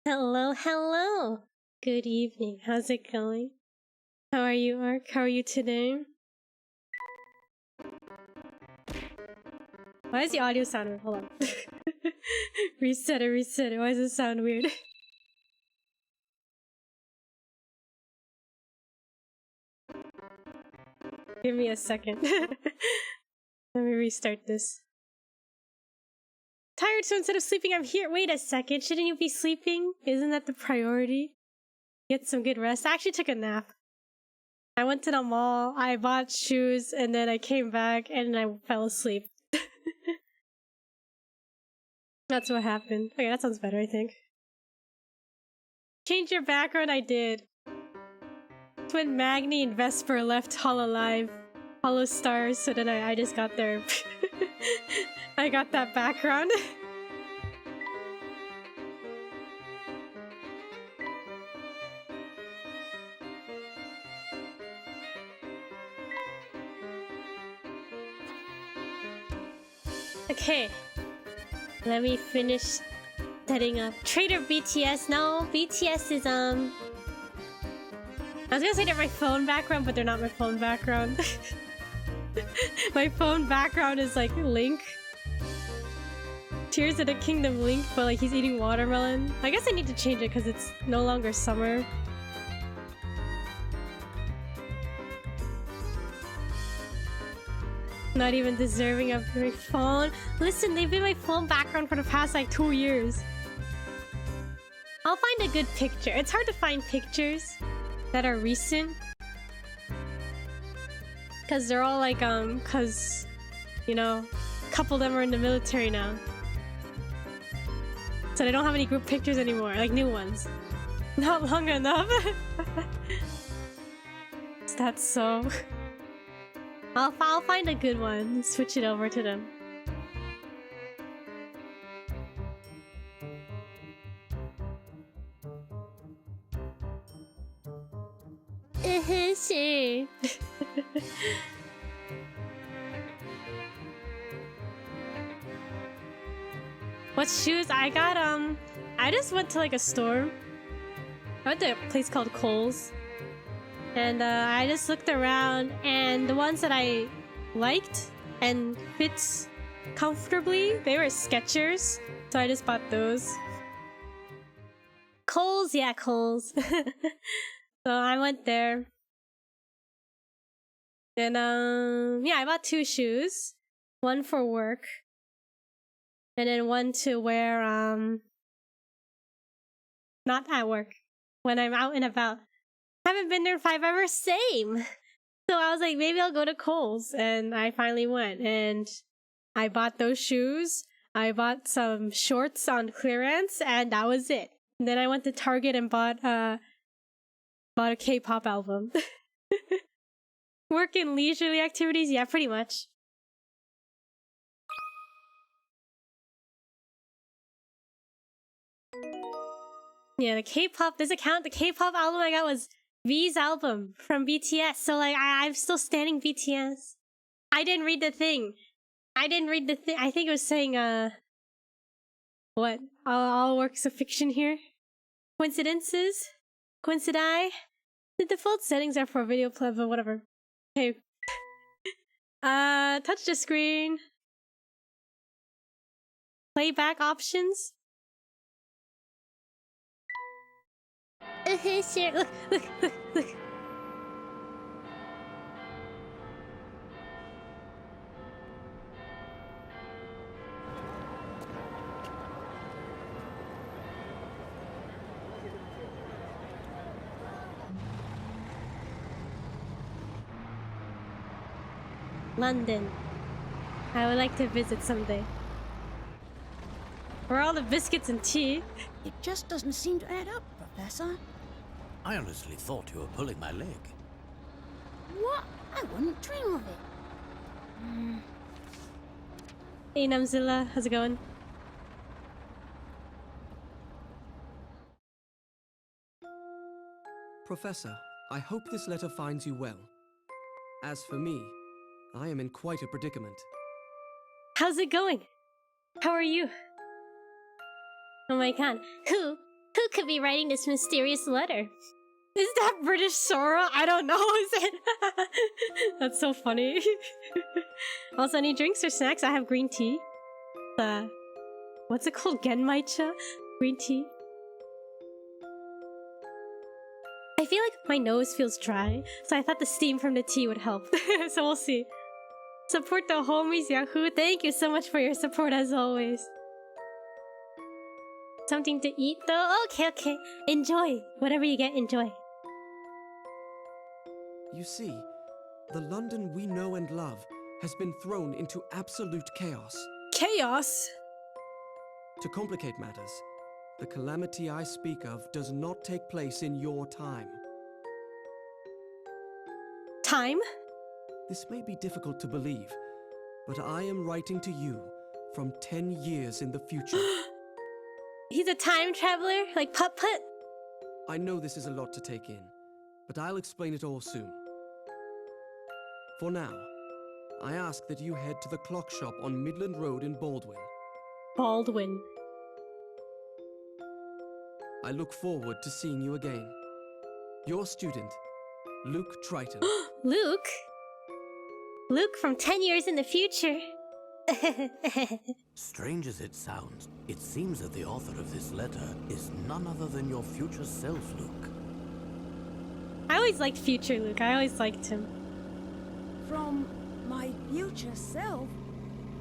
Hello, hello. Good evening. How's it going? How are you, Ark? How are you today? Why is the audio sound weird? Hold on. Reset it. Why does it sound weird? Give me a second. Let me restart this. Tired, so instead of sleeping, I'm here. Wait a second. Shouldn't you be sleeping? Isn't that the priority? Get some good rest. I actually took a nap. I went to the mall, I bought shoes, and then I came back and I fell asleep. That's what happened. Okay, that sounds better, I think. Change your background, I did. It's when Magni and Vesper left Hololive, Hollow Stars, so then I just got their... I got that background. Okay, let me finish setting up. Trader BTS. No, BTS is I was gonna say they're my phone background, but they're not my phone background. My phone background is like Link. Tears of the Kingdom Link, but like he's eating watermelon. I guess I need to change it because it's no longer summer. Not even deserving of my phone. Listen, they've been my phone background for the past like 2 years. I'll find a good picture. It's hard to find pictures that are recent. Cause they're all like, cause, you know, a couple of them are in the military now. So they don't have any group pictures anymore, like new ones. Not long enough. That's so... I'll find a good one and switch it over to them. Sure. What shoes? I got I just went to like a store. I went to a place called Kohl's. And I just looked around, and the ones that I liked and fits comfortably, they were Skechers, so I just bought those. Kohl's, yeah, Kohl's. So I went there. And yeah, I bought 2 shoes. One for work. And then one to wear, not at work. When I'm out and about. Haven't been there in 5 ever. Same. So I was like, maybe I'll go to Kohl's, and I finally went, and I bought those shoes. I bought some shorts on clearance, and that was it. And then I went to Target and bought a K-pop album. Work and leisurely activities, yeah, pretty much. Yeah, the K-pop. Does it count? The K-pop album I got was V's album from BTS, so like I'm still standing BTS. I didn't read the thing. I think it was saying what? All works of fiction here? Coincidences? Coincidi? The default settings are for video play, but whatever. Okay. Touch the screen. Playback options. Sure. Look. London. I would like to visit someday. Where are all the biscuits and tea? It just doesn't seem to add up, Professor. I honestly thought you were pulling my leg. What? I wouldn't dream of it. Hey Namzilla, how's it going? Professor, I hope this letter finds you well. As for me, I am in quite a predicament. How's it going? How are you? Oh my god. Who could be writing this mysterious letter? Is that British Sora? I don't know. Is it? That's so funny. Also, any drinks or snacks? I have green tea. What's it called? Genmaicha? Green tea. I feel like my nose feels dry, so I thought the steam from the tea would help. So we'll see. Support the homies, Yahoo. Thank you so much for your support as always. Something to eat though? Okay. Enjoy. Whatever you get, enjoy. You see, the London we know and love has been thrown into absolute chaos. Chaos? To complicate matters, the calamity I speak of does not take place in your time. Time? This may be difficult to believe, but I am writing to you from 10 years in the future. He's a time traveler? Like Putt-Putt? I know this is a lot to take in, but I'll explain it all soon. For now, I ask that you head to the clock shop on Midland Road in Baldwin. Baldwin. I look forward to seeing you again. Your student, Luke Triton. Luke? Luke from 10 years in the future. Strange as it sounds, it seems that the author of this letter is none other than your future self, Luke. I always liked future Luke. I always liked him. From my future self?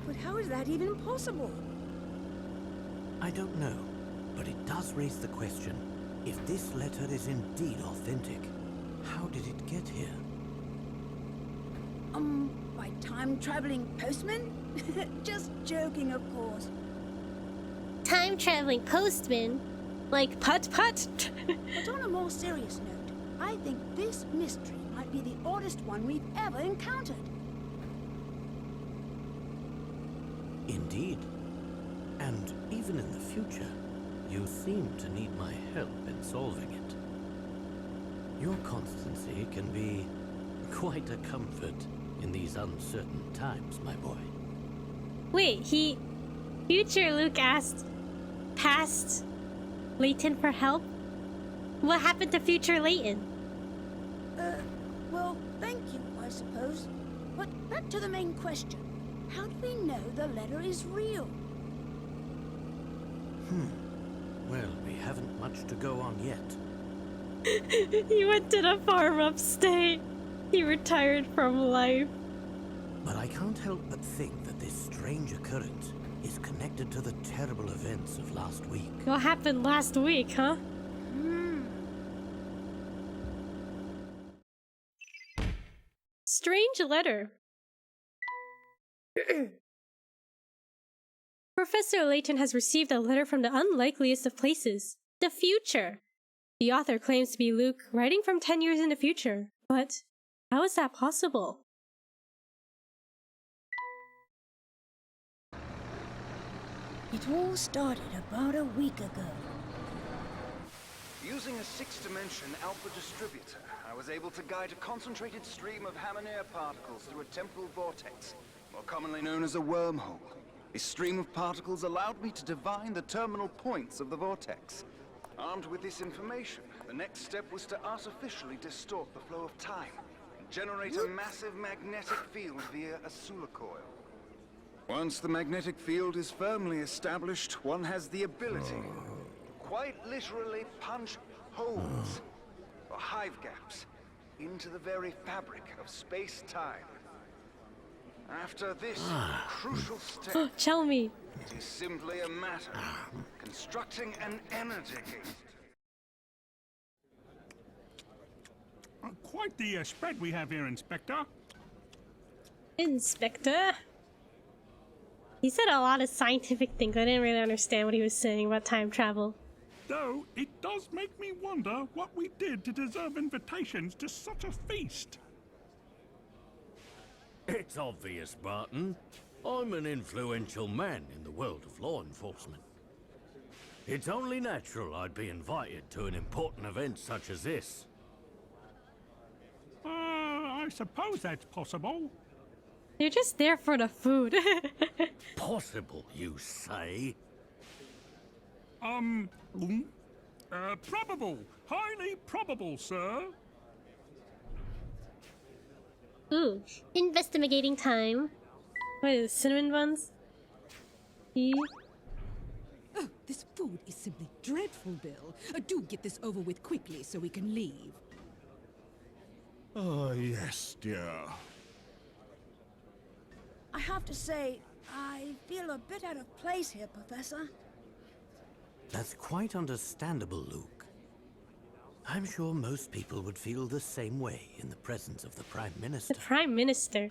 But how is that even possible? I don't know, but it does raise the question, if this letter is indeed authentic, how did it get here? By time-traveling postman? Just joking, of course. Time traveling postman? Like Putt-Putt? But on a more serious note, I think this mystery might be the oddest one we've ever encountered. Indeed. And even in the future, you seem to need my help in solving it. Your constancy can be quite a comfort in these uncertain times, my boy. Wait, future Luke asked past Layton for help? What happened to future Layton? Well, thank you, I suppose. But back to the main question. How do we know the letter is real? Well, we haven't much to go on yet. He went to the farm upstate. He retired from life. But I can't help but think that this strange occurrence is connected to the terrible events of last week. What happened last week, huh? Strange letter. Professor Layton has received a letter from the unlikeliest of places, the future. The author claims to be Luke, writing from 10 years in the future. But how is that possible? It all started about a week ago. Using a six-dimension alpha distributor, I was able to guide a concentrated stream of Hammer particles through a temporal vortex, more commonly known as a wormhole. This stream of particles allowed me to divine the terminal points of the vortex. Armed with this information, the next step was to artificially distort the flow of time and generate a massive magnetic field via a Sula coil. Once the magnetic field is firmly established, one has the ability, quite literally, punch holes, or hive gaps, into the very fabric of space-time. After this crucial step, Tell me. it is simply a matter of constructing an energy gate. Quite the spread we have here, Inspector. Inspector? He said a lot of scientific things. I didn't really understand what he was saying about time travel. Though it does make me wonder what we did to deserve invitations to such a feast. It's obvious, Barton. I'm an influential man in the world of law enforcement. It's only natural I'd be invited to an important event such as this. I suppose that's possible. They're just there for the food. Possible, you say? Probable. Highly probable, sir. Ooh, investigating time. What is it, cinnamon buns? Tea? Oh, this food is simply dreadful, Bill. Do get this over with quickly so we can leave. Oh, yes, dear. I have to say, I feel a bit out of place here, Professor. That's quite understandable, Luke. I'm sure most people would feel the same way in the presence of the Prime Minister. The Prime Minister.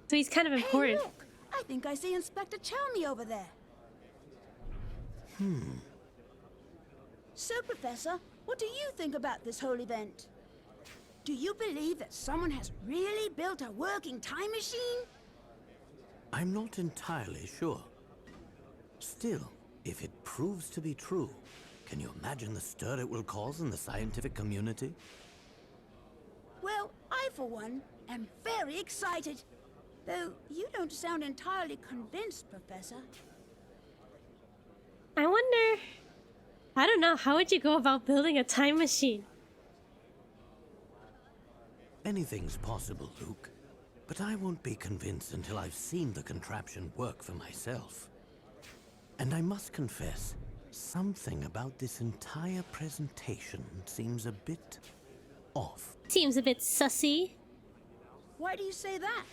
So he's kind of important. Hey, look! I think I see Inspector Chelmy over there. So, Professor, what do you think about this whole event? Do you believe that someone has really built a working time machine? I'm not entirely sure. Still, if it proves to be true, can you imagine the stir it will cause in the scientific community? Well, I, for one, am very excited. Though you don't sound entirely convinced, Professor. I wonder... I don't know, how would you go about building a time machine? Anything's possible, Luke. But I won't be convinced until I've seen the contraption work for myself. And I must confess, something about this entire presentation seems a bit off. Seems a bit sussy. Why do you say that?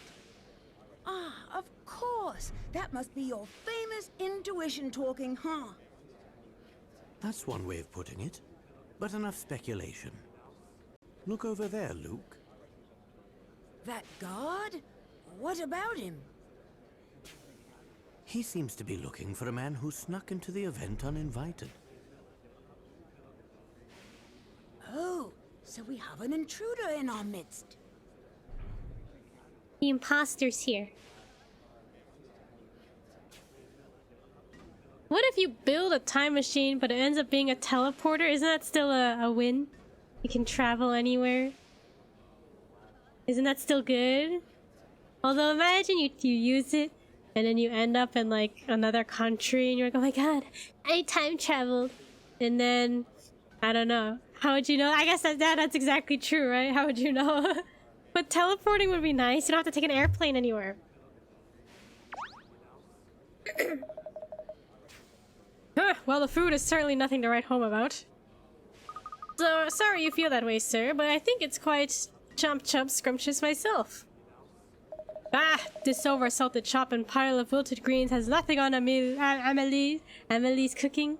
Ah, of course. That must be your famous intuition talking, huh? That's one way of putting it. But enough speculation. Look over there, Luke. That guard? What about him? He seems to be looking for a man who snuck into the event uninvited. Oh, so we have an intruder in our midst. The imposter's here. What if you build a time machine but it ends up being a teleporter? Isn't that still a win? You can travel anywhere. Isn't that still good? Although imagine you use it and then you end up in like another country and you're like, oh my god, I time traveled. And then, I don't know. How would you know? I guess that's exactly true, right? How would you know? But teleporting would be nice. You don't have to take an airplane anywhere. Well, the food is certainly nothing to write home about. So, sorry you feel that way, sir, but I think it's quite chomp scrumptious myself. Ah, this over-salted chop and pile of wilted greens has nothing on Amelie's cooking.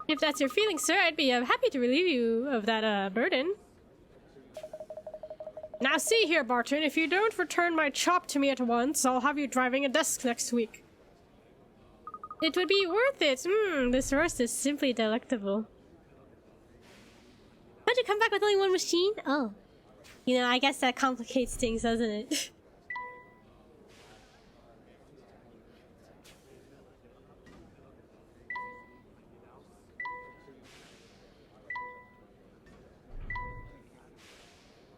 If that's your feeling, sir, I'd be happy to relieve you of that burden. Now see here, Barton, if you don't return my chop to me at once, I'll have you driving a desk next week. It would be worth it. This roast is simply delectable. How'd you come back with only one machine? Oh. You know, I guess that complicates things, doesn't it?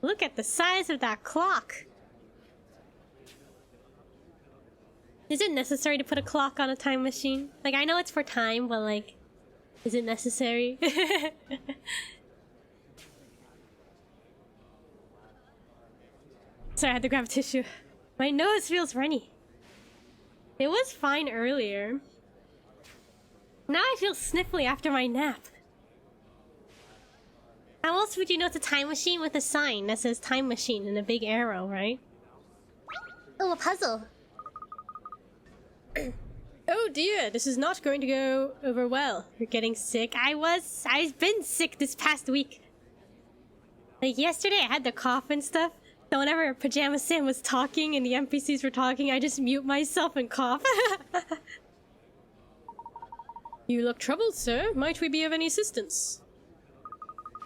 Look at the size of that clock. Is it necessary to put a clock on a time machine? Like, I know it's for time, but like, is it necessary? Sorry, I had to grab a tissue. My nose feels runny. It was fine earlier. Now I feel sniffly after my nap. How else would you know it's a time machine with a sign that says time machine and a big arrow, right? Oh, a puzzle. Oh dear, this is not going to go over well. You're getting sick. I've been sick this past week. Like yesterday I had the cough and stuff. So whenever Pajama Sam was talking and the NPCs were talking, I just mute myself and cough. You look troubled, sir. Might we be of any assistance?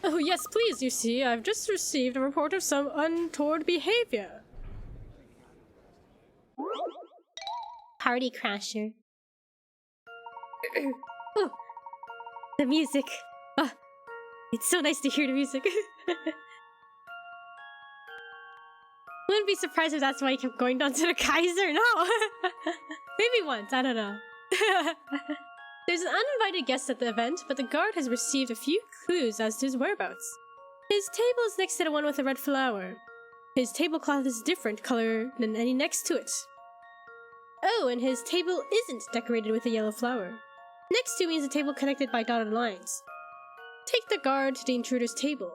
Oh yes, please, you see, I've just received a report of some untoward behavior. Party crasher. Oh, the music. Oh, it's so nice to hear the music. Wouldn't be surprised if that's why he kept going down to the Kaiser. No. Maybe once, I don't know. There's an uninvited guest at the event, but the guard has received a few clues as to his whereabouts. His table is next to the one with the red flower. His tablecloth is different color than any next to it. Oh, and his table isn't decorated with a yellow flower. Next to means a table connected by dotted lines. Take the guard to the intruder's table.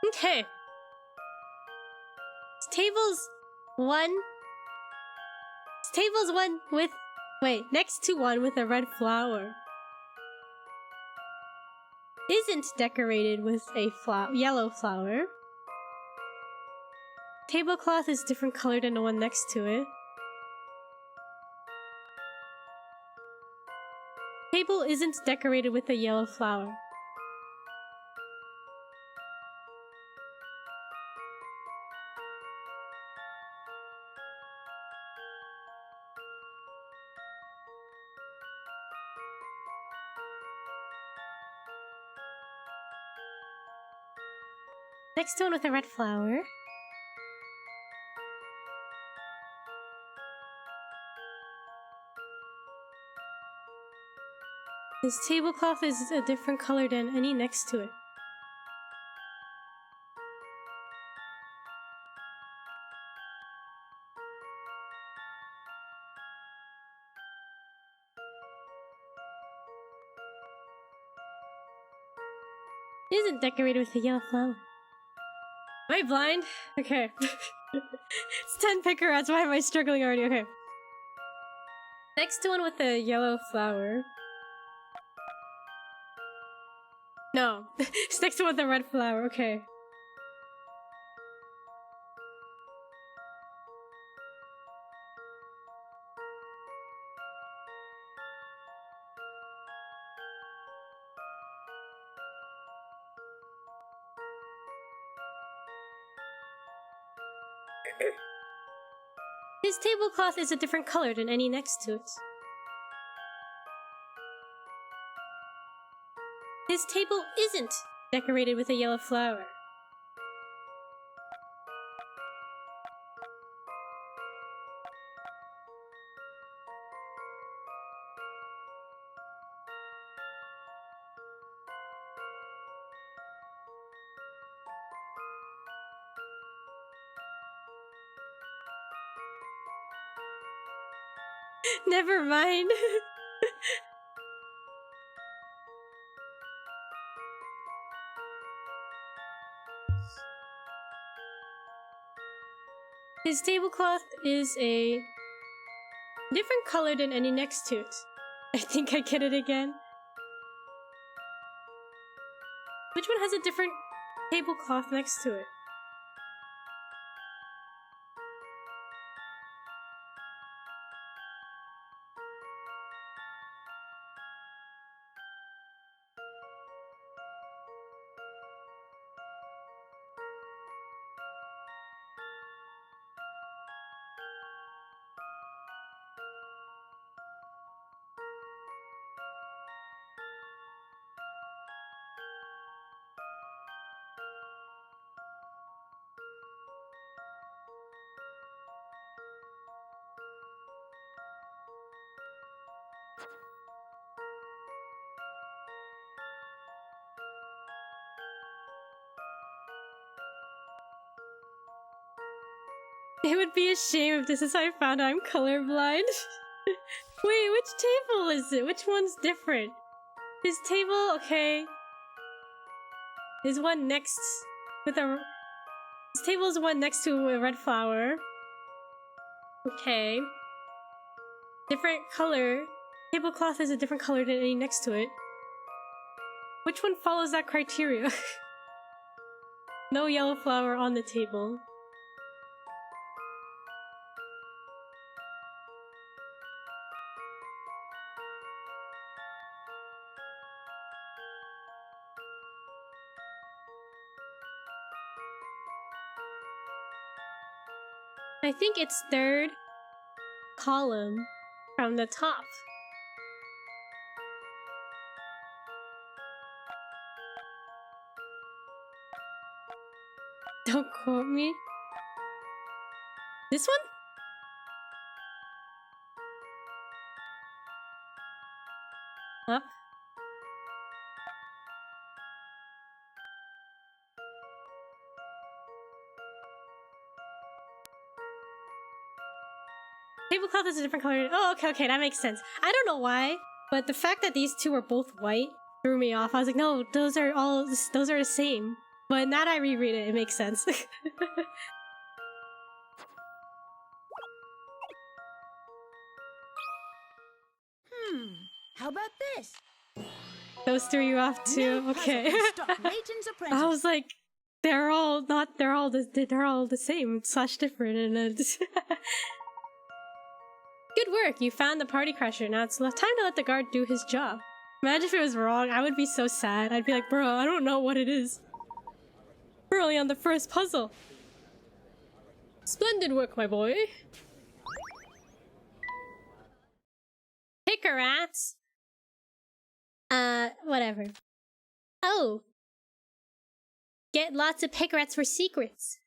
Okay. Table's one with... Wait, next to one with a red flower. Isn't decorated with a yellow flower. Tablecloth is different color than the one next to it. Table isn't decorated with a yellow flower. Next to one with a red flower. His tablecloth is a different color than any next to it. Isn't decorated with a yellow flower. Am I blind? Okay. It's 10 picker rats, why am I struggling already? Okay. Next to one with a yellow flower. No. It's next to one with a red flower, okay. His tablecloth is a different color than any next to it. His table isn't decorated with a yellow flower. Never mind. His tablecloth is a different color than any next to it. I think I get it again. Which one has a different tablecloth next to it? It would be a shame if this is how I found out I'm colorblind. Wait, which table is it? Which one's different? His table, okay. His one next with a... His table is one next to a red flower. Okay. Different color. Tablecloth is a different color than any next to it. Which one follows that criteria? No yellow flower on the table. I think it's third column from the top. Don't quote me. This one? Up. Tablecloth is a different color. Oh, okay, okay, that makes sense. I don't know why, but the fact that these two were both white threw me off. I was like, no, those are the same. But now that I reread it, it makes sense. How about this? Those threw you off too. No Okay. puzzle can stop Layton's apprentice. I was like, they're all the same / different, and good work. You found the party crasher. Now it's time to let the guard do his job. Imagine if it was wrong. I would be so sad. I'd be like, bro, I don't know what it is. We're only on the first puzzle. Splendid work, my boy. Picker rats. Whatever. Oh. Get lots of picker rats for secrets.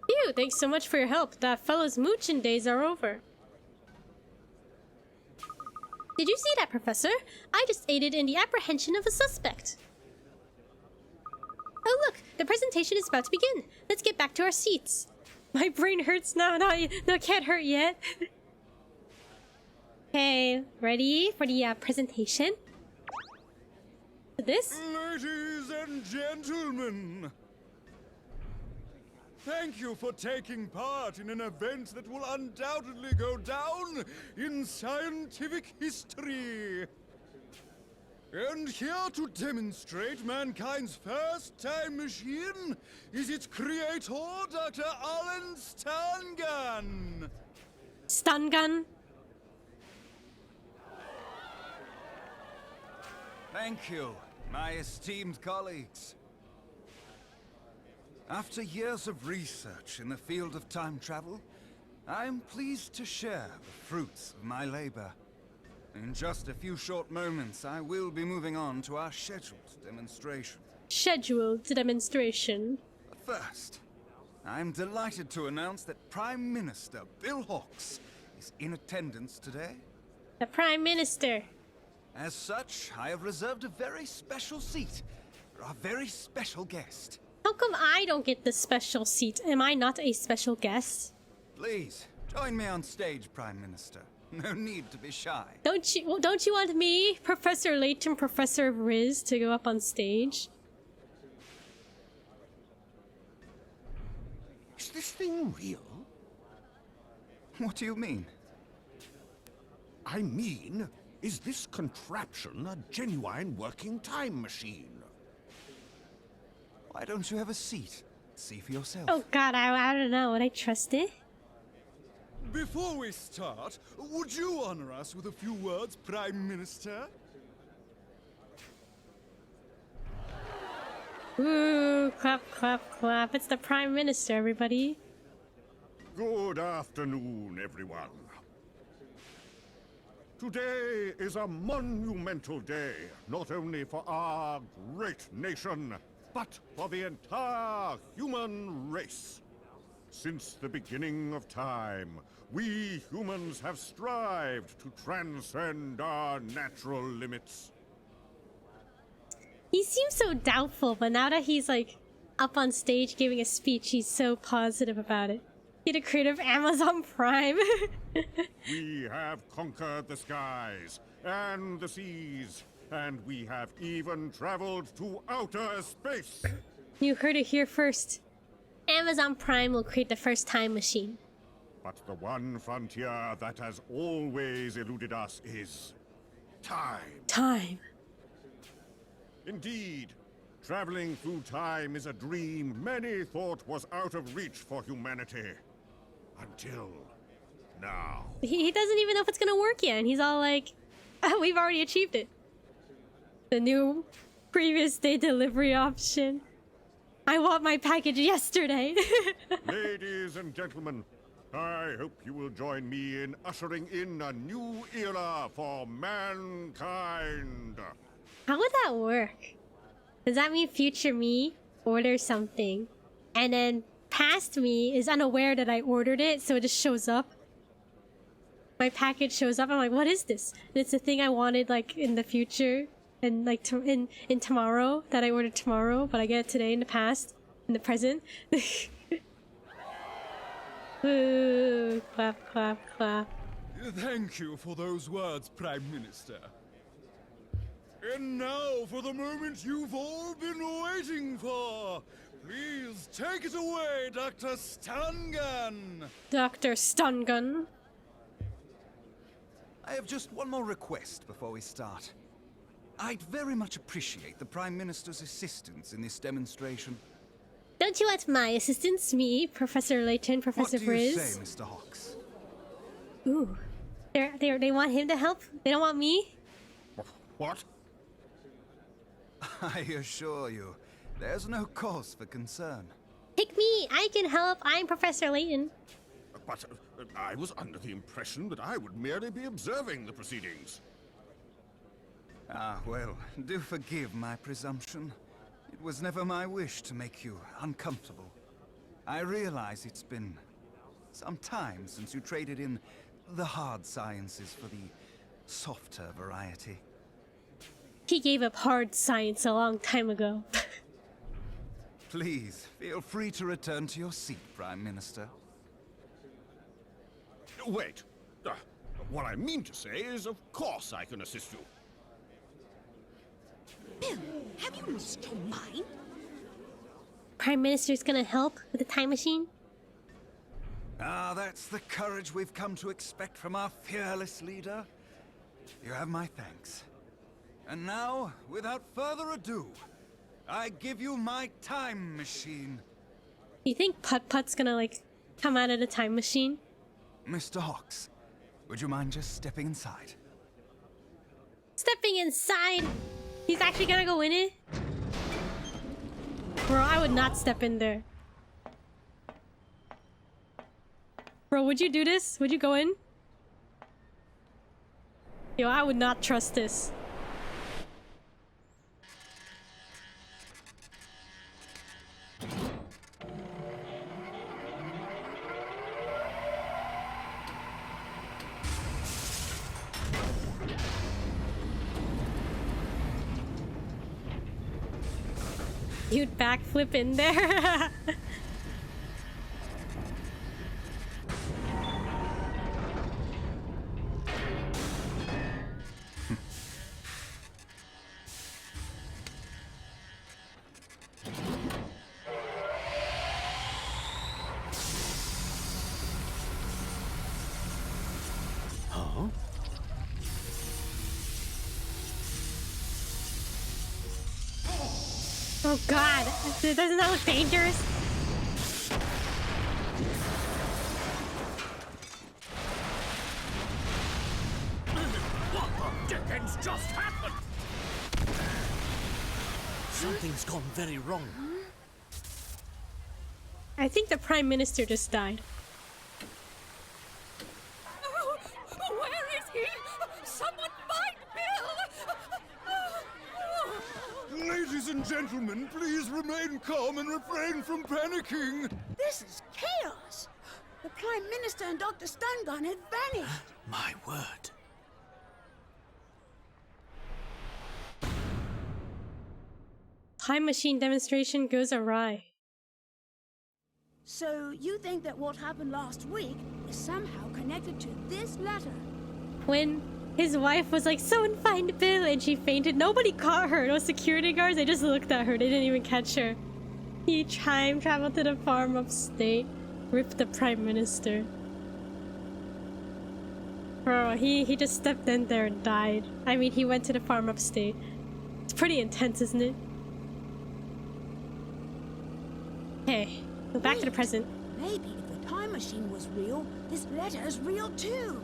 Phew, thanks so much for your help. That fellow's moochin' days are over. Did you see that, Professor? I just aided in the apprehension of a suspect. Oh look, the presentation is about to begin. Let's get back to our seats. My brain hurts now. No, it can't hurt yet. Okay, ready for the presentation? This? Ladies and gentlemen, thank you for taking part in an event that will undoubtedly go down in scientific history. And here to demonstrate mankind's first time machine is its creator, Dr. Alan Stangan. Stangan? Thank you, my esteemed colleagues. After years of research in the field of time travel, I'm pleased to share the fruits of my labor. In just a few short moments, I will be moving on to our scheduled demonstration. Scheduled demonstration. But first, I'm delighted to announce that Prime Minister Bill Hawks is in attendance today. The Prime Minister. As such, I have reserved a very special seat for our very special guest. How come I don't get the special seat? Am I not a special guest? Please, join me on stage, Prime Minister. No need to be shy. Don't you want me, Professor Layton, Professor of Riz, to go up on stage? Is this thing real? What do you mean? I mean, is this contraption a genuine working time machine? Why don't you have a seat? See for yourself. Oh god, I don't know. Would I trust it? Before we start, would you honor us with a few words, Prime Minister? Ooh, clap, clap, clap. It's the Prime Minister, everybody. Good afternoon, everyone. Today is a monumental day, not only for our great nation, but for the entire human race. Since the beginning of time, we humans have strived to transcend our natural limits. He seems so doubtful, but now that he's like up on stage giving a speech, he's so positive about it. He the creator of Amazon Prime. We have conquered the skies and the seas, and we have even traveled to outer space. You heard it here first. Amazon Prime will create the first time machine. But the one frontier that has always eluded us is time. Time. Indeed, traveling through time is a dream many thought was out of reach for humanity. Until now. He doesn't even know if it's gonna work yet, and he's all like, oh, we've already achieved it. The new previous day delivery option. I want my package yesterday. Ladies and gentlemen, I hope you will join me in ushering in a new era for mankind. How would that work? Does that mean future me orders something, and then past me is unaware that I ordered it, so it just shows up? my package shows up. I'm like, what is this? And it's the thing I wanted like in the future and like in tomorrow that I ordered tomorrow, but I get it today in the past, in the present. Ooh, clap, clap, clap. Thank you for those words, Prime Minister. And now for the moment you've all been waiting for. Please take it away, Dr. Stungun. Dr. Stungun. I have just one more request before we start. I'd very much appreciate the Prime Minister's assistance in this demonstration. Don't you want my assistance? Me, Professor Layton, Professor What do you Briz. say, Mr. Hawks? Ooh. They want him to help? They don't want me? What? I assure you, there's no cause for concern. Pick me! I can help! I'm Professor Layton. But I was under the impression that I would merely be observing the proceedings. Ah, well, do forgive my presumption. It was never my wish to make you uncomfortable. I realize it's been some time since you traded in the hard sciences for the softer variety. He gave up hard science a long time ago. Please, feel free to return to your seat, Prime Minister. Wait. What I mean to say is, of course I can assist you. Bill, have you lost your mind? Prime Minister's gonna help with the time machine? Ah, that's the courage we've come to expect from our fearless leader. You have my thanks. And now, without further ado, I give you my time machine. You think Putt-Putt's gonna, like, come out of the time machine? Mr. Hawks, would you mind just stepping inside? Stepping inside! He's actually gonna go in it? Bro, I would not step in there. Bro, would you do this? Would you go in? Yo, I would not trust this. You'd backflip in there. Huh? Oh god, doesn't that look dangerous? What the dickens just happened? Something's gone very wrong. I think the Prime Minister just died. Oh, where is he? Someone find Bill! Ladies and gentlemen, please remain calm and refrain from panicking. This is chaos. The Prime Minister and Dr. Stungun had vanished. My word. Time machine demonstration goes awry. So you think that what happened last week is somehow connected to this letter? When his wife was like, "Someone find Bill," and she fainted, nobody caught her. No security guards, they just looked at her. They didn't even catch her. He time traveled to the farm upstate. Rip the Prime Minister. Bro, he just stepped in there and died. I mean, he went to the farm upstate. It's pretty intense, isn't it? Hey, go back to the present. Maybe if the time machine was real, this letter is real too.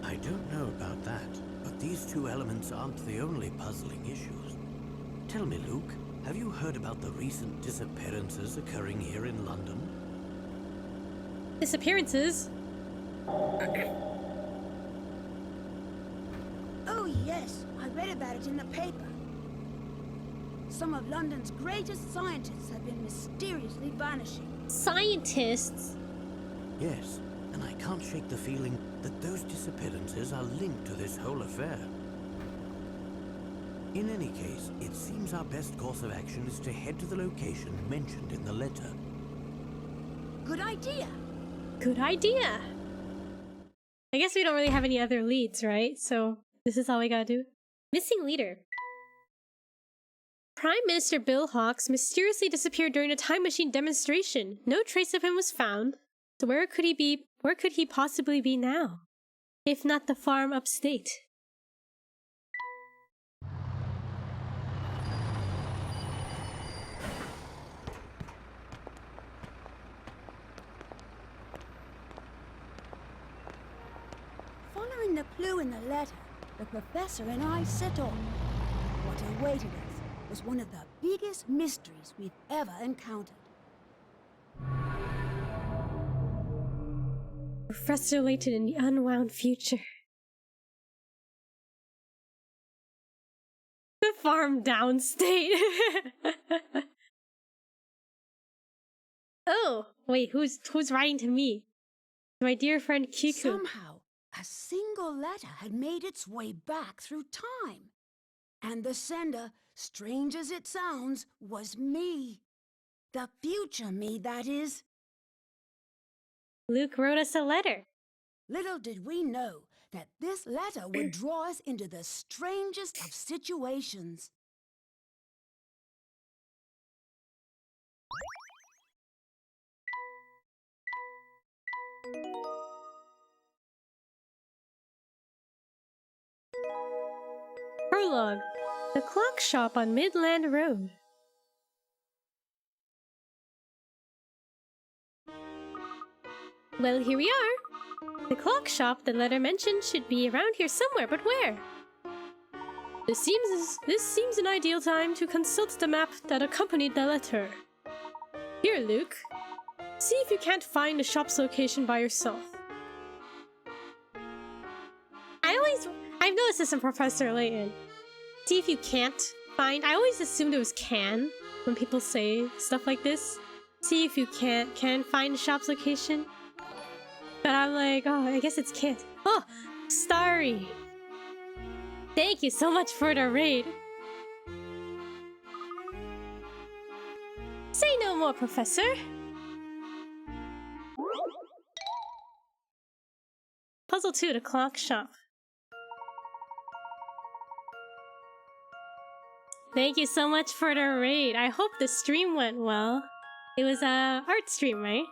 I don't know about that, but these two elements aren't the only puzzling issues. Tell me, Luke, have you heard about the recent disappearances occurring here in London? Disappearances? Oh yes, I read about it in the paper. Some of London's greatest scientists have been mysteriously vanishing. Scientists? Yes, and I can't shake the feeling that those disappearances are linked to this whole affair. In any case, it seems our best course of action is to head to the location mentioned in the letter. Good idea. Good idea. I guess we don't really have any other leads, right? So this is all we gotta do. Missing leader. Prime Minister Bill Hawks mysteriously disappeared during a time machine demonstration. No trace of him was found. So where could he be? Where could he possibly be now? If not the farm upstate. Following the clue in the letter, the professor and I set off. What awaited us was one of the biggest mysteries we've ever encountered. Professor Layton in the Unwound future. The farm downstate. Oh, wait, who's writing to me? My dear friend Kiku. Somehow, a single letter had made its way back through time. And the sender, strange as it sounds, was me. The future me, that is. Luke wrote us a letter. Little did we know that this letter would draw us into the strangest of situations. Prologue. The clock shop on Midland Road. Well, here we are. The clock shop the letter mentioned should be around here somewhere, but where? This seems an ideal time to consult the map that accompanied the letter. Here, Luke. See if you can't find the shop's location by yourself. I've noticed this in Professor Layton. See if you can't find. I always assumed it was can when people say stuff like this. See if you can find the shop's location. But I'm like, oh, I guess it's can't. Oh, Starry. Thank you so much for the raid. Say no more, Professor. Puzzle 2, the clock shop. Thank you so much for the raid. I hope the stream went well. It was a art stream, right?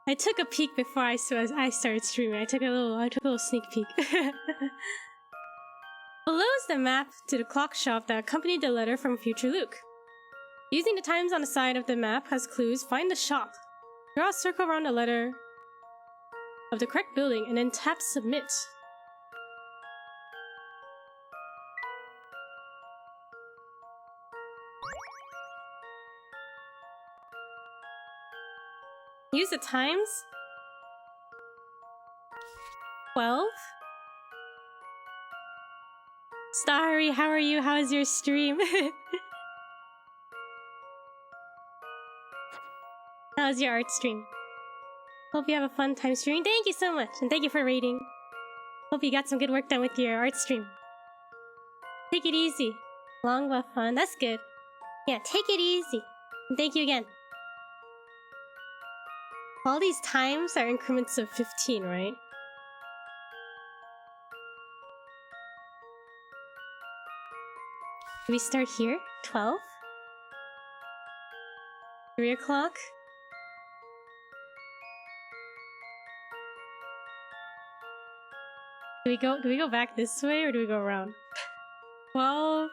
I took a peek before I started streaming. I took a little sneak peek. Below is the map to the clock shop that accompanied the letter from future Luke. Using the times on the side of the map as clues, find the shop. Draw a circle around the letter of the correct building and then tap submit. Use the times. 12. Starry, how are you? How is your stream? How's your art stream? Hope you have a fun time streaming. Thank you so much, and thank you for rating. Hope you got some good work done with your art stream. Take it easy. Long but fun. That's good. Yeah, take it easy. And thank you again. All these times are increments of 15, right? We start here? 12? 3 o'clock? Do we go back this way or do we go around? 12,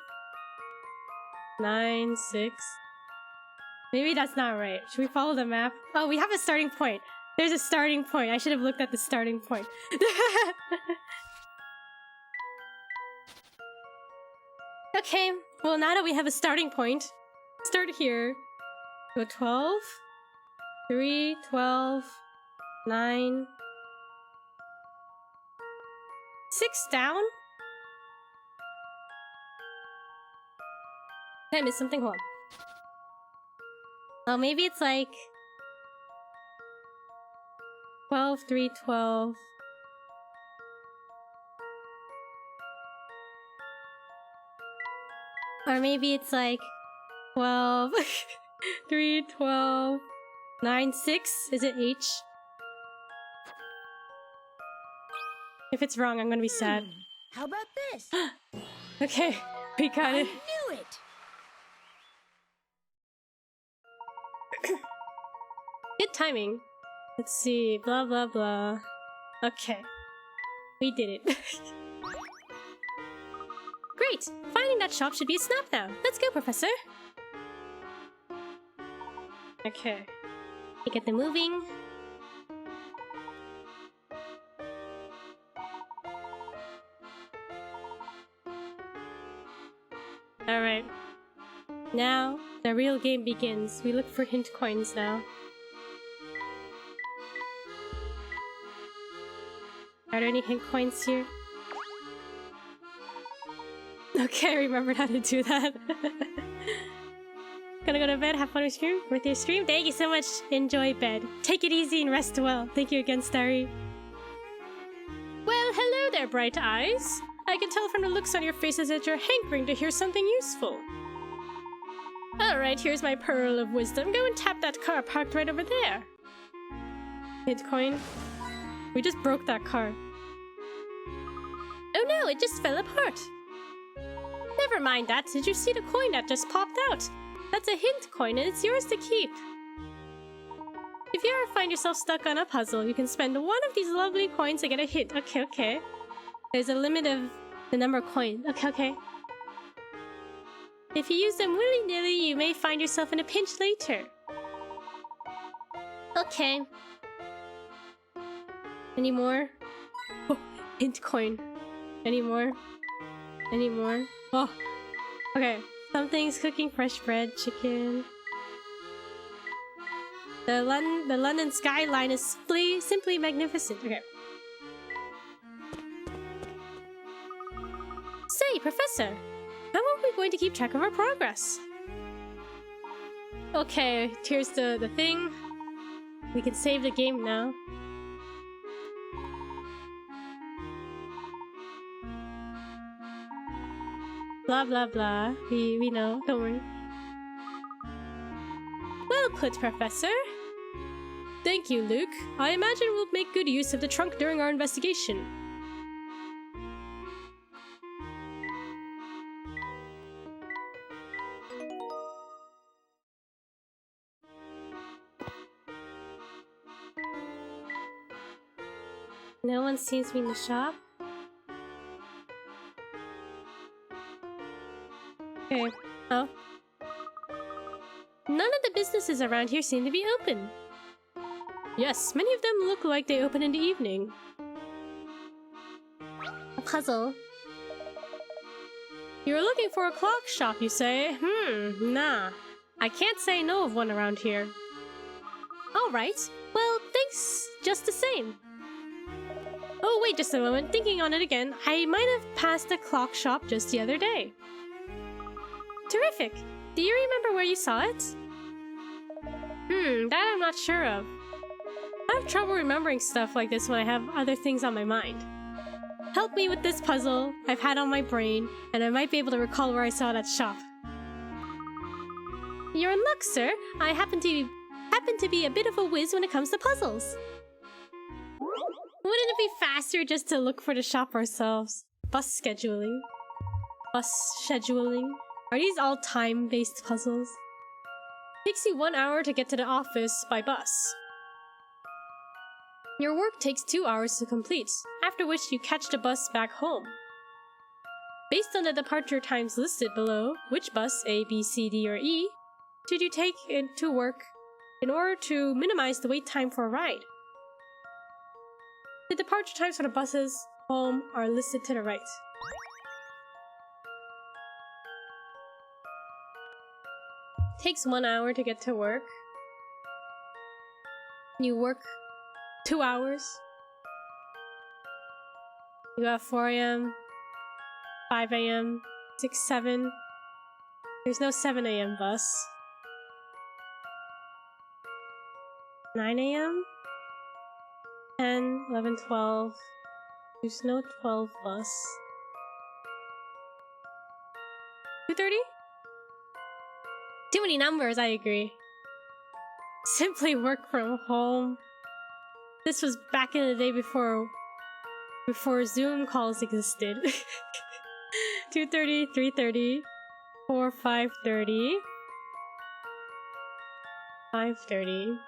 9, 6. Maybe that's not right. Should we follow the map? Oh, we have a starting point. There's a starting point. I should have looked at the starting point. Okay, well now that we have a starting point, start here. Go 12, 3, 12, 9, 6 down? Did I miss something? Hold on. Oh, maybe it's like... 12, 3, 12. Or maybe it's like 12, 3, 12, 9, 6. Is it H? If it's wrong, I'm gonna be sad. How about this? Okay, we got I it. knew it! Good timing. Let's see, blah blah blah. Okay. We did it. Great! Finding that shop should be a snap now. Let's go, Professor! Okay. You get them moving. Alright. Now, the real game begins. We look for hint coins now. Are there any hint coins here? Okay, I remembered how to do that. Gonna go to bed, have fun with your stream. Thank you so much. Enjoy bed. Take it easy and rest well. Thank you again, Starry. Well, hello there, bright eyes. I can tell from the looks on your faces that you're hankering to hear something useful. Alright, here's my pearl of wisdom. Go and tap that car parked right over there. Hint coin. We just broke that car. Oh no, it just fell apart. Never mind that. Did you see the coin that just popped out? That's a hint coin and it's yours to keep. If you ever find yourself stuck on a puzzle, you can spend one of these lovely coins to get a hint. Okay, okay. There's a limit of the number of coins. Okay, okay. If you use them willy-nilly, you may find yourself in a pinch later. Okay. Any more? Oh, hint coin. Any more? Any more? Oh. Okay. Something's cooking fresh bread, chicken. The London skyline is simply magnificent. Okay. Say, Professor, how are we going to keep track of our progress? Okay, here's the thing. We can save the game now. Blah blah blah. We know, don't worry. Well put, Professor. Thank you, Luke. I imagine we'll make good use of the trunk during our investigation. No one sees me in the shop. Okay. Oh. None of the businesses around here seem to be open. Yes, many of them look like they open in the evening. A puzzle. You're looking for a clock shop, you say? Nah. I can't say no of one around here. Alright. Well, thanks just the same. Oh, wait just a moment. Thinking on it again, I might have passed a clock shop just the other day. Terrific! Do you remember where you saw it? That I'm not sure of. I have trouble remembering stuff like this when I have other things on my mind. Help me with this puzzle I've had on my brain, and I might be able to recall where I saw that shop. You're in luck, sir. I happen to be a bit of a whiz when it comes to puzzles. Wouldn't it be faster just to look for the shop ourselves? Bus scheduling. Are these all time-based puzzles? Takes you 1 hour to get to the office by bus. Your work takes 2 hours to complete, after which you catch the bus back home. Based on the departure times listed below, which bus, A, B, C, D, or E, should you take to work in order to minimize the wait time for a ride? The departure times for the buses home are listed to the right. Takes 1 hour to get to work. You work 2 hours. You have 4 a.m., 5 a.m., 6, 7. There's no 7 a.m. bus. 9 a.m.? 10, 11, 12. There's no 12 bus. 2:30? Too many numbers, I agree. Simply work from home. This was back in the day before Zoom calls existed. 2:30, 3:30, 4, 5:30, 5:30.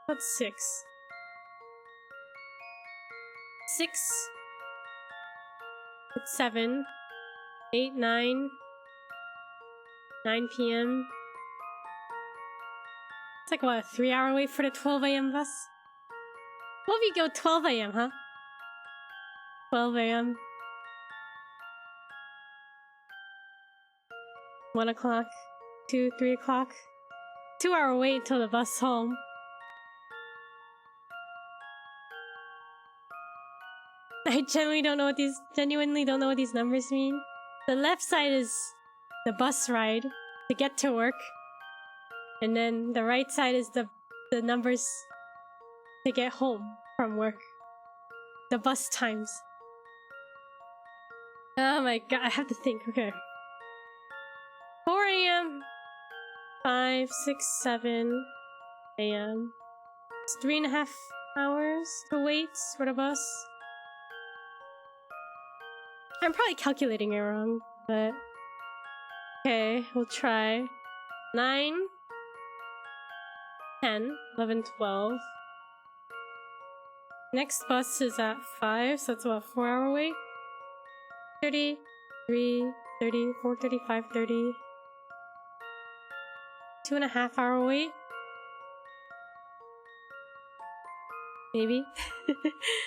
That's 6. 6. It's 7, 8, 9, 9 p.m. It's like what, a 3-hour wait for the 12 a.m. bus? What if you go 12 a.m., huh? 12 a.m. 1 o'clock, 2, 3 o'clock. 2-hour wait until the bus home. I genuinely don't know what these numbers mean. The left side is the bus ride to get to work. And then the right side is the numbers to get home from work. The bus times. Oh my god, I have to think, okay. 4 a.m. 5, 6, 7 a.m. It's 3.5 hours to wait for the bus. I'm probably calculating it wrong, but... Okay, we'll try. 9, 10, 11, 12. Next bus is at 5, so that's about a 4-hour wait. 30, 3, 30, 4:30, 5:30. 2.5 hour wait. Maybe.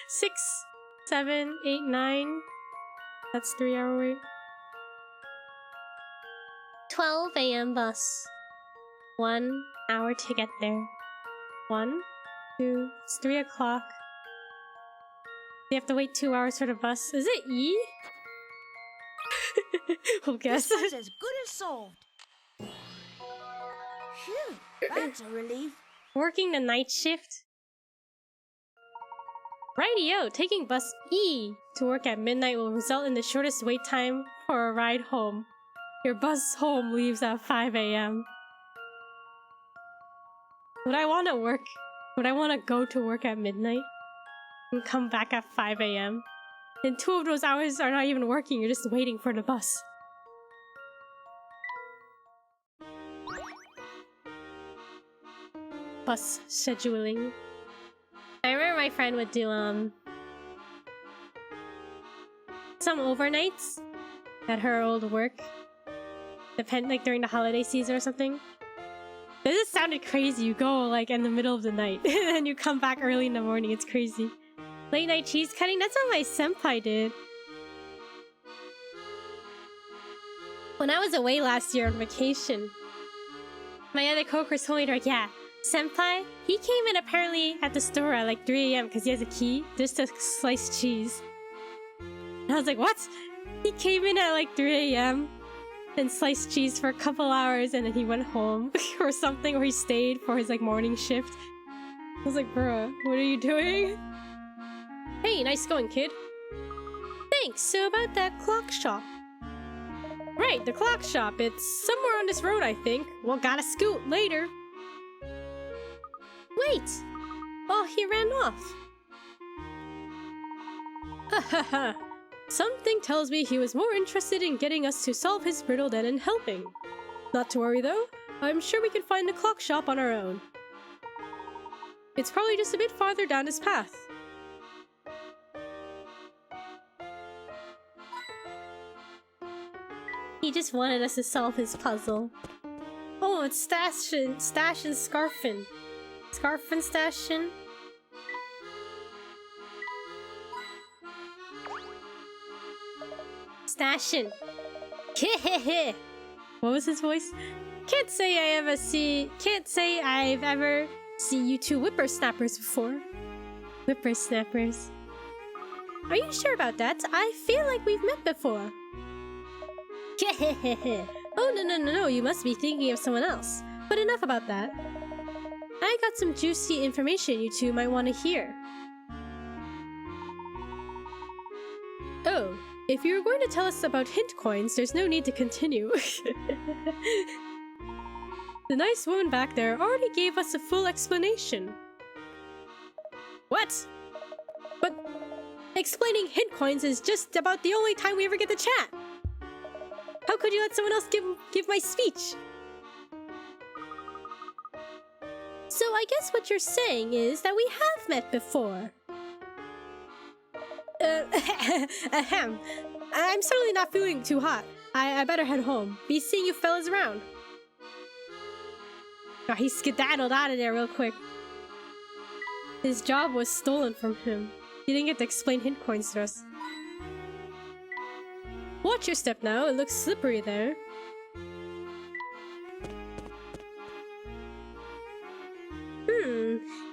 6, 7, 8, 9. That's 3-hour wait. 12 a.m. bus. 1 hour to get there. 1, 2, it's 3 o'clock. You have to wait 2 hours for the bus. Is it E? We'll guess. This one's as good as solved. Phew, that's a relief. Working the night shift? Rightio, taking bus E to work at midnight will result in the shortest wait time for a ride home. Your bus home leaves at 5 a.m. Would I want to work? Would I want to go to work at midnight and come back at 5 a.m.? And 2 of those hours are not even working, you're just waiting for the bus. Bus scheduling. I remember my friend would do some overnights at her old work. Like during the holiday season or something. This just sounded crazy. You go like in the middle of the night and then you come back early in the morning. It's crazy. Late night cheese cutting? That's what my senpai did. When I was away last year on vacation, my other coworkers told me, they're like, yeah, senpai, he came in apparently at the store at like 3 a.m. because he has a key just to slice cheese. And I was like, what? He came in at like 3 a.m. and sliced cheese for a couple hours and then he went home or something, or he stayed for his like morning shift. I was like, bruh, what are you doing? Hey, nice going, kid. Thanks, so about that clock shop. Right, the clock shop. It's somewhere on this road, I think. Well, gotta scoot later. Wait! Oh, he ran off. Ha ha ha. Something tells me he was more interested in getting us to solve his riddle than in helping. Not to worry though, I'm sure we can find the clock shop on our own. It's probably just a bit farther down this path. He just wanted us to solve his puzzle. Oh, it's Stashin, Scarfin. Scarfin, Stashin. Stashin. Hehehe. What was his voice? Can't say I've ever seen you two whippersnappers before. Whippersnappers. Are you sure about that? I feel like we've met before. Oh, no, you must be thinking of someone else. But enough about that. I got some juicy information you two might want to hear. Oh, if you were going to tell us about hint coins, there's no need to continue. The nice woman back there already gave us a full explanation. What? But explaining hint coins is just about the only time we ever get to chat. How could you let someone else give my speech? So I guess what you're saying is that we have met before. Ahem. I'm certainly not feeling too hot. I better head home. Be seeing you fellas around. Oh, he skedaddled out of there real quick. His job was stolen from him. He didn't get to explain hint coins to us. Watch your step now, it looks slippery there.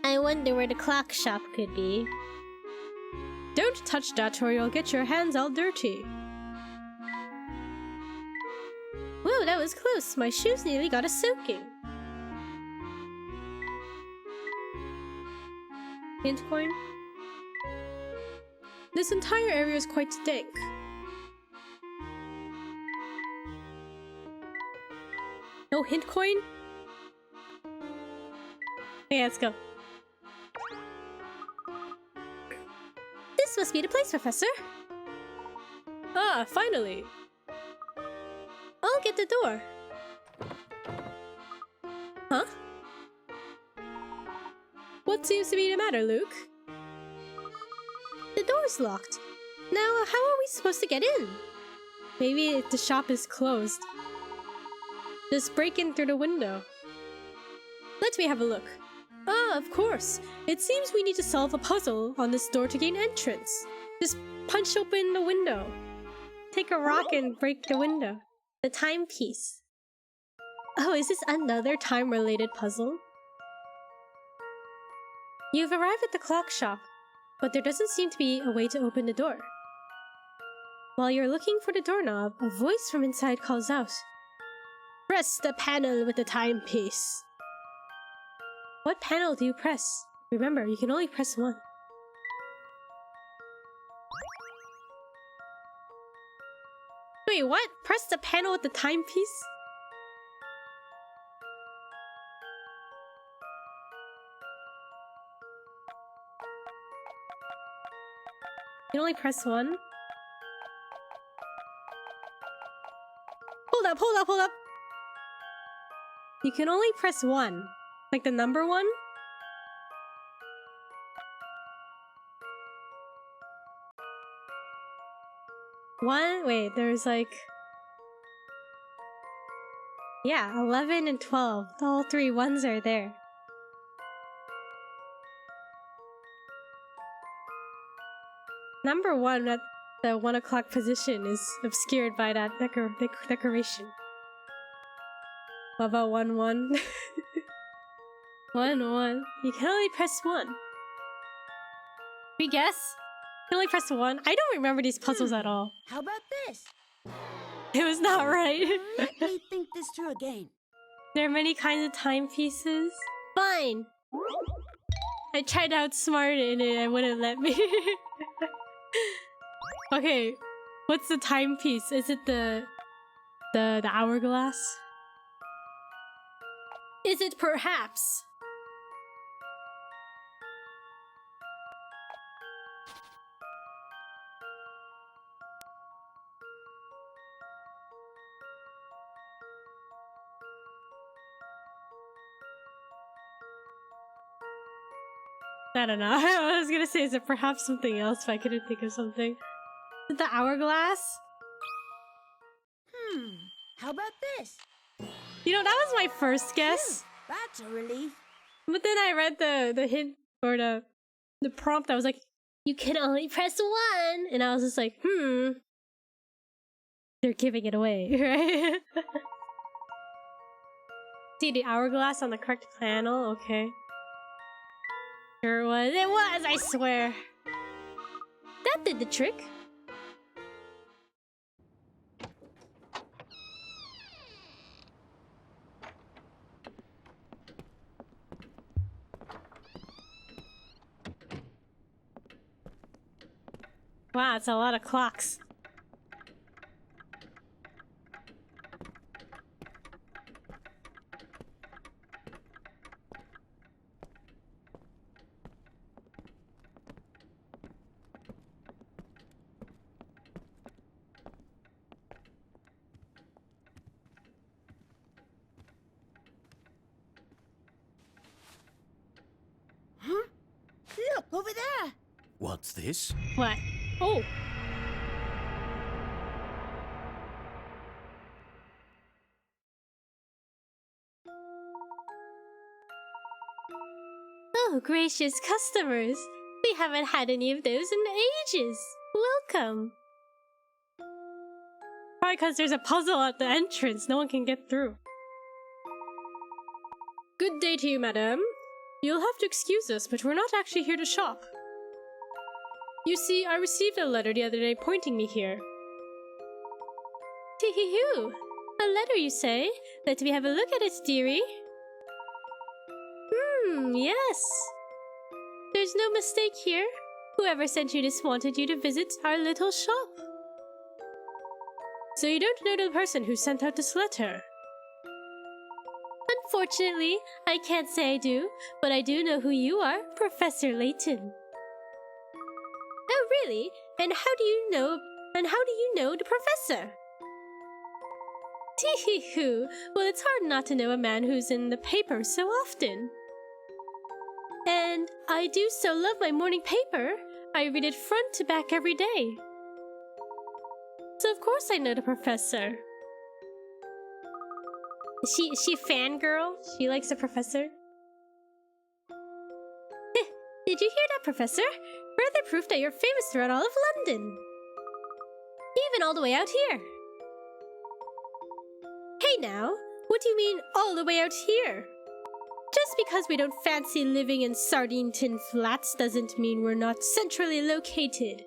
I wonder where the clock shop could be. Don't touch that or you'll get your hands all dirty. Whoa, that was close. My shoes nearly got a soaking. Hint coin? This entire area is quite dank. No hint coin? Okay, let's go. This must be the place, Professor. Ah, finally. I'll get the door. Huh? What seems to be the matter, Luke? The door's locked. Now, how are we supposed to get in? Maybe the shop is closed. Just break in through the window. Let me have a look. Ah, of course. It seems we need to solve a puzzle on this door to gain entrance. Just punch open the window. Take a rock and break the window. The timepiece. Oh, is this another time-related puzzle? You've arrived at the clock shop, but there doesn't seem to be a way to open the door. While you're looking for the doorknob, a voice from inside calls out. Press the panel with the timepiece. What panel do you press? Remember, you can only press one. Wait, what? Press the panel with the timepiece? You can only press one? Hold up, hold up, hold up! You can only press one. Like the number one? One? Wait, there's like... Yeah, 11 and 12. All three ones are there. Number one at the 1 o'clock position is obscured by that decoration. What about 1-1? 1-1. You can only press one. We guess? You can only press one? I don't remember these puzzles at all. How about this? It was not right. Let me think this through again. There are many kinds of timepieces. Fine! I tried to outsmart it and it wouldn't let me. Okay, what's the timepiece? Is it the hourglass? Is it perhaps? I don't know. I was gonna say, is it perhaps something else, but I couldn't think of something. Is it the hourglass? How about this? You know, that was my first guess. Phew, that's a relief. But then I read the hint, or the prompt, I was like, you can only press one! And I was just like, they're giving it away, right? See the hourglass on the correct panel? Okay. Sure was. It was, I swear. That did the trick. Wow, it's a lot of clocks. Huh? Look, over there! What's this? What? Oh! Oh, gracious customers! We haven't had any of those in ages! Welcome! Probably because there's a puzzle at the entrance, no one can get through. Good day to you, madam. You'll have to excuse us, but we're not actually here to shop. You see, I received a letter the other day pointing me here. Tee-hee-hoo! A letter, you say? Let me have a look at it, dearie. Yes. There's no mistake here. Whoever sent you this wanted you to visit our little shop. So you don't know the person who sent out this letter? Unfortunately, I can't say I do, but I do know who you are, Professor Layton. Oh, really? And how do you know the professor? Tee-hee-hoo. Well, it's hard not to know a man who's in the paper so often. And I do so love my morning paper. I read it front to back every day. So of course I know the professor. Is she a fangirl? She likes the professor? Did you hear that, Professor? Further proof that you're famous throughout all of London. Even all the way out here. Hey now, what do you mean all the way out here? Just because we don't fancy living in sardine tin flats doesn't mean we're not centrally located.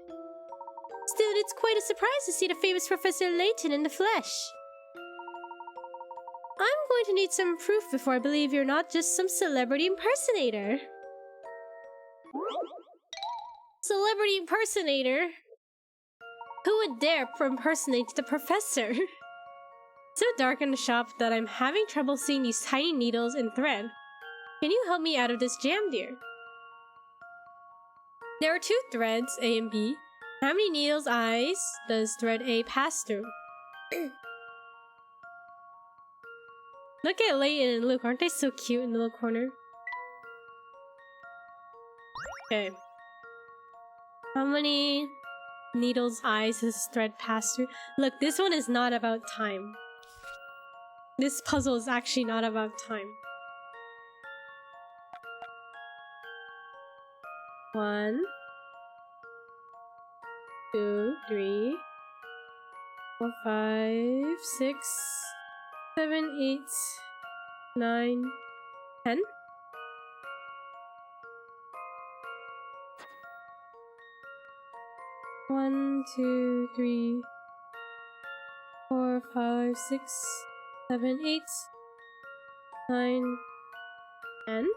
Still, it's quite a surprise to see the famous Professor Layton in the flesh. I'm going to need some proof before I believe you're not just some celebrity impersonator. Celebrity impersonator? Who would dare impersonate the professor? So dark in the shop that I'm having trouble seeing these tiny needles and thread. Can you help me out of this jam, dear? There are 2 threads, A and B. How many needles' eyes does thread A pass through? Look at Layton and Luke, aren't they so cute in the little corner? Okay. How many needles' eyes does this thread pass through? Look, this one is not about time. This puzzle is actually not about time. 1, 2, 3, 4, 5, 6, 7, 8, 9, 10. One, 2, 3, 4, 5, 6, 7, 8, 9, 10.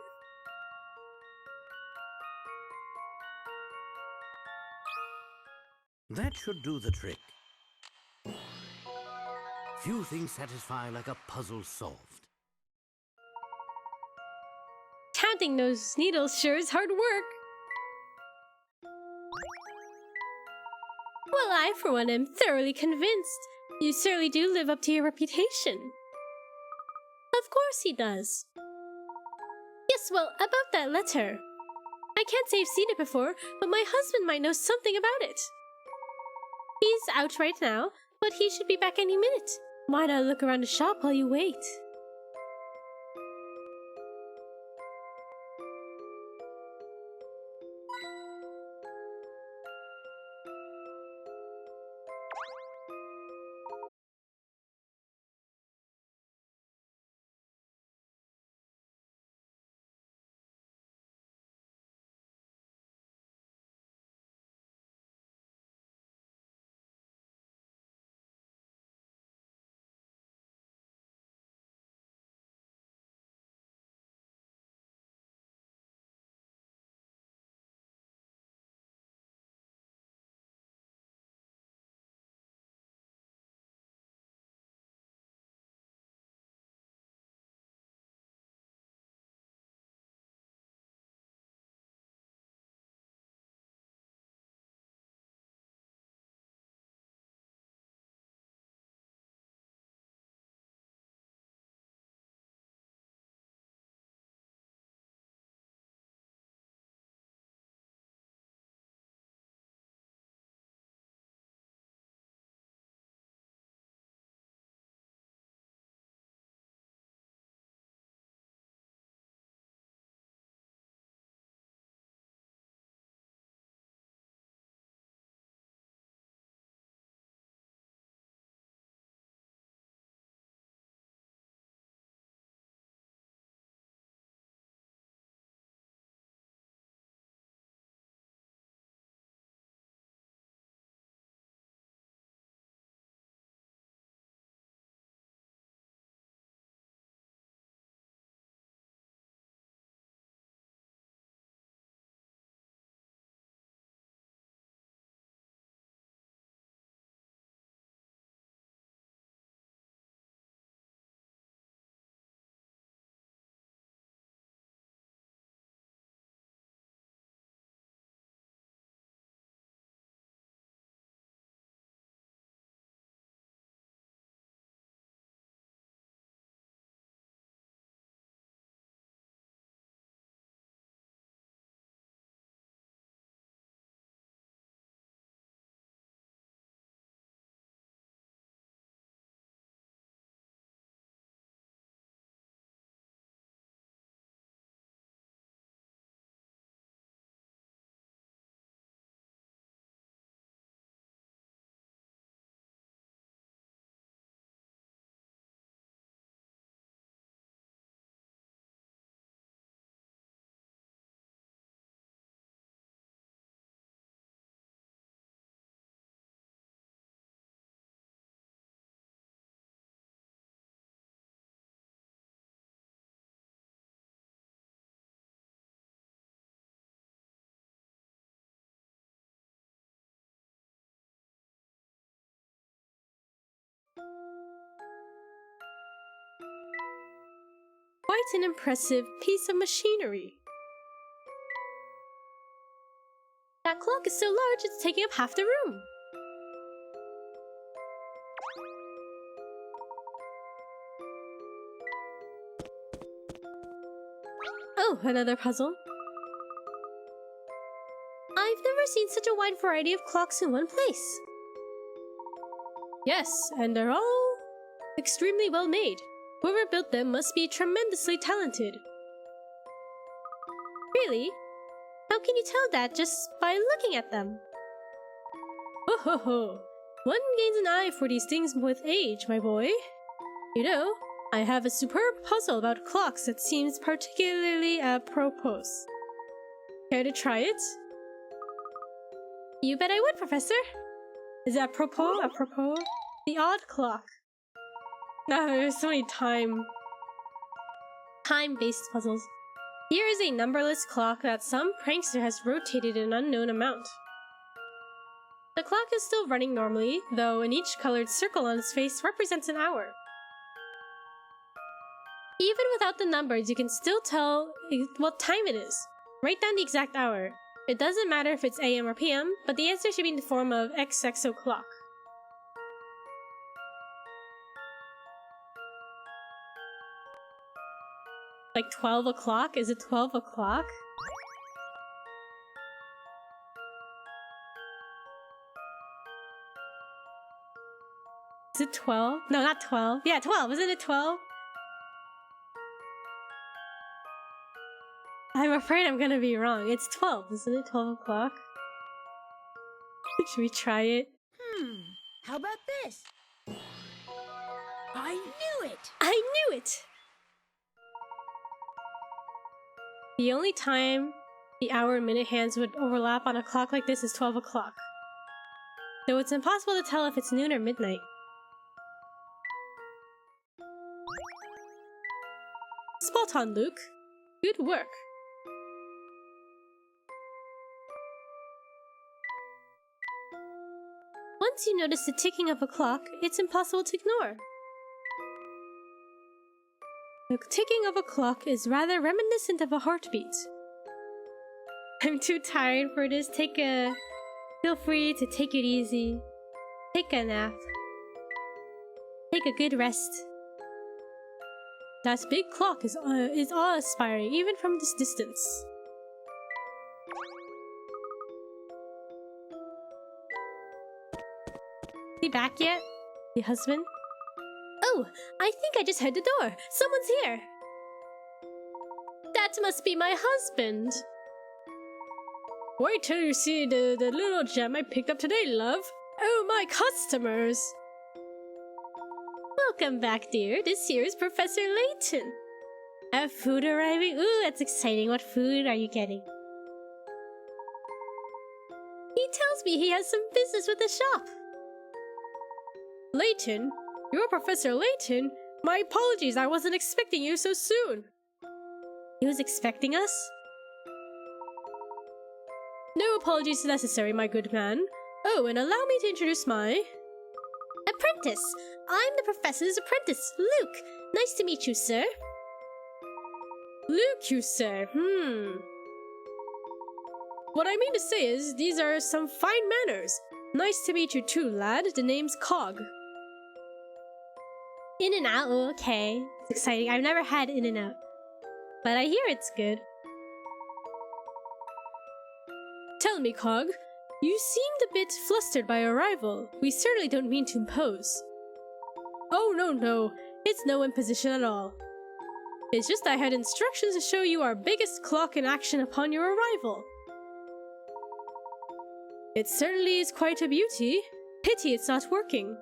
That should do the trick. Few things satisfy like a puzzle solved. Counting those needles sure is hard work. Well, I, for one, am thoroughly convinced. You certainly do live up to your reputation. Of course he does. Yes, well, about that letter. I can't say I've seen it before, but my husband might know something about it. He's out right now, but he should be back any minute. Why not look around the shop while you wait? quite an impressive piece of machinery. That clock is so large it's taking up half the room. Oh, another puzzle. I've never seen such a wide variety of clocks in one place. Yes, and they're all extremely well made. Whoever built them must be tremendously talented. Really? How can you tell that just by looking at them? Ho ho ho! One gains an eye for these things with age, my boy. You know, I have a superb puzzle about clocks that seems particularly apropos. Care to try it? You bet I would, Professor! Is it apropos? Apropos? The odd clock. Ah, there's so many time-based puzzles. Here is a numberless clock that some prankster has rotated an unknown amount. The clock is still running normally, though in each colored circle on its face represents an hour. Even without the numbers, you can still tell what time it is. Write down the exact hour. It doesn't matter if it's AM or PM, but the answer should be in the form of XX o'clock. Like 12 o'clock? Is it 12 o'clock? Is it 12? No, not 12. Yeah, 12. Isn't it 12? I'm afraid I'm gonna be wrong. It's 12. Isn't it 12 o'clock? Should we try it? How about this? I knew it! I knew it! The only time the hour and minute hands would overlap on a clock like this is 12 o'clock. Though it's impossible to tell if it's noon or midnight. Spot on, Luke. Good work. Once you notice the ticking of a clock, it's impossible to ignore. The ticking of a clock is rather reminiscent of a heartbeat. I'm too tired for this. Feel free to take it easy. Take a nap. Take a good rest. That big clock is awe-inspiring, even from this distance. Is he back yet? The husband? Oh, I think I just heard the door. Someone's here. That must be my husband. Wait till you see the little gem I picked up today, love. Oh, my customers. Welcome back, dear. This here is Professor Layton. Have food arriving? Ooh, that's exciting. What food are you getting? He tells me he has some business with the shop. Layton? You're Professor Layton? My apologies, I wasn't expecting you so soon. He was expecting us? No apologies necessary, my good man. Oh, and allow me to introduce my... apprentice! I'm the professor's apprentice, Luke. Nice to meet you, sir. Luke, you say? What I mean to say is, these are some fine manners. Nice to meet you too, lad. The name's Cog. In-N-Out, oh, okay. It's exciting. I've never had In-N-Out. But I hear it's good. Tell me, Cog. You seemed a bit flustered by our arrival. We certainly don't mean to impose. Oh, no. It's no imposition at all. It's just I had instructions to show you our biggest clock in action upon your arrival. It certainly is quite a beauty. Pity it's not working.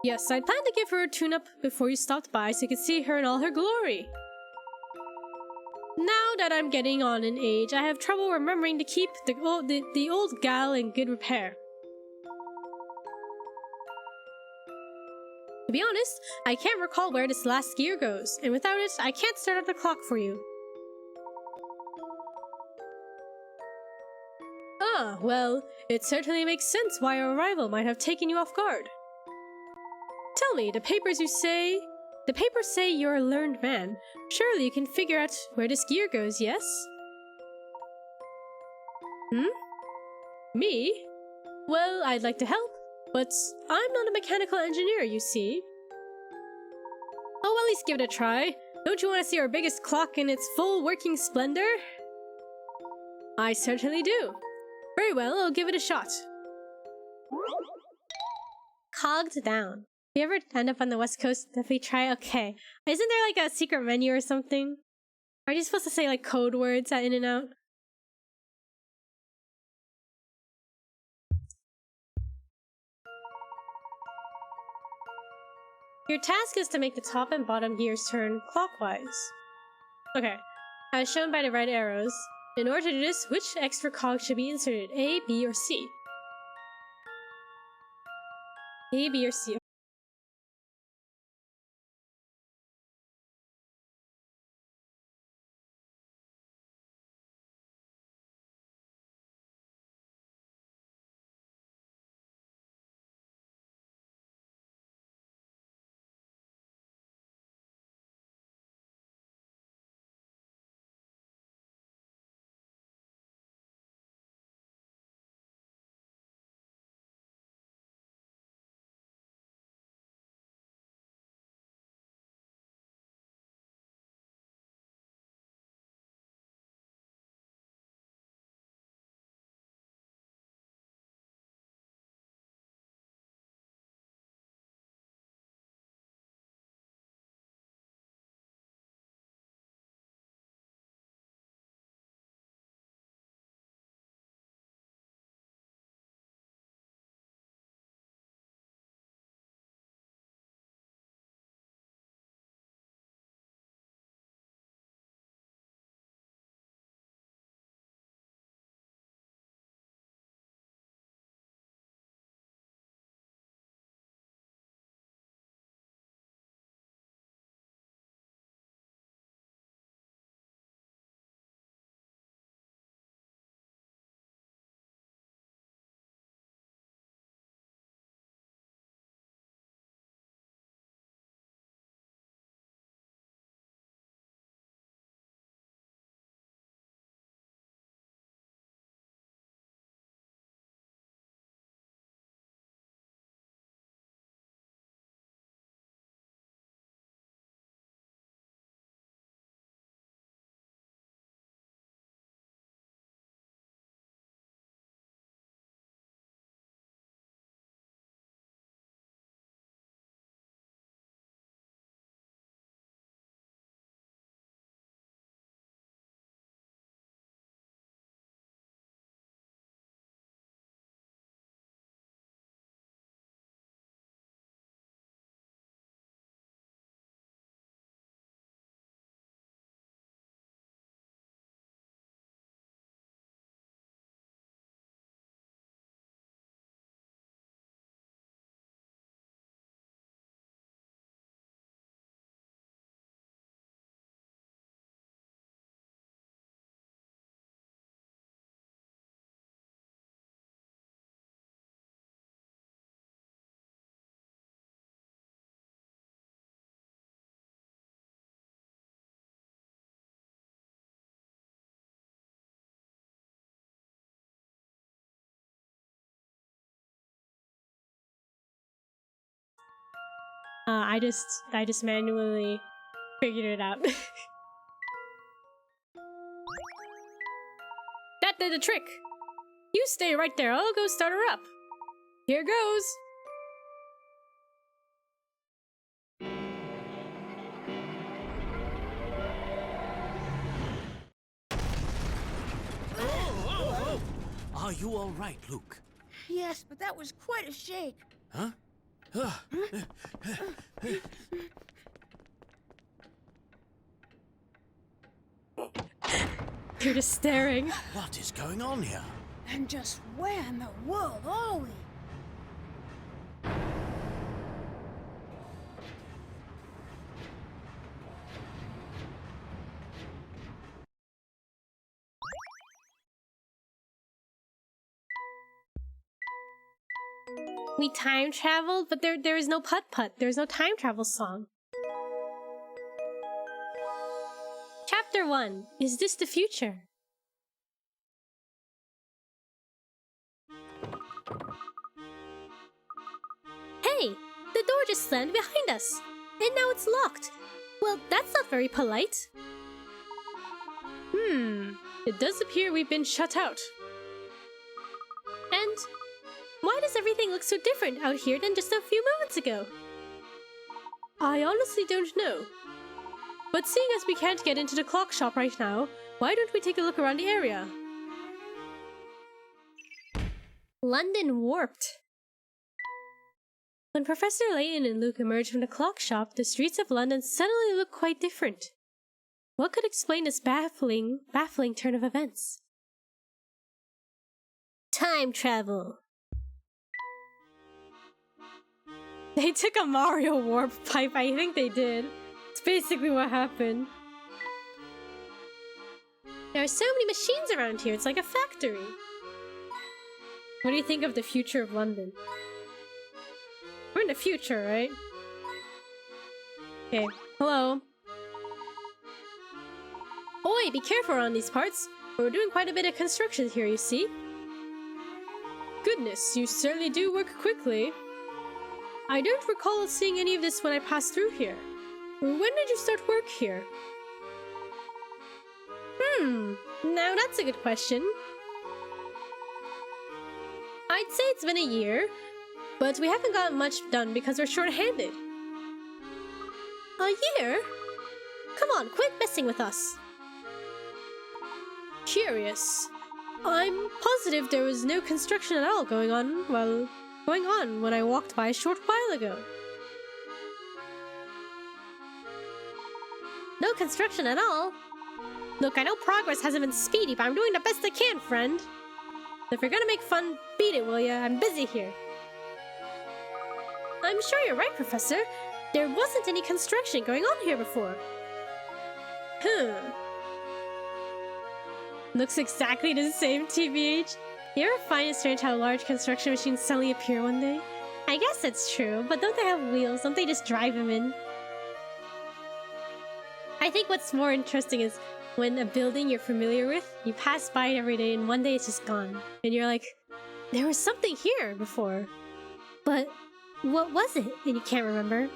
Yes, I planned to give her a tune-up before you stopped by so you could see her in all her glory. Now that I'm getting on in age, I have trouble remembering to keep the old gal in good repair. To be honest, I can't recall where this last gear goes, and without it, I can't start up the clock for you. Ah, well, it certainly makes sense why our arrival might have taken you off guard. Tell me, the papers you say The papers say you're a learned man. Surely you can figure out where this gear goes, yes? Me? Well, I'd like to help, but I'm not a mechanical engineer, you see. I'll at least give it a try. Don't you want to see our biggest clock in its full working splendor? I certainly do. Very well, I'll give it a shot. Cogged down. If you ever end up on the West Coast, definitely try. Okay. Isn't there like a secret menu or something? Are you supposed to say like code words at In-N-Out? Your task is to make the top and bottom gears turn clockwise. Okay. As shown by the red arrows. In order to do this, which extra cog should be inserted? A, B, or C? A, B, or C? I just manually figured it out. That did the trick! You stay right there, I'll go start her up. Here goes! Are you all right, Luke? Yes, but that was quite a shake. Huh? You're just staring. What is going on here? And just where in the world are we? We time traveled, but there is no putt-putt. There's no time travel song. Chapter 1. Is this the future? Hey! The door just slammed behind us! And now it's locked! Well, that's not very polite. It does appear we've been shut out. And why does everything look so different out here than just a few moments ago? I honestly don't know. But seeing as we can't get into the clock shop right now, why don't we take a look around the area? London warped. When Professor Layton and Luke emerged from the clock shop, the streets of London suddenly looked quite different. What could explain this baffling turn of events? Time travel. They took a Mario warp pipe, I think they did. It's basically what happened. There are so many machines around here, it's like a factory. What do you think of the future of London? We're in the future, right? Okay, hello. Oi, be careful around these parts. We're doing quite a bit of construction here, you see? Goodness, you certainly do work quickly. I don't recall seeing any of this when I passed through here. When did you start work here? Now that's a good question. I'd say it's been a year, but we haven't gotten much done because we're short-handed. A year? Come on, quit messing with us. Curious. I'm positive there was no construction at all going on when I walked by a short while ago. No construction at all? Look, I know progress hasn't been speedy, but I'm doing the best I can, friend. If you're gonna make fun, beat it, will ya? I'm busy here. I'm sure you're right, Professor. There wasn't any construction going on here before. Looks exactly the same, TBH. You ever find it strange how large construction machines suddenly appear one day? I guess that's true, but don't they have wheels? Don't they just drive them in? I think what's more interesting is when a building you're familiar with, you pass by it every day and one day it's just gone. And you're like, there was something here before. But what was it? And you can't remember.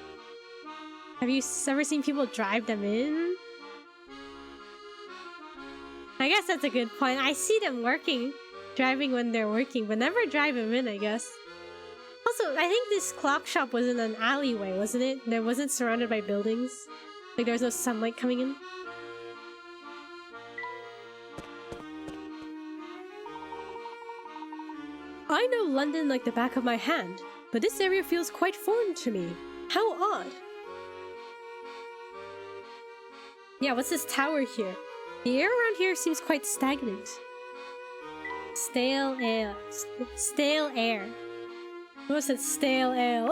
Have you ever seen people drive them in? I guess that's a good point. I see them driving when they're working, but never drive them in, I guess. Also, I think this clock shop was in an alleyway, wasn't it? It wasn't surrounded by buildings. Like there was no sunlight coming in. I know London like the back of my hand, but this area feels quite foreign to me. How odd. Yeah, what's this tower here? The air around here seems quite stagnant. Stale ale. Stale air. What was that? Stale ale.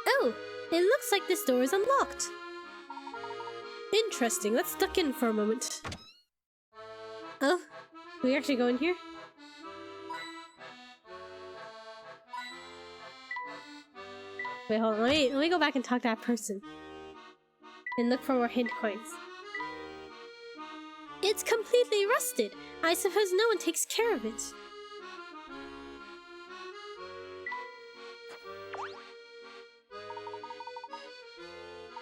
Oh, it looks like this door is unlocked. Interesting, let's duck in for a moment. Oh, can we actually go in here? Wait, hold on, let me go back and talk to that person. And look for more hint coins. It's completely rusted. I suppose no one takes care of it.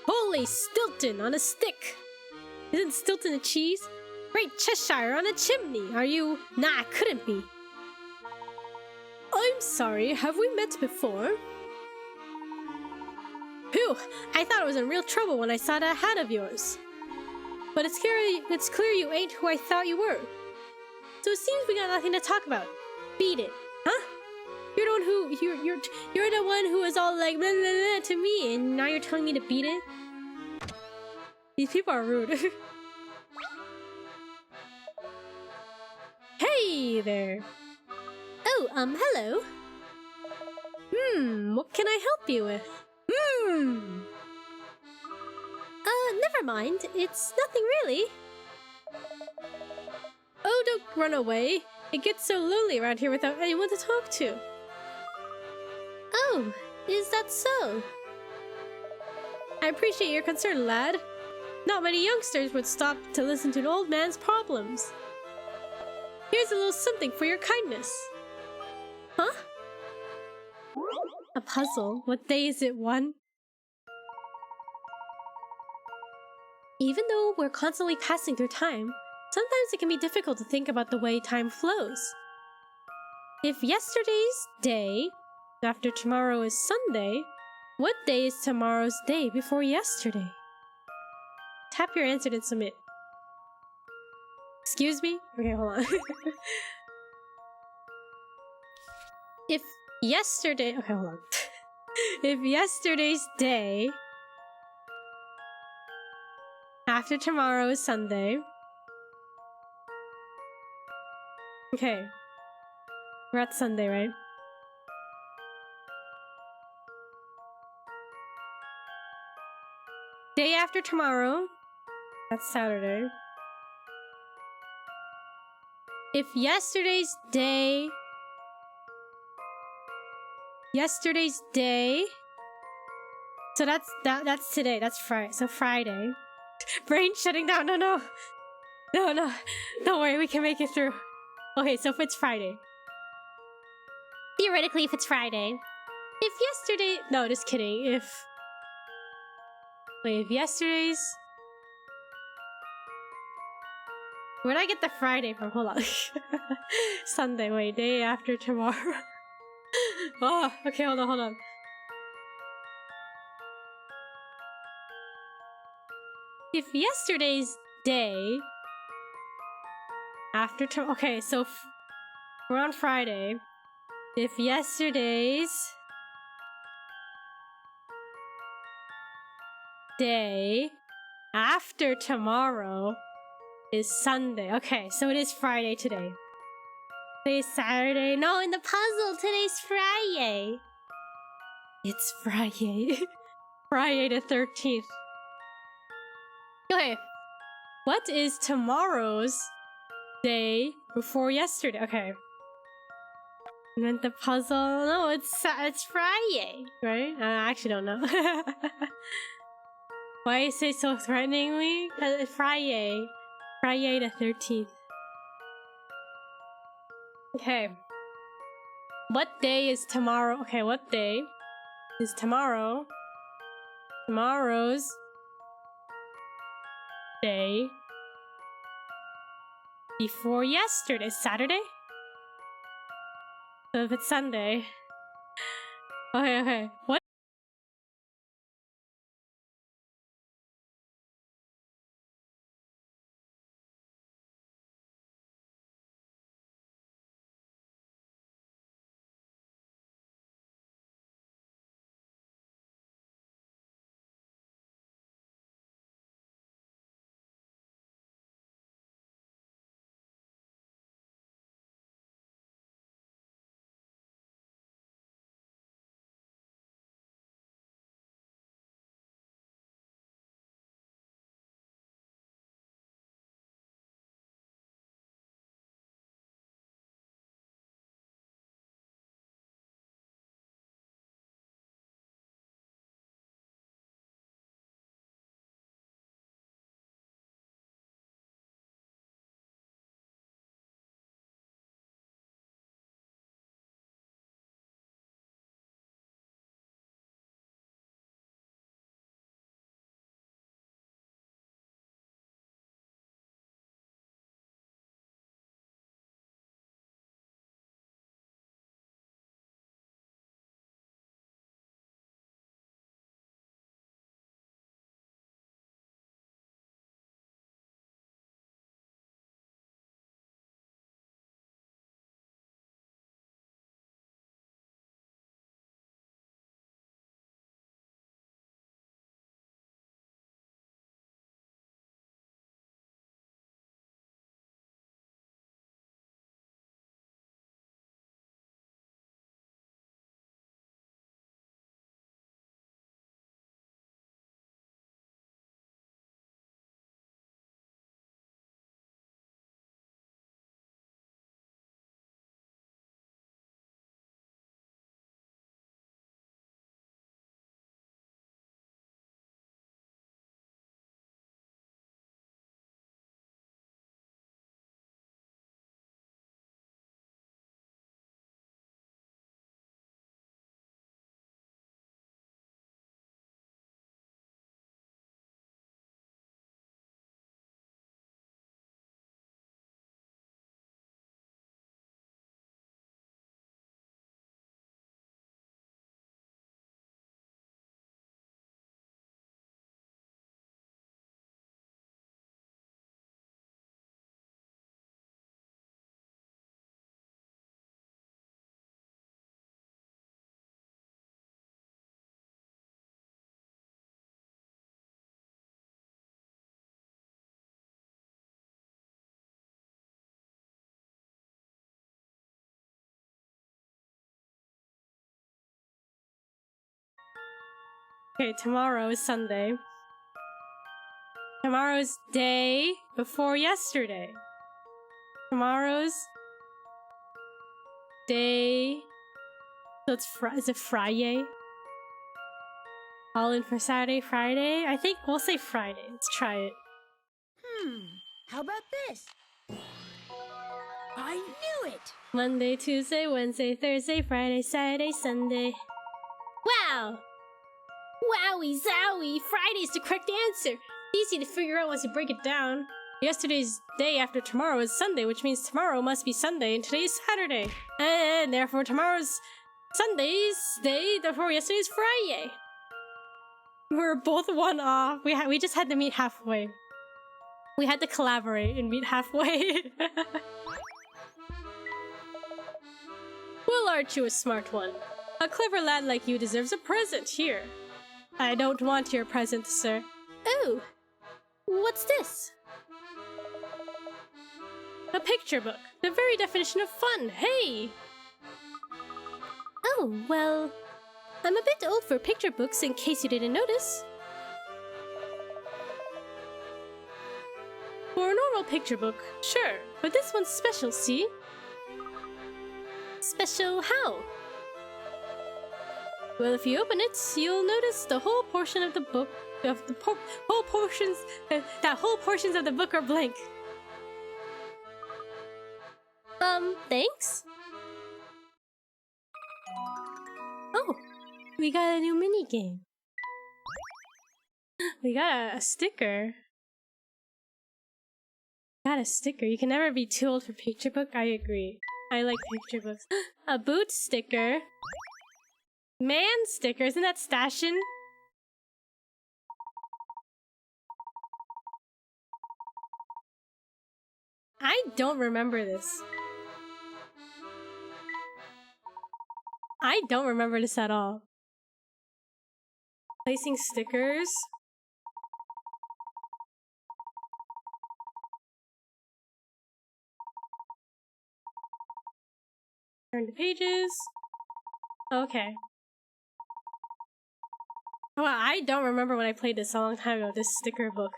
Holy Stilton on a stick! Isn't Stilton a cheese? Great Cheshire on a chimney! Are you... Nah, it couldn't be. I'm sorry, have we met before? Phew, I thought I was in real trouble when I saw that hat of yours. But it's clear you ain't who I thought you were. So it seems we got nothing to talk about. Beat it, huh? You're the one you're the one who was all like blah, blah, blah to me, and now you're telling me to beat it? These people are rude. Hey there. Oh, hello. What can I help you with? Never mind. It's nothing really. Oh, don't run away. It gets so lonely around here without anyone to talk to. Oh, is that so? I appreciate your concern, lad. not many youngsters would stop to listen to an old man's problems. Here's a little something for your kindness. Huh? A puzzle. What day is it, one? Even though we're constantly passing through time, sometimes it can be difficult to think about the way time flows. If yesterday's day after tomorrow is Sunday, what day is tomorrow's day before yesterday? Tap your answer and submit. Excuse me? Okay, hold on. If yesterday... Okay, hold on. If yesterday's day after tomorrow is Sunday... Okay. We're at Sunday, right? Day after tomorrow, that's Saturday. If yesterday's day... So that's today, that's Friday. So Friday. Brain shutting down, no. Don't worry, we can make it through. Okay, so if it's Friday. Theoretically, if it's Friday. If yesterday... No, just kidding. If yesterday's... Where'd I get the Friday from? Hold on. Sunday, wait, day after tomorrow. Oh, okay, hold on. If yesterday's day after tomorrow... Okay, so we're on Friday. If yesterday's day after tomorrow is Sunday. Okay, so it is Friday today. Today's Saturday. No, in the puzzle, today's Friday. It's Friday. Friday the 13th. Okay. What is tomorrow's day before yesterday? Okay. And then the puzzle. No, it's Friday, right? I actually don't know. Why you say so threateningly? Friday. Friday the 13th. Okay. What day is tomorrow? Okay, what day is tomorrow? Tomorrow's day before yesterday. Saturday? So if it's Sunday. Okay. What Okay, tomorrow is Sunday. Tomorrow's day before yesterday. Tomorrow's day. So it's is it Friday? All in for Saturday, Friday? I think we'll say Friday. Let's try it. How about this? I knew it! Monday, Tuesday, Wednesday, Thursday, Friday, Saturday, Sunday. Wow! Wowie zowie! Friday's the correct answer! It's easy to figure out once you break it down. Yesterday's day after tomorrow is Sunday, which means tomorrow must be Sunday, and today's Saturday. And therefore tomorrow's Sunday's day, therefore yesterday's Friday. We're both one off. We just had to meet halfway. We had to collaborate and meet halfway. Well, aren't you a smart one? A clever lad like you deserves a present. Here. I don't want your present, sir. Oh! What's this? A picture book. The very definition of fun. Hey! Oh, well... I'm a bit old for picture books, in case you didn't notice. For a normal picture book, sure. But this one's special, see? Special how? Well, if you open it, you'll notice the whole portion of the book, whole portions of the book are blank. Thanks? Oh, we got a new minigame. We got a sticker. Got a sticker. You can never be too old for picture book. I agree. I like picture books. A boot sticker. Man sticker. Isn't that Stashin? I don't remember this. I don't remember this at all. Placing stickers. Turn the pages. Okay. Well, I don't remember when I played this a long time ago, this sticker book.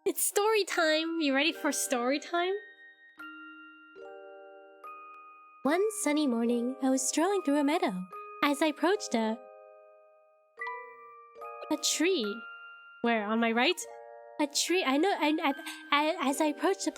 It's story time! You ready for story time? One sunny morning, I was strolling through a meadow. As I approached a tree. Where? On my right? A tree. I know. As I approached a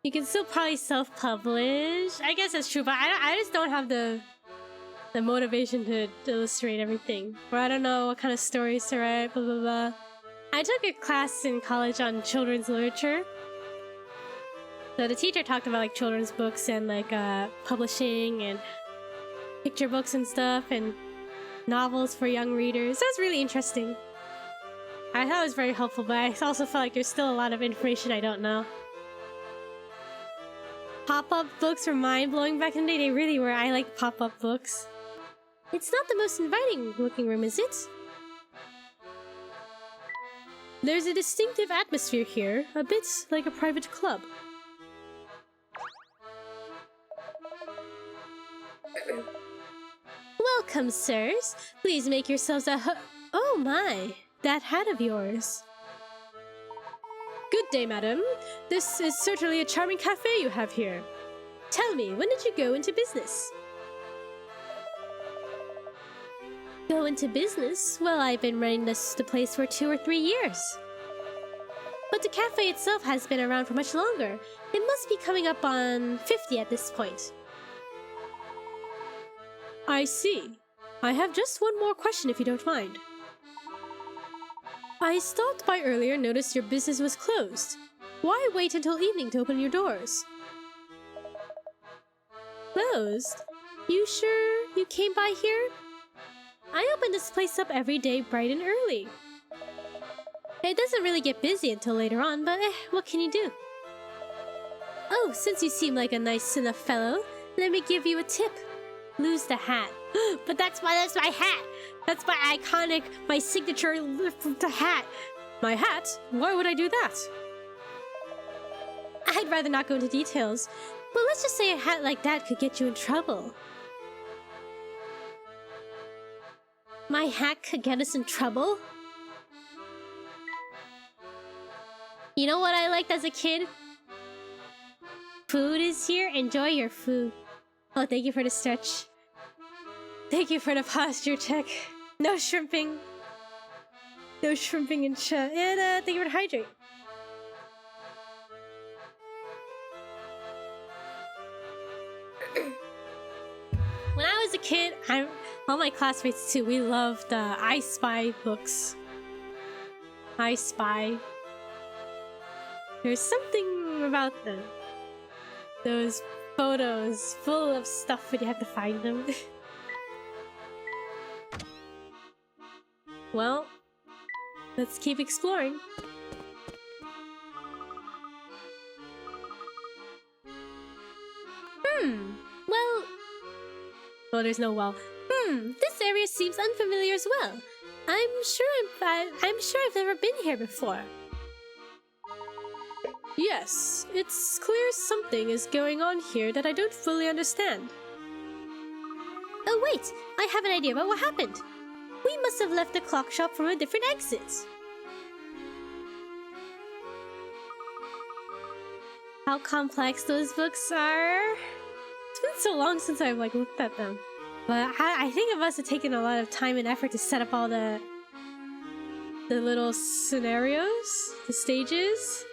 You can still probably self-publish. I guess that's true, but I just don't have the motivation to illustrate everything. Or I don't know what kind of stories to write, blah blah blah. I took a class in college on children's literature. So the teacher talked about like children's books and like publishing and picture books and stuff and novels for young readers. So it was really interesting. I thought it was very helpful, but I also felt like there's still a lot of information I don't know. Pop-up books were mind-blowing back in the day. They really were. I like pop-up books. It's not the most inviting looking room, is it? There's a distinctive atmosphere here, a bit like a private club. Welcome, sirs. Please make yourselves oh my, that hat of yours. Good day, madam. This is certainly a charming cafe you have here. Tell me, when did you go into business? Go into business? Well, I've been running the place for 2 or 3 years. But the cafe itself has been around for much longer. It must be coming up on 50 at this point. I see. I have just one more question if you don't mind. I stopped by earlier and noticed your business was closed. Why wait until evening to open your doors? Closed? You sure you came by here? I open this place up every day bright and early. It doesn't really get busy until later on, but what can you do? Oh, since you seem like a nice enough fellow, let me give you a tip. Lose the hat. But that's my hat! That's my iconic, my signature the hat! My hat? Why would I do that? I'd rather not go into details, but let's just say a hat like that could get you in trouble. My hat could get us in trouble? You know what I liked as a kid? Food is here, enjoy your food. Oh, thank you for the stretch. Thank you for the posture check. No shrimping. No shrimping in chat. And thank you for the hydrate. When I was a kid, all my classmates too, we loved I Spy books. I Spy. There's something about them. Those photos full of stuff, but you have to find them. Well, let's keep exploring. Well, there's no well. This area seems unfamiliar as well. I'm sure I've never been here before. Yes, it's clear something is going on here that I don't fully understand. Oh wait, I have an idea about what happened. We must have left the clock shop from a different exit. How complex those books are. It's been so long since I've looked at them. But I think it must have taken a lot of time and effort to set up all the little scenarios, the stages.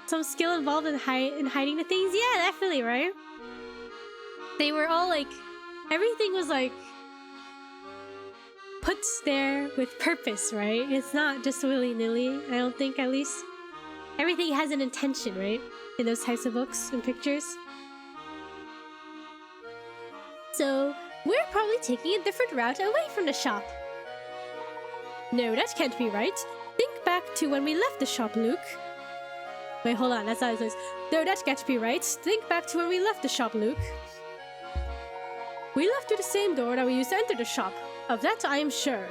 Some skill involved in hiding the things. Yeah, definitely, right? They were all everything was put there with purpose, right? It's not just willy-nilly, I don't think, at least. Everything has an intention, right? In those types of books and pictures. So, we're probably taking a different route away from the shop. No, that can't be right. Think back to when we left the shop, Luke. Wait, hold on, that's how it says. No, that can't be right. Think back to when we left the shop, Luke. We left through the same door that we used to enter the shop. Of that I am sure.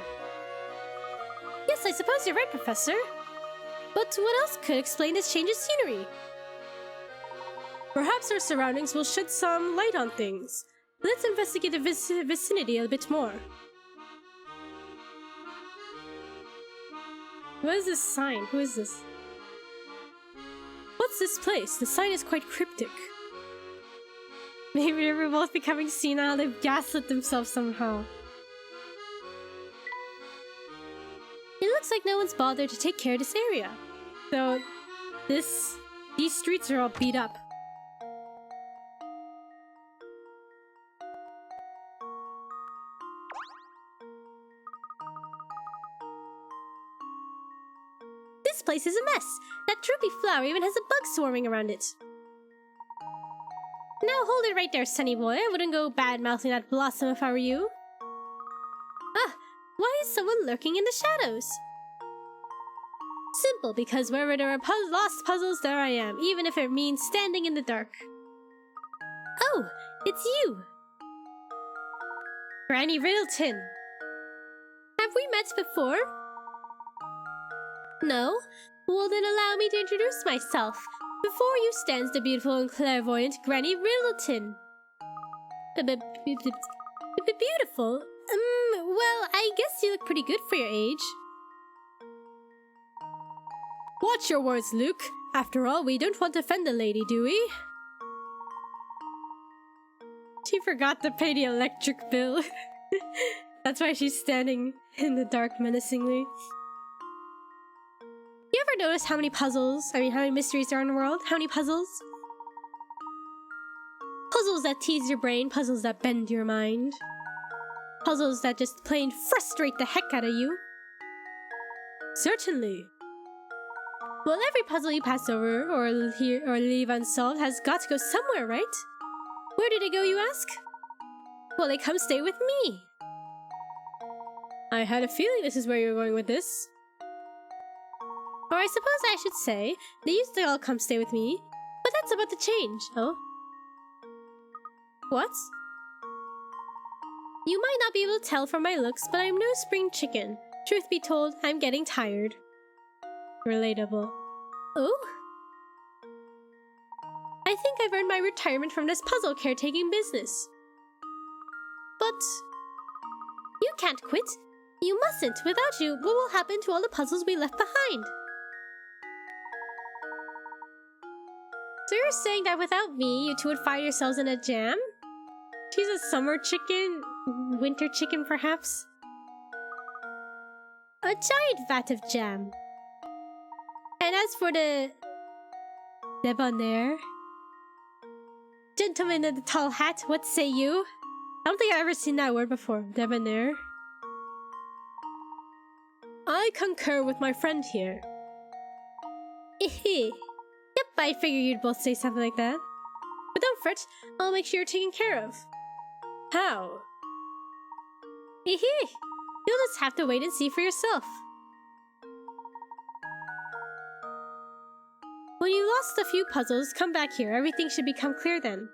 Yes, I suppose you're right, Professor. But what else could explain this change of scenery? Perhaps our surroundings will shed some light on things. Let's investigate the vicinity a bit more. What is this sign? Who is this? What's this place? The sign is quite cryptic. Maybe they're both becoming senile. They've gaslit themselves somehow. It looks like no one's bothered to take care of this area. So, this These streets are all beat up. This place is a mess. That droopy flower even has a bug swarming around it. Now hold it right there, Sunny Boy. I wouldn't go bad-mouthing that blossom if I were you. Ah, why is someone lurking in the shadows? Simple, because wherever there are lost puzzles, there I am, even if it means standing in the dark. Oh, it's you! Granny Riddleton. Have we met before? No? Well then allow me to introduce myself. Before you stands the beautiful and clairvoyant Granny Riddleton. Beautiful? Well, I guess you look pretty good for your age. Watch your words, Luke. After all, we don't want to offend the lady, do we? She forgot to pay the electric bill. That's why she's standing in the dark menacingly. You ever notice how many mysteries there are in the world? How many puzzles? Puzzles that tease your brain, puzzles that bend your mind. Puzzles that just plain frustrate the heck out of you. Certainly. Well, every puzzle you pass over or leave unsolved has got to go somewhere, right? Where did it go, you ask? Well, they come stay with me. I had a feeling this is where you were going with this. Or I suppose I should say, they used to all come stay with me, but that's about to change. Oh? What? You might not be able to tell from my looks, but I'm no spring chicken. Truth be told, I'm getting tired. Relatable. Oh? I think I've earned my retirement from this puzzle caretaking business. But you can't quit. You mustn't. Without you, what will happen to all the puzzles we left behind? So you're saying that without me, you two would find yourselves in a jam? She's a summer chicken? Winter chicken, perhaps? A giant vat of jam. And as for the debonair, gentleman in the tall hat, what say you? I don't think I've ever seen that word before. Debonair. I concur with my friend here. Yep, I figured you'd both say something like that. But don't fret, I'll make sure you're taken care of. How? You'll just have to wait and see for yourself. When you lost a few puzzles, come back here. Everything should become clear then.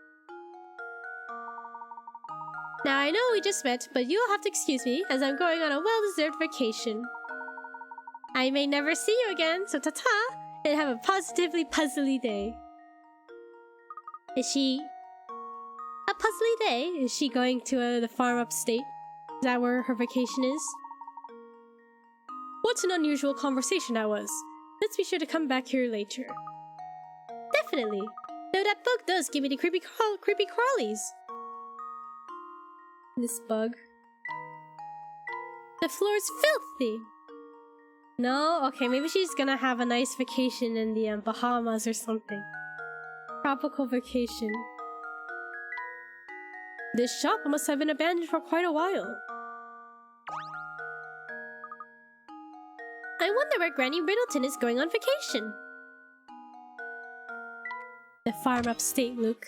Now I know we just met, but you'll have to excuse me, as I'm going on a well-deserved vacation. I may never see you again, so ta-ta, and have a positively puzzly day. Is she... a puzzly day? Is she going to the farm upstate? Is that where her vacation is? What an unusual conversation that was. Let's be sure to come back here later. Definitely. Though that bug does give me the creepy crawlies. This bug. The floor is filthy. No? Okay, maybe she's gonna have a nice vacation in the Bahamas or something. Tropical vacation. This shop must have been abandoned for quite a while. I wonder where Granny Riddleton is going on vacation. The farm upstate, Luke.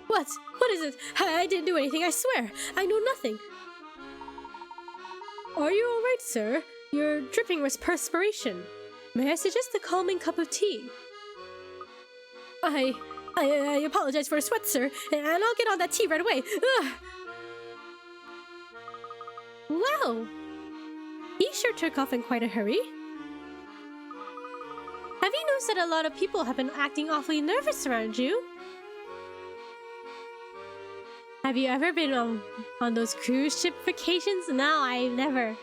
What? What is it? I didn't do anything, I swear. I know nothing. Are you alright, sir? You're dripping with perspiration. May I suggest a calming cup of tea? I apologize for the sweat, sir, and I'll get on that tea right away. Ugh. Wow! He sure took off in quite a hurry. Have you noticed that a lot of people have been acting awfully nervous around you? Have you ever been on those cruise ship vacations? No, I've never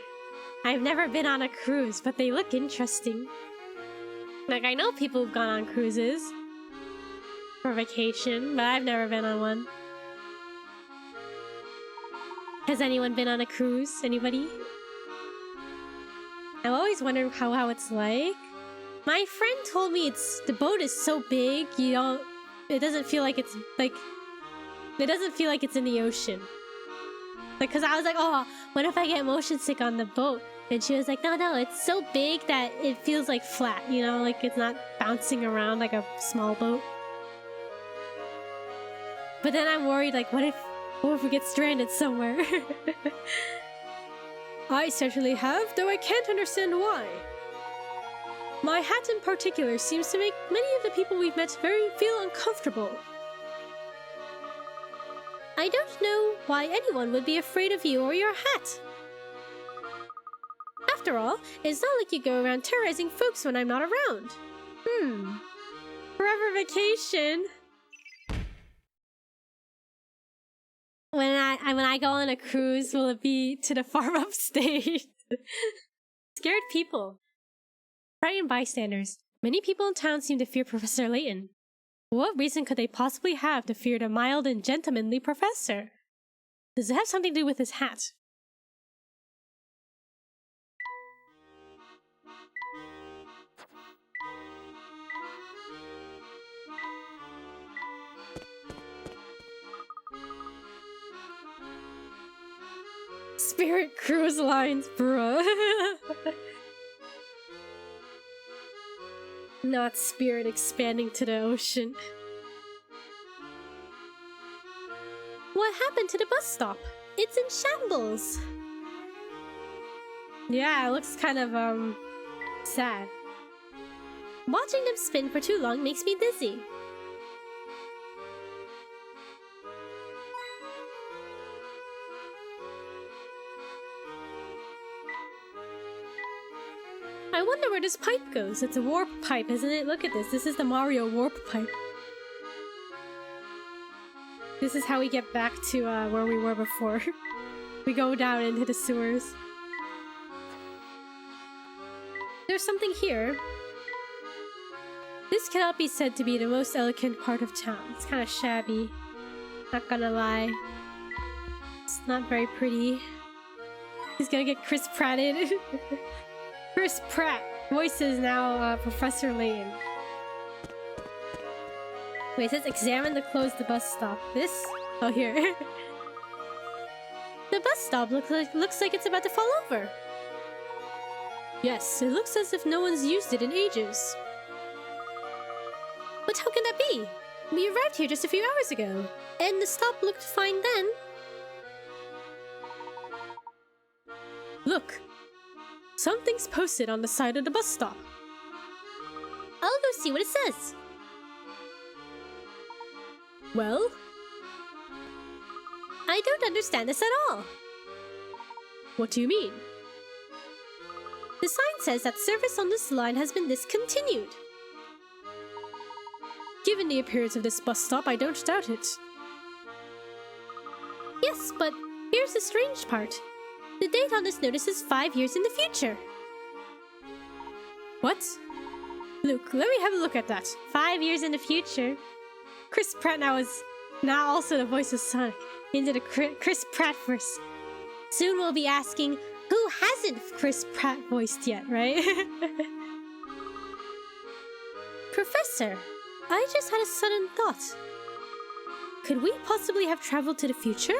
been on a cruise, but they look interesting. Like, I know people who've gone on cruises for vacation, but I've never been on one. Has anyone been on a cruise? Anybody? I've always wondered how it's like. My friend told me the boat is so big, it doesn't feel like it's in the ocean. Like, cause I was like, oh, what if I get motion sick on the boat? And she was like, no, it's so big that it feels like flat, you know, like it's not bouncing around like a small boat. But then I'm worried, like, what if we get stranded somewhere? I certainly have, though I can't understand why. My hat in particular seems to make many of the people we've met feel uncomfortable. I don't know why anyone would be afraid of you or your hat. After all, it's not like you go around terrorizing folks when I'm not around. Forever vacation. When I go on a cruise, will it be to the farm upstate? Scared people. Frightened bystanders. Many people in town seem to fear Professor Layton. What reason could they possibly have to fear the mild and gentlemanly professor? Does it have something to do with his hat? Spirit Cruise Lines, bruh. Not Spirit expanding to the ocean. What happened to the bus stop? It's in shambles. Yeah, it looks kind of, sad. Watching them spin for too long makes me dizzy. I wonder where this pipe goes. It's a warp pipe, isn't it? Look at this. This is the Mario warp pipe. This is how we get back to where we were before. We go down into the sewers. There's something here. This cannot be said to be the most elegant part of town. It's kind of shabby. Not gonna lie. It's not very pretty. He's gonna get Chris Pratted. Chris Pratt voices now Professor Layton. Wait, it says examine to close the bus stop. This? Oh, here. The bus stop looks like it's about to fall over. Yes, it looks as if no one's used it in ages. But how can that be? We arrived here just a few hours ago, and the stop looked fine then. Look! Something's posted on the side of the bus stop. I'll go see what it says. Well? I don't understand this at all. What do you mean? The sign says that service on this line has been discontinued. Given the appearance of this bus stop, I don't doubt it. Yes, but here's the strange part. The date on this notice is 5 years in the future. What? Luke, let me have a look at that. 5 years in the future. Chris Pratt now also the voice of Sonic into the Chris Pratt verse. Soon we'll be asking, who hasn't Chris Pratt voiced yet, right? Professor, I just had a sudden thought. Could we possibly have traveled to the future?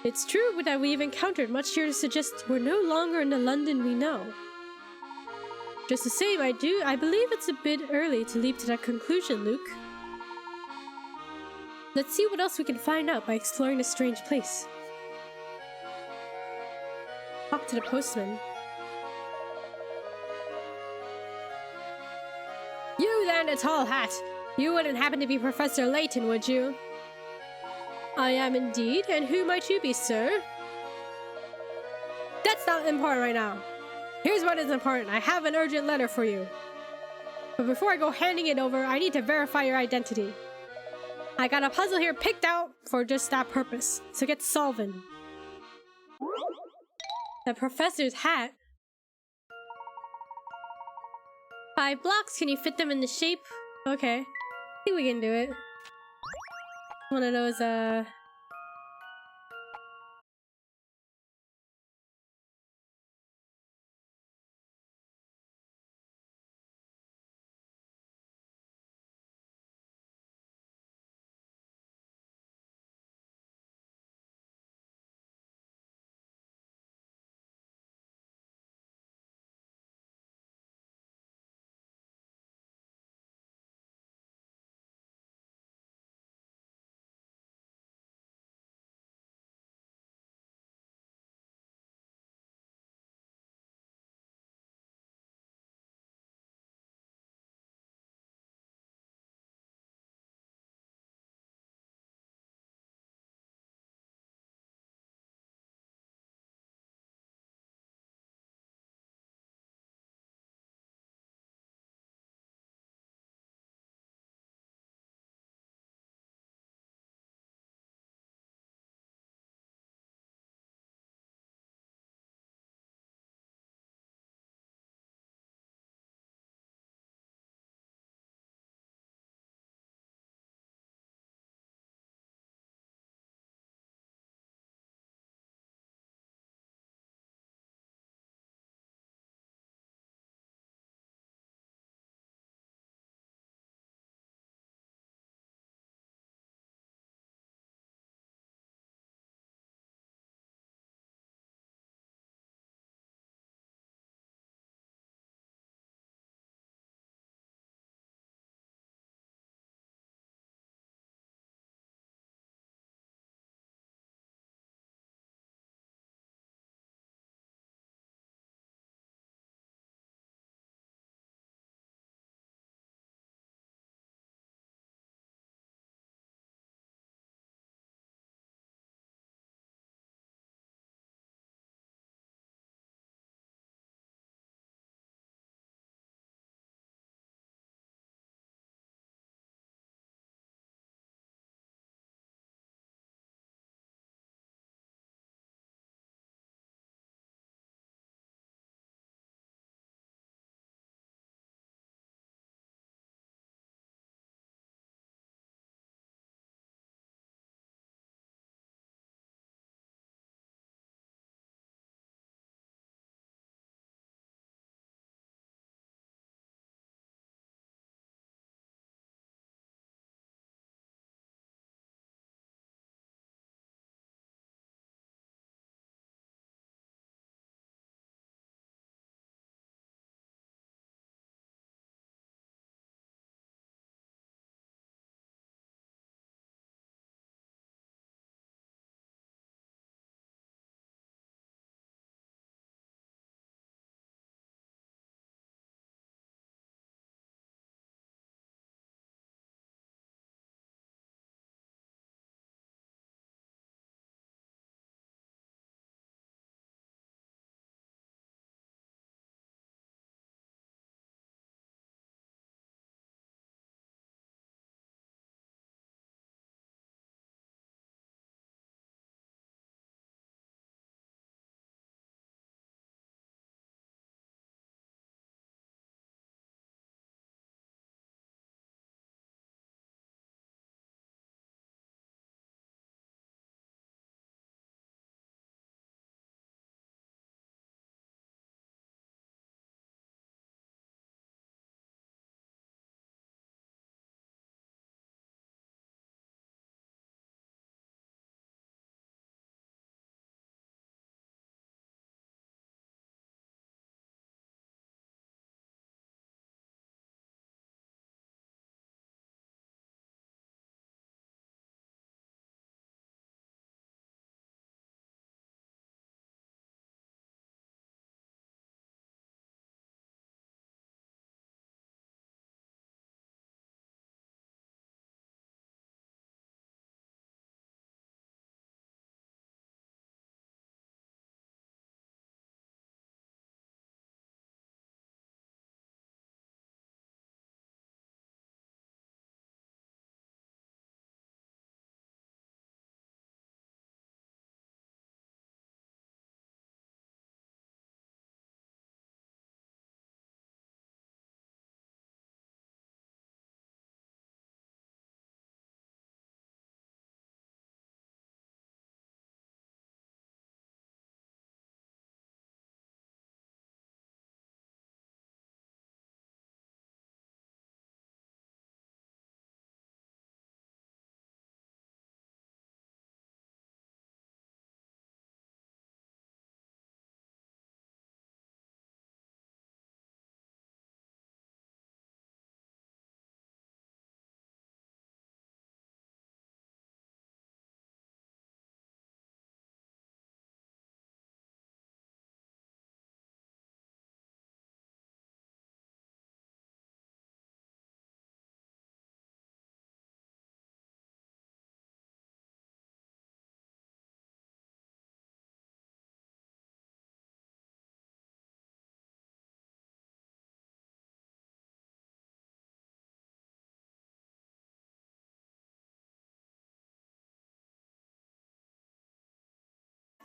It's true that we've encountered much here to suggest we're no longer in the London we know. Just the same, I believe it's a bit early to leap to that conclusion, Luke. Let's see what else we can find out by exploring this strange place. Talk to the postman. You there in the tall hat! You wouldn't happen to be Professor Layton, would you? I am indeed, and who might you be, sir? That's not important right now. Here's what is important. I have an urgent letter for you. But before I go handing it over, I need to verify your identity. I got a puzzle here picked out for just that purpose, so get solving. The professor's hat? 5 blocks, can you fit them in the shape? Okay, I think we can do it. One of those,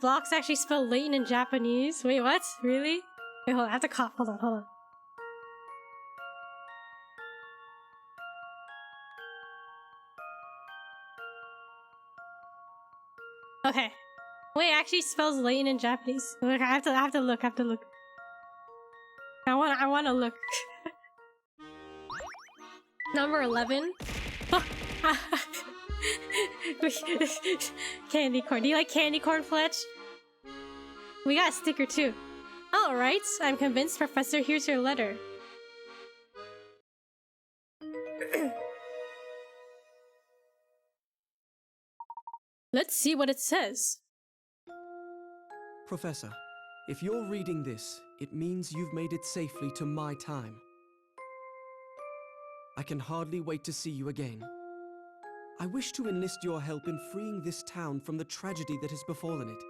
blocks actually spell Layton in Japanese? Wait, what? Really? Wait, hold on. I have to cough. Hold on. Okay. Wait, it actually spells Layton in Japanese. Look, I have to look. I wanna look. Number 11. Candy corn. Do you like candy corn, Fletch? We got a sticker too. Alright, I'm convinced, Professor. Here's your letter. Let's see what it says. Professor, if you're reading this, it means you've made it safely to my time. I can hardly wait to see you again. I wish to enlist your help in freeing this town from the tragedy that has befallen it.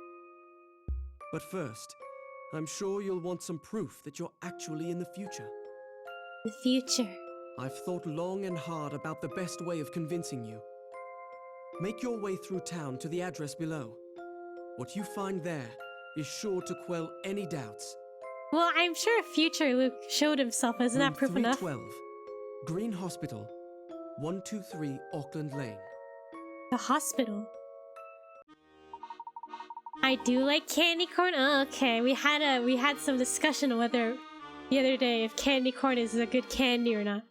But first, I'm sure you'll want some proof that you're actually in the future. The future. I've thought long and hard about the best way of convincing you. Make your way through town to the address below. What you find there is sure to quell any doubts. Well, I'm sure future Luke showed himself. Isn't that proof Room enough? 312, Green Hospital, 123 Auckland Lane. The hospital. I do like candy corn. Oh, okay, we had some discussion whether the other day if candy corn is a good candy or not.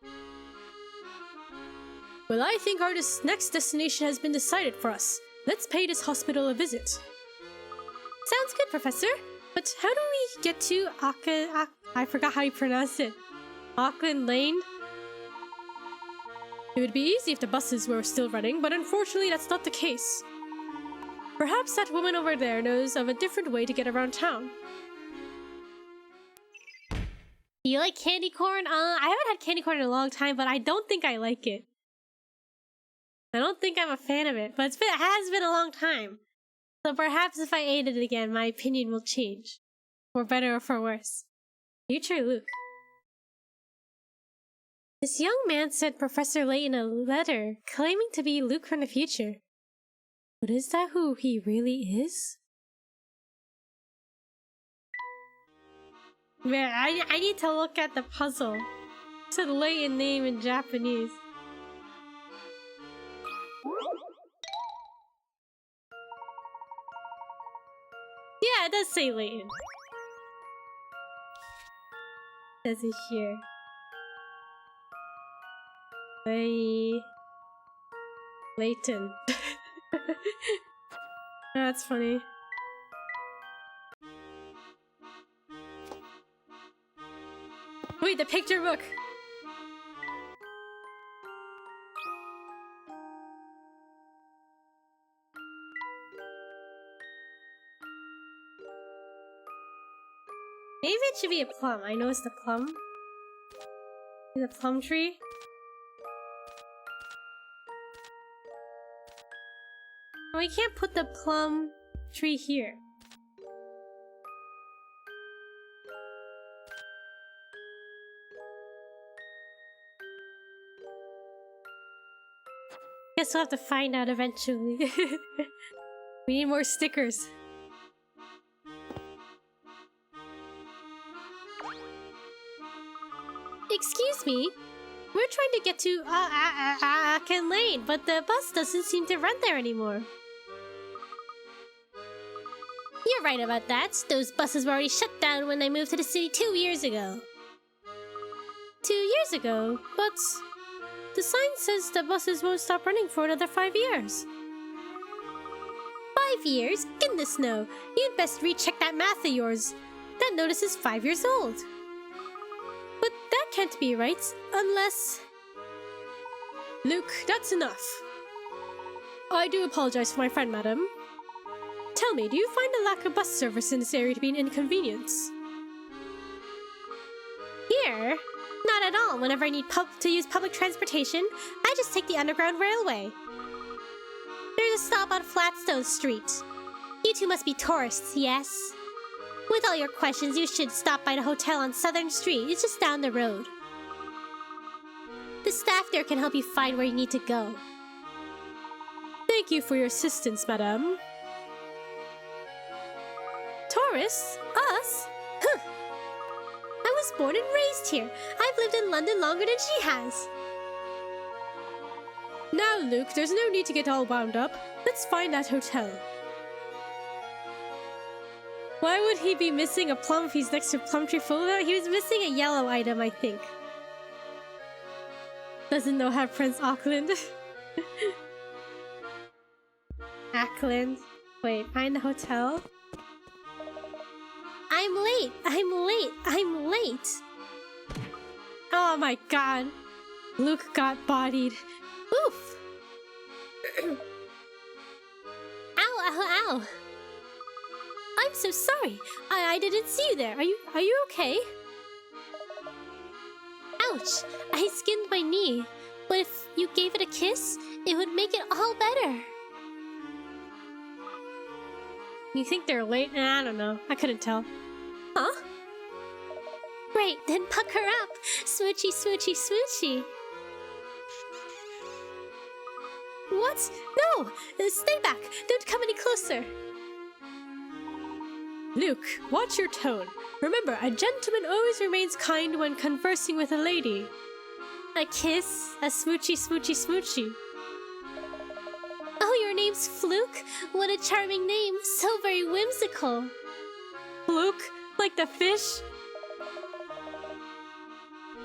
Well, I think our next destination has been decided for us. Let's pay this hospital a visit. Sounds good, Professor. But how do we get to I forgot how you pronounce it. Auckland Lane? It would be easy if the buses were still running, but unfortunately that's not the case. Perhaps that woman over there knows of a different way to get around town. Do you like candy corn? I haven't had candy corn in a long time, but I don't think I like it. I don't think I'm a fan of it, but it has been a long time. So perhaps if I ate it again, my opinion will change. For better or for worse. Future Luke. This young man sent Professor Layton a letter claiming to be Luke from the future. But is that who he really is? Man, I need to look at the puzzle. It said Layton name in Japanese. Yeah, it does say Layton. It says it here. Layton. That's funny. Wait, the picture book! Maybe it should be a plum. I know it's the plum. The plum tree. We can't put the plum tree here. Guess we'll have to find out eventually. We need more stickers. Excuse me, we're trying to get to Auckland Lane, but the bus doesn't seem to run there anymore. You're right about that. Those buses were already shut down when I moved to the city 2 years ago. 2 years ago? But the sign says the buses won't stop running for another 5 years. 5 years? Goodness no. You'd best recheck that math of yours. That notice is 5 years old. But that can't be right, unless... Luke, that's enough. I do apologize for my friend, madam. Tell me, do you find the lack of bus service in this area to be an inconvenience? Here? Not at all. Whenever I need to use public transportation, I just take the Underground Railway. There's a stop on Flatstone Street. You two must be tourists, yes? With all your questions, you should stop by the hotel on Southern Street. It's just down the road. The staff there can help you find where you need to go. Thank you for your assistance, madame. Tourists? Us? Huh. I was born and raised here. I've lived in London longer than she has. Now, Luke, there's no need to get all wound up. Let's find that hotel. Why would he be missing a plum if he's next to Plumtree Folio? He was missing a yellow item, I think. Doesn't know how Prince Auckland. Auckland. Wait, find the hotel. I'm late. I'm late. I'm late. Oh my god. Luke got bodied. Oof. Ow, ow, ow. I'm so sorry. I didn't see you there. Are you okay? Ouch. I skinned my knee. But if you gave it a kiss, it would make it all better. You think they're late? I don't know. I couldn't tell. Huh? Great, then pucker up. Smoochy, smoochy, smoochy. What? No! Stay back! Don't come any closer! Luke, watch your tone. Remember, a gentleman always remains kind when conversing with a lady. A kiss, a smoochy, smoochy, smoochy. Oh, your name's Fluke? What a charming name. So very whimsical. Fluke? Like the fish?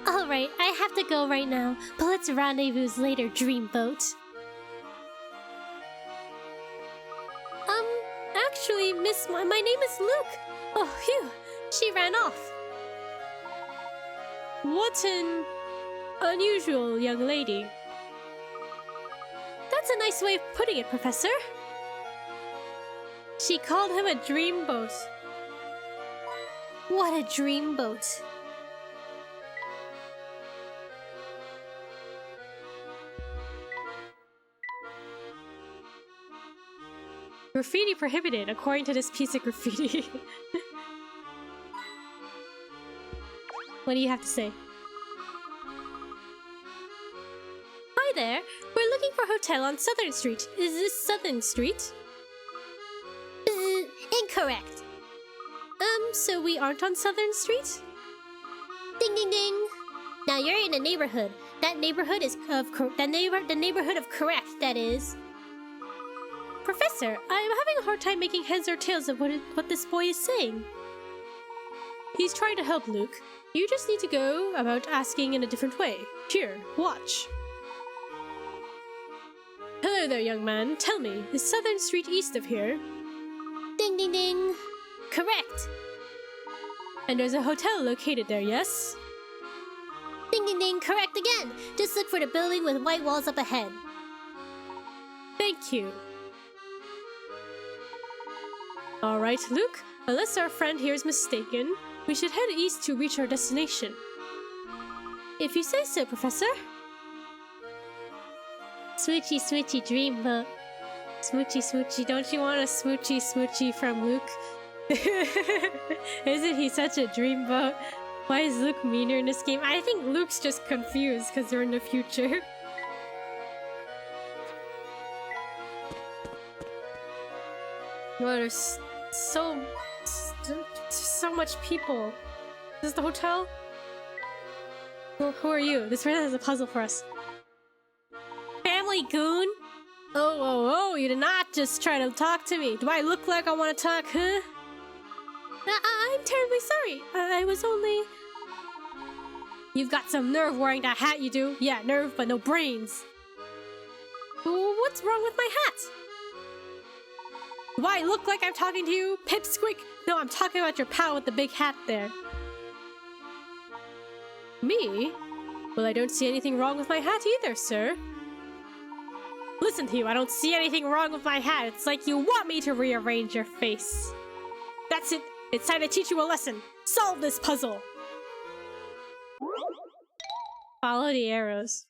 Alright, I have to go right now, but let's rendezvous later, Dreamboat. Actually, miss, my name is Luke. Oh, phew, she ran off. What an unusual young lady. That's a nice way of putting it, Professor. She called him a dreamboat. What a dreamboat. Graffiti prohibited, according to this piece of graffiti. What do you have to say? Hi there. We're looking for a hotel on Southern Street. Is this Southern Street? Incorrect. So we aren't on Southern Street? Ding ding ding. Now you're in a neighborhood. That neighborhood is the neighborhood of correct, that is. Professor, I'm having a hard time making heads or tails of what this boy is saying. He's trying to help, Luke. You just need to go about asking in a different way. Here, watch. Hello there, young man. Tell me, is Southern Street east of here? Ding ding ding. Correct. And there's a hotel located there, yes? Ding ding ding, correct again. Just look for the building with white walls up ahead. Thank you. Alright, Luke, unless our friend here is mistaken, we should head east to reach our destination. If you say so, Professor. Smoochy, smoochy, dreamboat. Smoochy, smoochy, don't you want a smoochy, smoochy from Luke? Isn't he such a dreamboat? Why is Luke meaner in this game? I think Luke's just confused because they're in the future. Well, there's so much people. Is this the hotel? Well, who are you? This really has a puzzle for us. Family goon? Oh, you did not just try to talk to me. Do I look like I want to talk, huh? I'm terribly sorry. I was only... You've got some nerve wearing that hat, you do. Yeah, nerve, but no brains. What's wrong with my hat? Do I look like I'm talking to you, Pipsqueak? No, I'm talking about your pal with the big hat there. Me? Well, I don't see anything wrong with my hat either, sir. Listen to you, I don't see anything wrong with my hat. It's like you want me to rearrange your face. That's it. It's time to teach you a lesson. Solve this puzzle. Follow the arrows.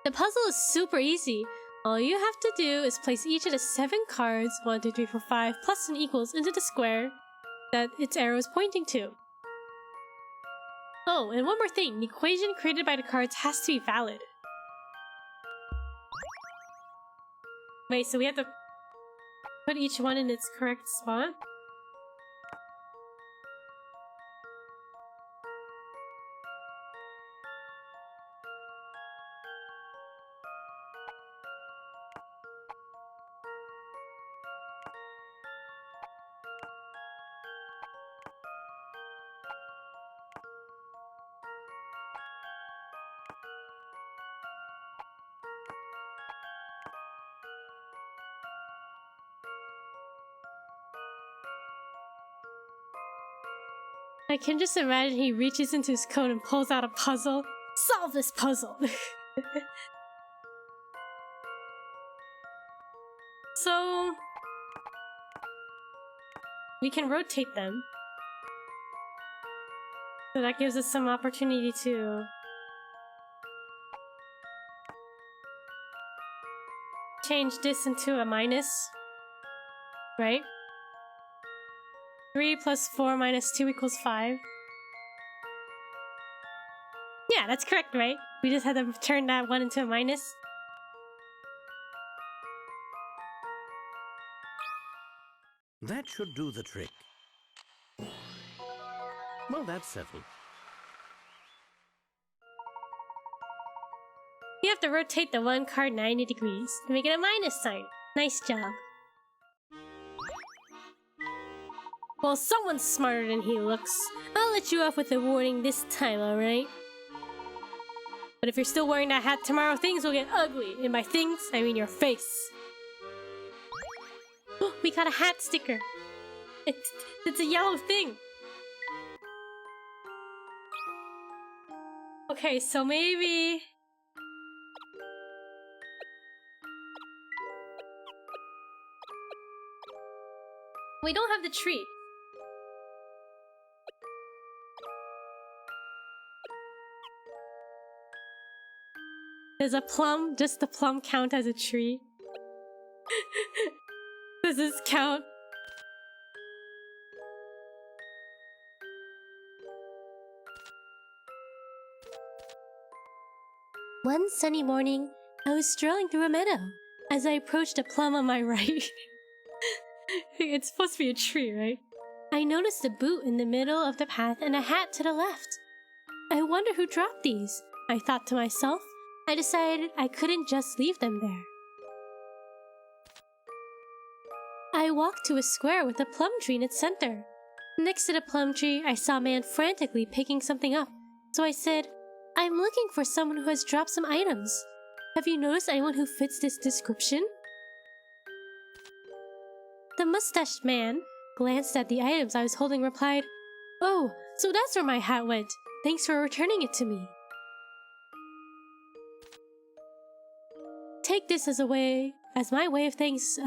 The puzzle is super easy. All you have to do is place each of the 7 cards, 1, 2, 3, 4, 5, plus and equals, into the square that its arrow is pointing to. Oh, and one more thing. The equation created by the cards has to be valid. Wait, so we have to Put each one in its correct spot. I can just imagine he reaches into his coat and pulls out a puzzle. Solve this puzzle! So... we can rotate them. So that gives us some opportunity to... change this into a minus. Right? 3 plus 4 minus 2 equals 5. Yeah, that's correct, right? We just had to turn that one into a minus. That should do the trick. Well, that's settled. You have to rotate the one card 90 degrees to make it a minus sign. Nice job. Well, someone's smarter than he looks. I'll let you off with a warning this time, alright? But if you're still wearing that hat tomorrow, things will get ugly. And by things, I mean your face. Oh, we got a hat sticker. It's a yellow thing. Okay, so maybe... we don't have the tree. Does a plum, just the plum, count as a tree? Does this count? One sunny morning, I was strolling through a meadow. As I approached a plum on my right... it's supposed to be a tree, right? I noticed a boot in the middle of the path and a hat to the left. I wonder who dropped these, I thought to myself. I decided I couldn't just leave them there. I walked to a square with a plum tree in its center. Next to the plum tree, I saw a man frantically picking something up. So I said, I'm looking for someone who has dropped some items. Have you noticed anyone who fits this description? The mustached man glanced at the items I was holding and replied, Oh, so that's where my hat went. Thanks for returning it to me. Take this as my way of thanks.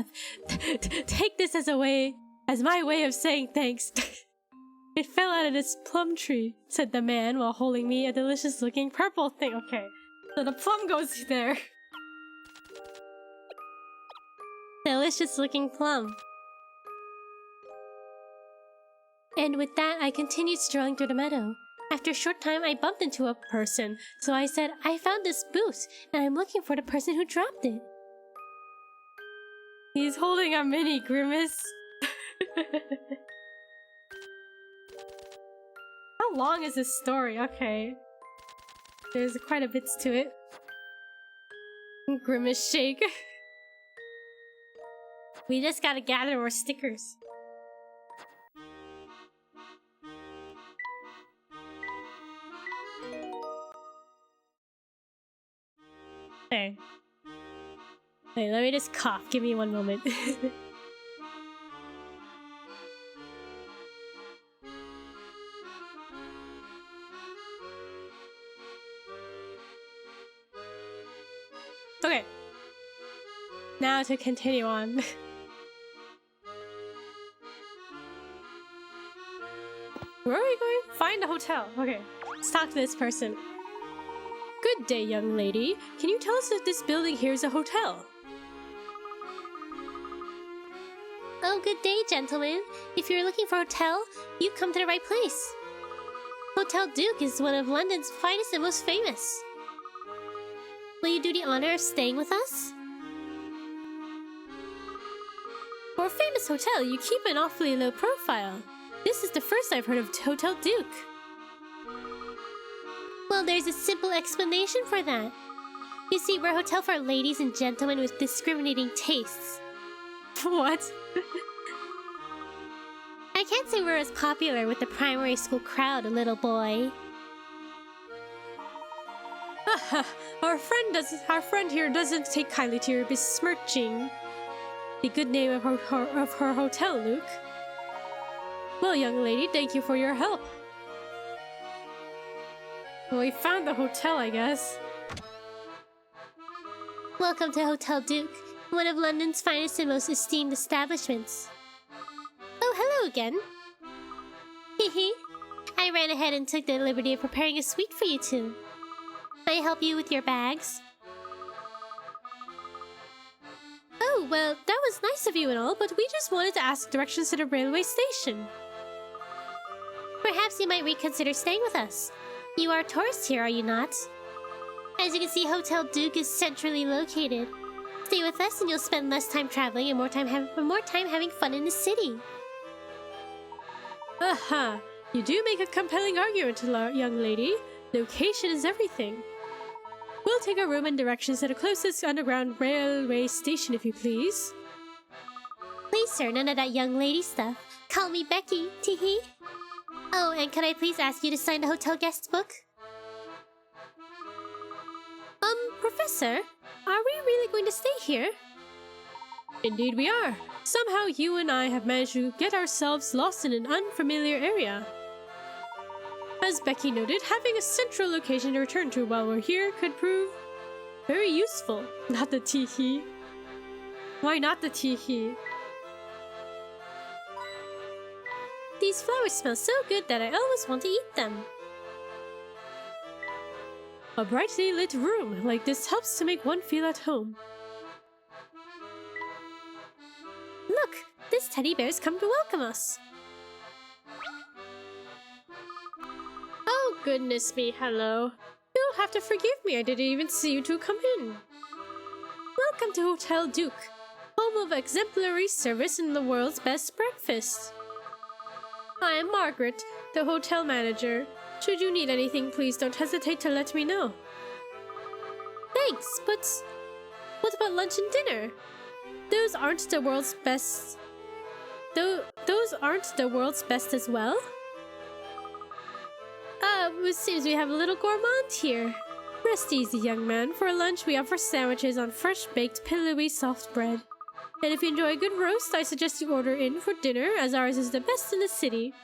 Take this as my way of saying thanks. It fell out of this plum tree, said the man while holding me a delicious-looking purple thing. Okay, so the plum goes there. Delicious-looking plum. And with that, I continued strolling through the meadow. After a short time, I bumped into a person, so I said, I found this boot, and I'm looking for the person who dropped it. He's holding a mini grimace. How long is this story? Okay. There's quite a bit to it. Grimace shake. We just gotta gather more stickers. Okay. Wait, let me just cough. Give me one moment. Okay. Now to continue on. Where are we going? Find a hotel. Okay. Let's talk to this person. Good day, young lady. Can you tell us if this building here is a hotel? Oh, good day, gentlemen. If you're looking for a hotel, you've come to the right place. Hotel Duke is one of London's finest and most famous. Will you do the honor of staying with us? For a famous hotel, you keep an awfully low profile. This is the first I've heard of Hotel Duke. Well, there's a simple explanation for that. You see, we're a hotel for ladies and gentlemen with discriminating tastes. What? I can't say we're as popular with the primary school crowd, little boy. Our friend here doesn't take kindly to your besmirching the good name of her hotel, Luke. Well, young lady, thank you for your help. Well, we found the hotel, I guess. Welcome to Hotel Duke, one of London's finest and most esteemed establishments. Oh, hello again. Hehe. I ran ahead and took the liberty of preparing a suite for you two. May I help you with your bags? Oh, well, that was nice of you and all, but we just wanted to ask directions to the railway station. Perhaps you might reconsider staying with us. You are a tourist here, are you not? As you can see, Hotel Duke is centrally located. Stay with us and you'll spend less time traveling and more time having fun in the city. Aha! You do make a compelling argument, young lady. Location is everything. We'll take a room and directions to the closest underground railway station, if you please. Please, sir, none of that young lady stuff. Call me Becky, teehee. Oh, and could I please ask you to sign the hotel guest book? Professor, are we really going to stay here? Indeed we are. Somehow you and I have managed to get ourselves lost in an unfamiliar area. As Becky noted, having a central location to return to while we're here could prove very useful. Not the teehee. Why not the teehee? These flowers smell so good that I always want to eat them. A brightly lit room like this helps to make one feel at home. Look, this teddy bear's come to welcome us. Oh, goodness me, hello. You'll have to forgive me, I didn't even see you two come in. Welcome to Hotel Duke, home of exemplary service and the world's best breakfast. I am Margaret, the hotel manager. Should you need anything, please don't hesitate to let me know. Thanks, but what about lunch and dinner? Those aren't the world's best... Those aren't the world's best as well? It seems we have a little gourmand here. Rest easy, young man. For lunch, we offer sandwiches on fresh-baked, pillowy, soft bread. And if you enjoy a good roast, I suggest you order in for dinner, as ours is the best in the city.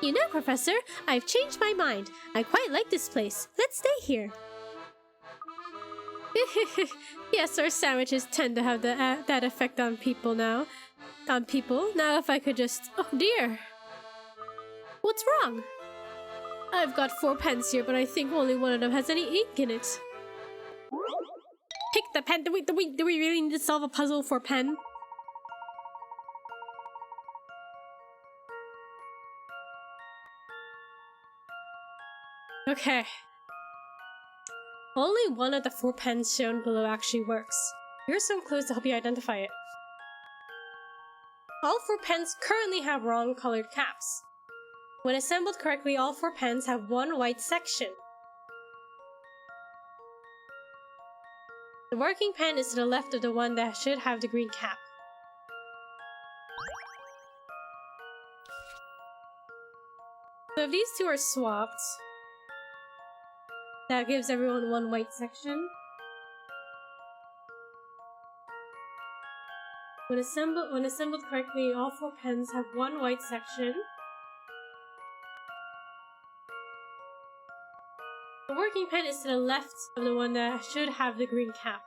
You know, Professor, I've changed my mind. I quite like this place. Let's stay here. Yes, our sandwiches tend to have that effect on people now. Now if I could just... Oh dear. What's wrong? I've got 4 pens here, but I think only one of them has any ink in it. Pick the pen. Do we really need to solve a puzzle for pen? Okay. Only one of the 4 pens shown below actually works. Here's some clues to help you identify it. All 4 pens currently have wrong colored caps. When assembled correctly, all 4 pens have one white section. The working pen is to the left of the one that should have the green cap. So if these two are swapped, that gives everyone one white section. When assembled correctly, all 4 pens have one white section. The working pen is to the left of the one that should have the green cap.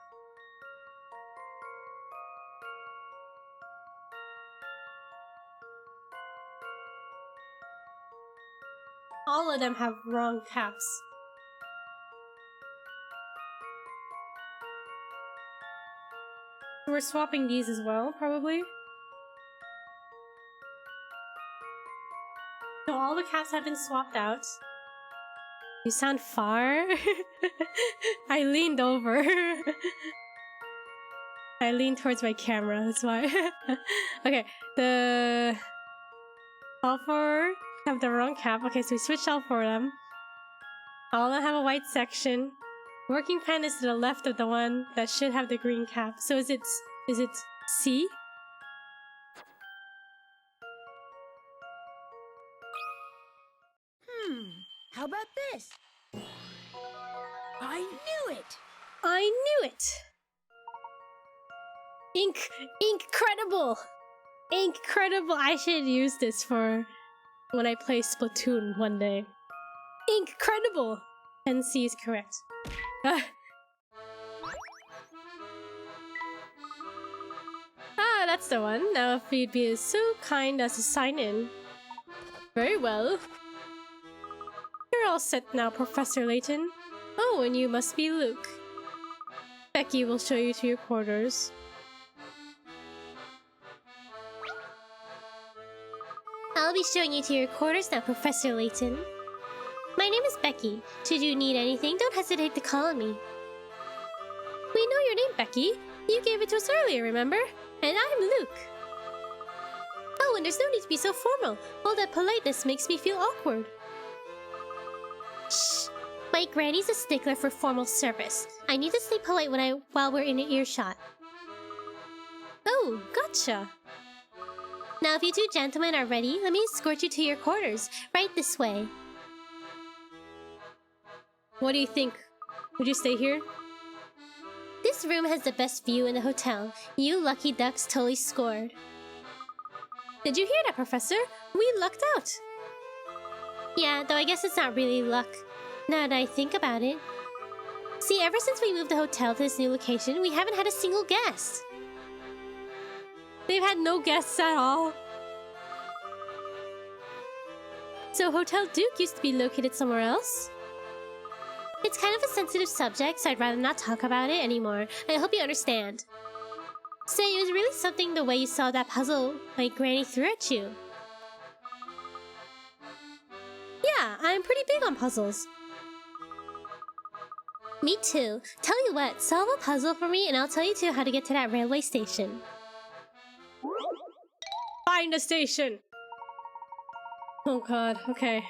All of them have wrong caps. We're swapping these as well, probably. So all the caps have been swapped out. You sound far. I leaned over. I lean towards my camera, that's why. Okay, the... all four have the wrong cap. Okay, so we switched all four of them. All of them have a white section. Working pen is to the left of the one that should have the green cap. So is it C? How about this? I knew it! I knew it! Incredible! Incredible! I should use this for when I play Splatoon one day. Incredible! And C is correct. That's the one. Now if you'd be so kind as to sign in. Very well. You're all set now, Professor Layton. Oh, and you must be Luke. Becky will show you to your quarters. I'll be showing you to your quarters now, Professor Layton. My name is Becky. Should you need anything, don't hesitate to call on me. We know your name, Becky. You gave it to us earlier, remember? And I'm Luke. Oh, and there's no need to be so formal. All that politeness makes me feel awkward. Shh. My granny's a stickler for formal service. I need to stay polite while we're in an earshot. Oh, gotcha. Now if you two gentlemen are ready, let me escort you to your quarters. Right this way. What do you think? Would you stay here? This room has the best view in the hotel. You lucky ducks totally scored. Did you hear that, Professor? We lucked out. Yeah, though I guess it's not really luck. Now that I think about it. See, ever since we moved the hotel to this new location, we haven't had a single guest. They've had no guests at all. So Hotel Duke used to be located somewhere else? It's kind of a sensitive subject, so I'd rather not talk about it anymore. I hope you understand. Say, it was really something the way you saw that puzzle my granny threw at you. Yeah, I'm pretty big on puzzles. Me too. Tell you what, solve a puzzle for me and I'll tell you too how to get to that railway station. Find a station! Oh god, okay.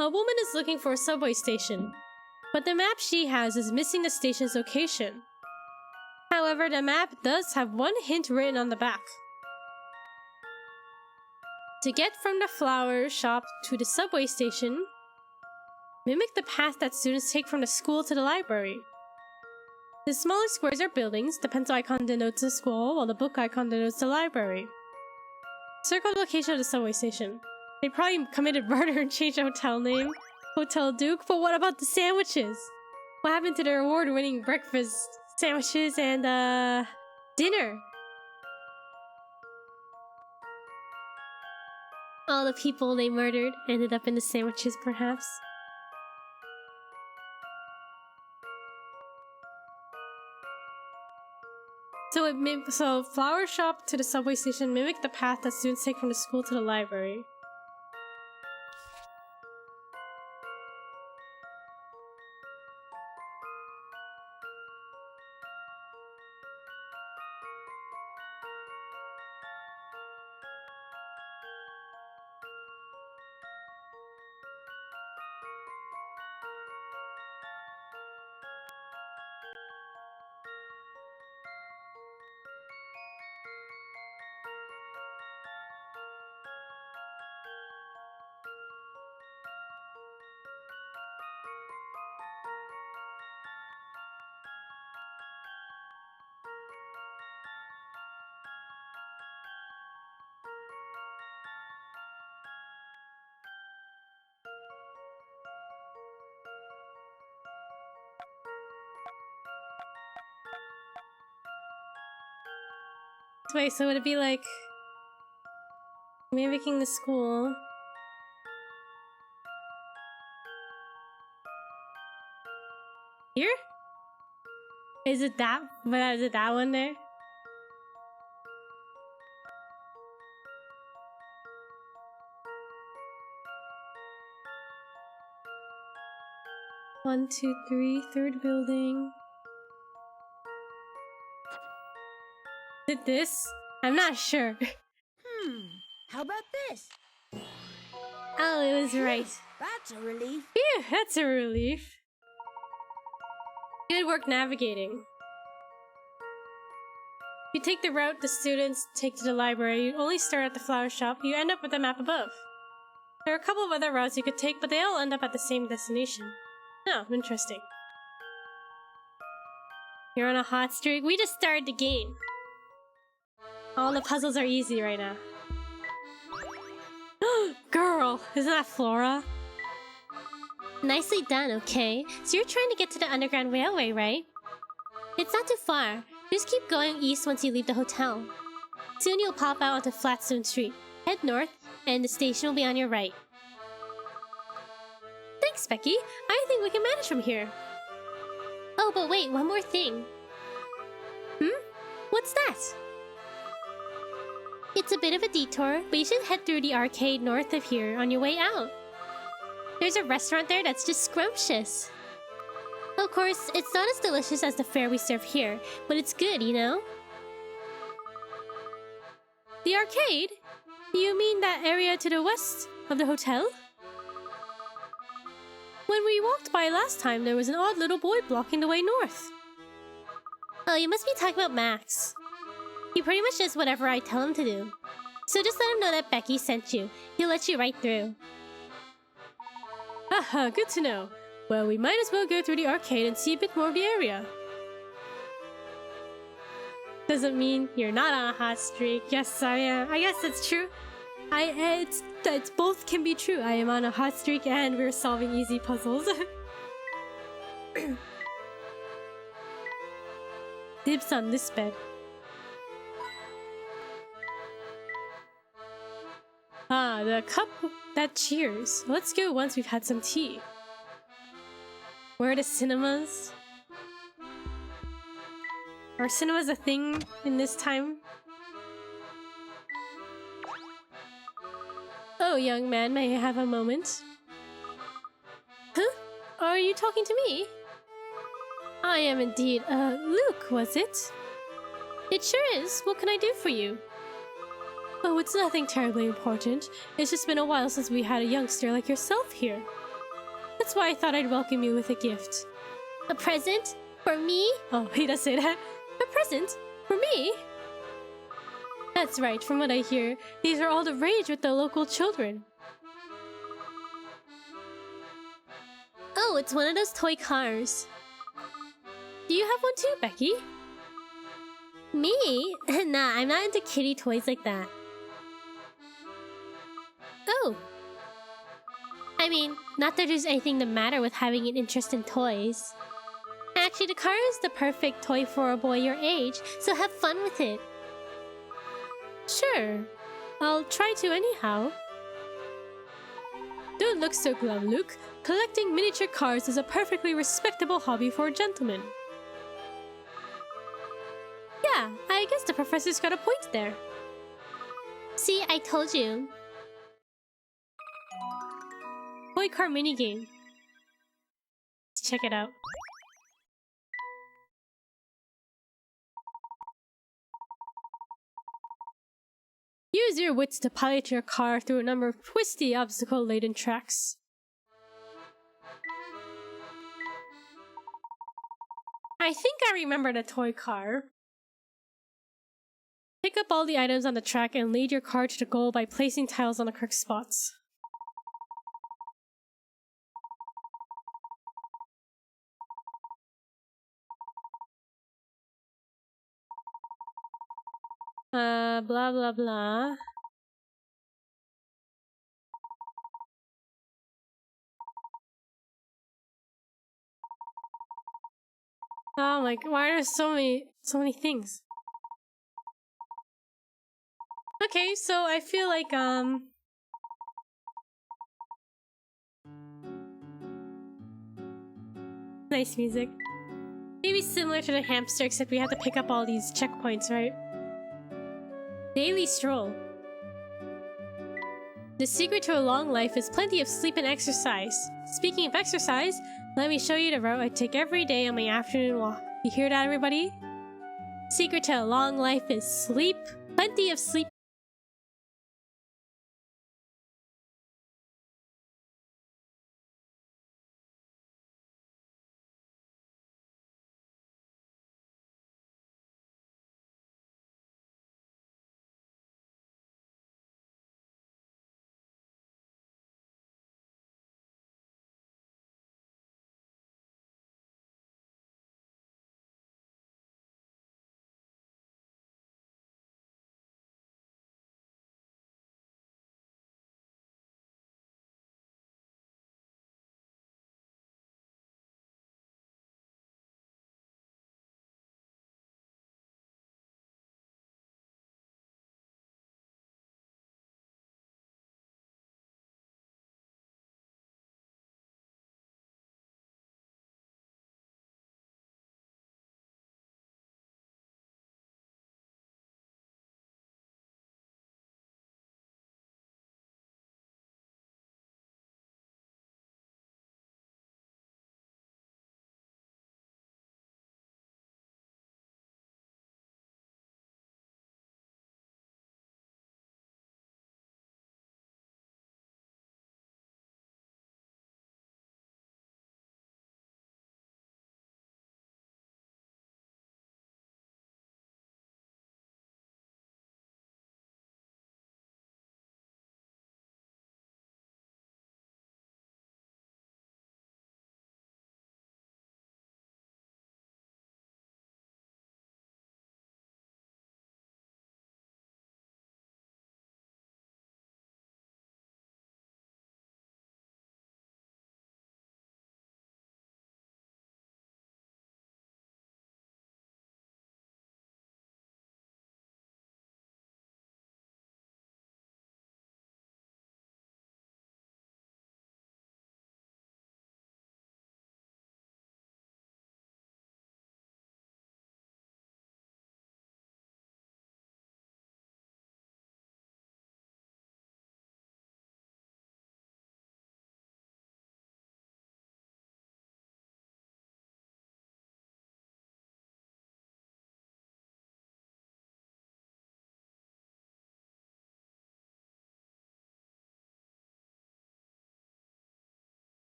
A woman is looking for a subway station, but the map she has is missing the station's location. However, the map does have one hint written on the back. To get from the flower shop to the subway station, mimic the path that students take from the school to the library. The smaller squares are buildings, the pencil icon denotes the school, while the book icon denotes the library. Circle the location of the subway station. They probably committed murder and changed the hotel name. Hotel Duke, but what about the sandwiches? What happened to their award-winning breakfast sandwiches and, dinner? All the people they murdered ended up in the sandwiches, perhaps? So flower shop to the subway station mimic the path that students take from the school to the library. Wait, so would it be like mimicking the school? Here? Is it that? But is it that one there? One, two, three, third building. it this? I'm not sure. How about this? Oh, it was right. That's a relief. Phew, that's a relief. Good work navigating. You take the route the students take to the library. You only start at the flower shop. You end up with the map above. There are a couple of other routes you could take, but they all end up at the same destination. Oh, interesting. You're on a hot streak. We just started the game. All the puzzles are easy right now. Girl, isn't that Flora? Nicely done, okay? So you're trying to get to the Underground Railway, right? It's not too far. Just keep going east once you leave the hotel. Soon you'll pop out onto Flatstone Street. Head north, and the station will be on your right. Thanks, Becky. I think we can manage from here. Oh, but wait, one more thing. What's that? It's a bit of a detour, but you should head through the arcade north of here on your way out. There's a restaurant there that's just scrumptious. Of course, it's not as delicious as the fare we serve here, but it's good, you know? The arcade? You mean that area to the west of the hotel? When we walked by last time, there was an odd little boy blocking the way north. Oh, you must be talking about Max. He pretty much does whatever I tell him to do. So just let him know that Becky sent you. He'll let you right through. Haha, good to know. Well, we might as well go through the arcade and see a bit more of the area. Doesn't mean you're not on a hot streak. Yes, I am. I guess that's true. It's both can be true. I am on a hot streak and we're solving easy puzzles. Dibs on this bed. Ah, the cup that cheers. Let's go once we've had some tea. Where are the cinemas? Are cinemas a thing in this time? Oh, young man, may I have a moment? Huh? Are you talking to me? I am indeed. Luke, was it? It sure is. What can I do for you? Oh, it's nothing terribly important. It's just been a while since we had a youngster like yourself here. That's why I thought I'd welcome you with a gift. A present? For me? Oh, he does say that. A present? For me? That's right, from what I hear, these are all the rage with the local children. Oh, it's one of those toy cars. Do you have one too, Becky? Me? Nah, I'm not into kiddie toys like that. Oh. I mean, not that there's anything the matter with having an interest in toys. Actually, the car is the perfect toy for a boy your age, so have fun with it. Sure. I'll try to anyhow. Don't look so glum, Luke. Collecting miniature cars is a perfectly respectable hobby for a gentleman. Yeah, I guess the professor's got a point there. See, I told you. Toy car minigame. Let's check it out. Use your wits to pilot your car through a number of twisty, obstacle-laden tracks. I think I remember the toy car. Pick up all the items on the track and lead your car to the goal by placing tiles on the correct spots. Blah blah blah. Oh my god, why are there so many things? Okay, so I feel like nice music. Maybe similar to the hamster, except we have to pick up all these checkpoints, right? Daily stroll. The secret to a long life is plenty of sleep and exercise. Speaking of exercise, let me show you the route I take every day on my afternoon walk. You hear that, everybody? Secret to a long life is sleep. Plenty of sleep.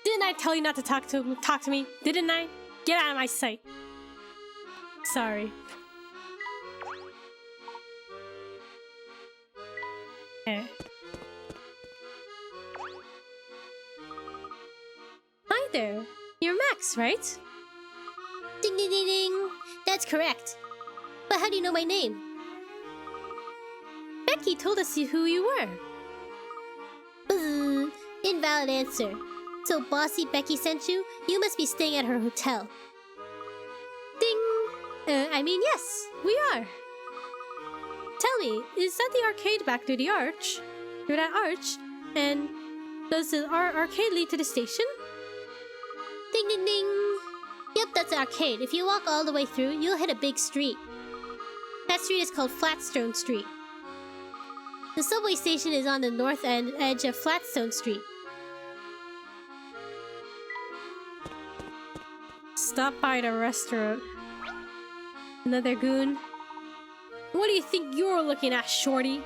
Didn't I tell you not to talk to me? Didn't I? Get out of my sight. Sorry. Okay. Hi there. You're Max, right? Ding ding ding ding. That's correct. But how do you know my name? Becky told us who you were. Boo. Invalid answer. So bossy Becky sent you? You must be staying at her hotel. Ding! I mean, yes, we are. Tell me, is that the arcade back through the arch? Through that arch? And does our arcade lead to the station? Ding ding ding. Yep, that's the arcade. If you walk all the way through, you'll hit a big street. That street is called Flatstone Street. The subway station is on the north edge of Flatstone Street. Stop by the restaurant. Another goon. What do you think you're looking at, shorty?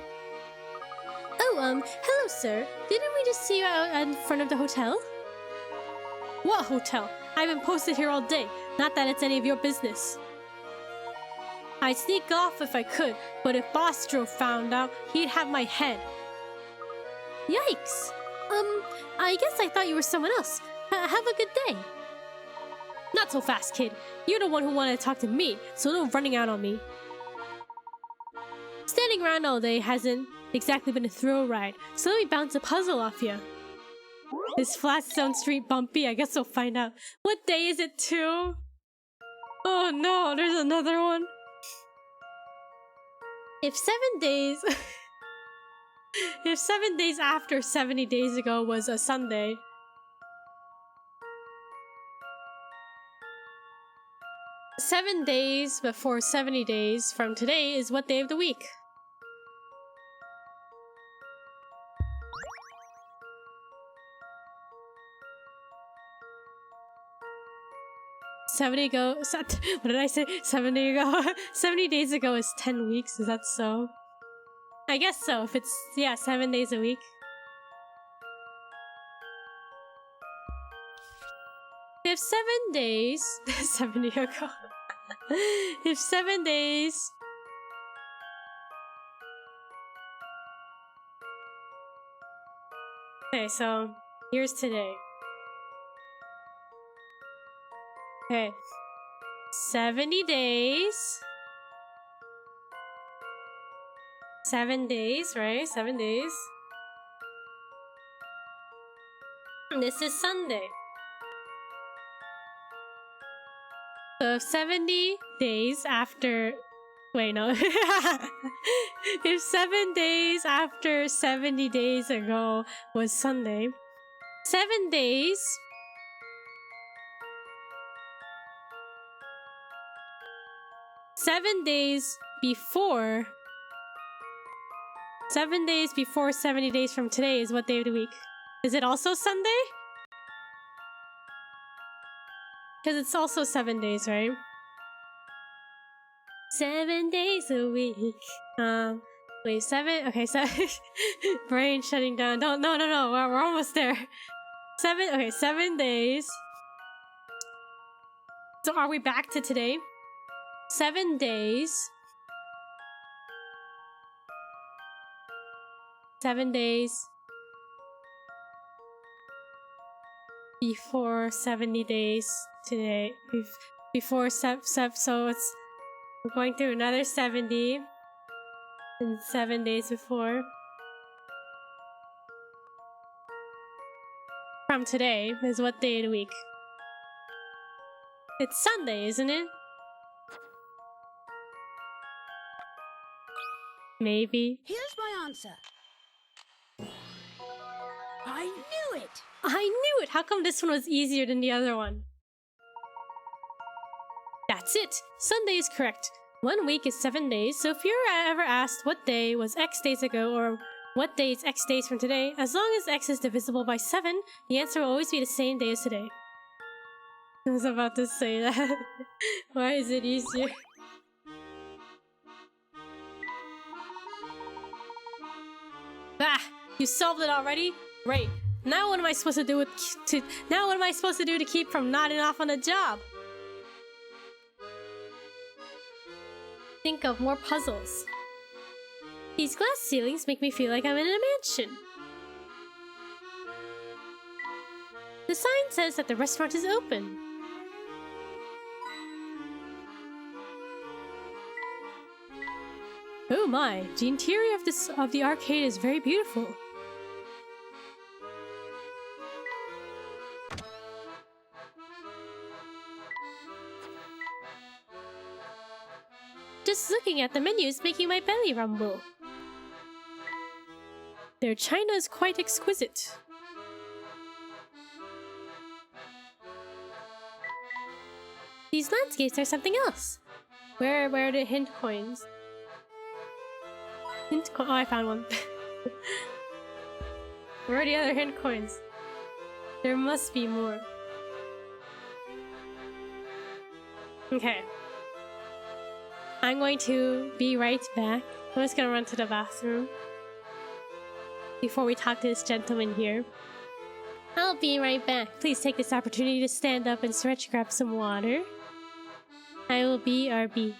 Oh, hello, sir. Didn't we just see you out in front of the hotel? What hotel? I've been posted here all day. Not that it's any of your business. I'd sneak off if I could, but if Bostro found out, he'd have my head. Yikes! I guess I thought you were someone else. Have a good day. Not so fast, kid. You're the one who wanted to talk to me, so no running out on me. Standing around all day hasn't exactly been a thrill ride, so let me bounce a puzzle off you. Is Flatstone Street bumpy? I guess we'll find out. What day is it, too? Oh no, there's another one. If 7 days... If 7 days after 70 days ago was a Sunday, seven days before 70 days from today is what day of the week? What did I say? 70 ago? 70 days ago is 10 weeks, is that so? I guess so, if it's, yeah, 7 days a week. If 7 days... 70 ago. If 7 days... Okay, so here's today. Okay. 70 days. 7 days, right? 7 days. This is Sunday. So if 70 days after... Wait, no. If 7 days after 70 days ago was Sunday, 7 days... 7 days before... 7 days before 70 days from today is what day of the week? Is it also Sunday? Because it's also 7 days, right? 7 days a week. Wait, 7? Okay, 7. Brain shutting down. No. We're almost there. 7. Okay, 7 days. So are we back to today? 7 days. 7 days before 70 days today. Before so it's we're going through another 70 and 7 days before. From today is what day of the week? It's Sunday, isn't it? Maybe. Here's my answer. I knew it! I knew it! How come this one was easier than the other one? That's it! Sunday is correct. 1 week is 7 days, so if you're ever asked what day was X days ago or what day is X days from today, as long as X is divisible by 7, the answer will always be the same day as today. I was about to say that. Why is it easier? Ah! You solved it already? Great. Now what am I supposed to do to keep from nodding off on a job? Think of more puzzles. These glass ceilings make me feel like I'm in a mansion. The sign says that the restaurant is open. Oh my, the interior of the arcade is very beautiful. Just looking at the menu is making my belly rumble. Their china is quite exquisite. These landscapes are something else. Where are the hint coins? Oh, I found one. Where are the other hint coins? There must be more. Okay. I'm going to be right back. I'm just gonna run to the bathroom before we talk to this gentleman here. I'll be right back. Please take this opportunity to stand up and stretch, grab some water. I will be RB.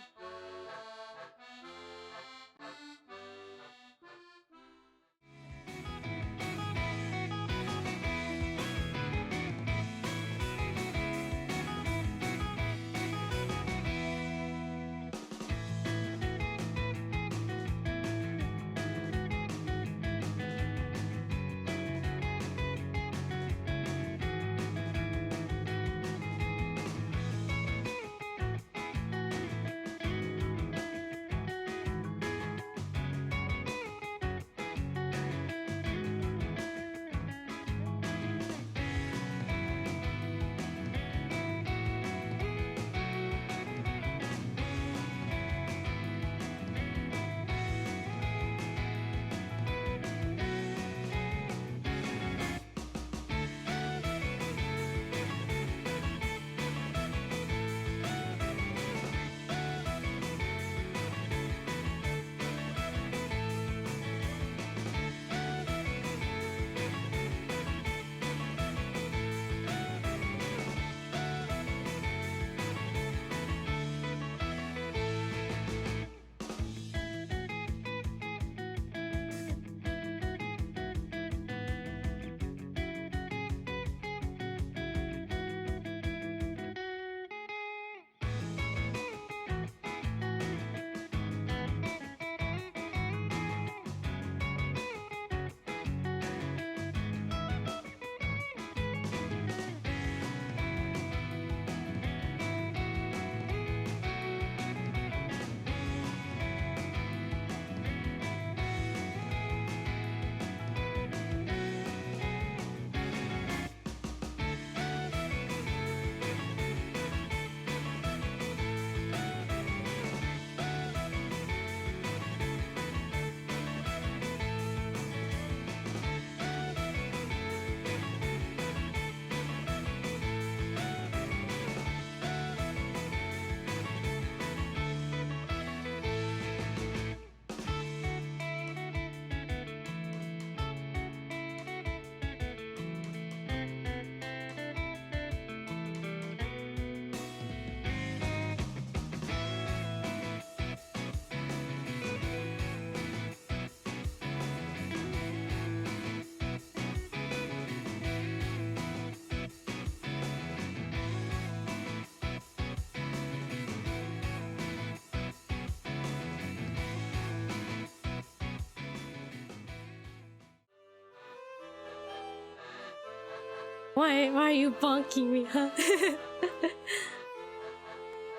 Why are you bonking me, huh?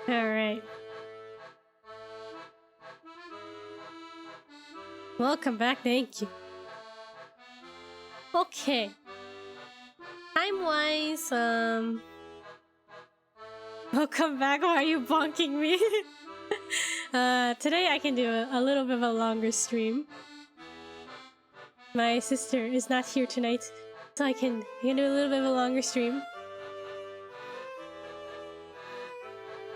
Alright. Welcome back, thank you. Okay. Time-wise, welcome back, why are you bonking me? Today I can do a little bit of a longer stream. My sister is not here tonight, so I can do a little bit of a longer stream.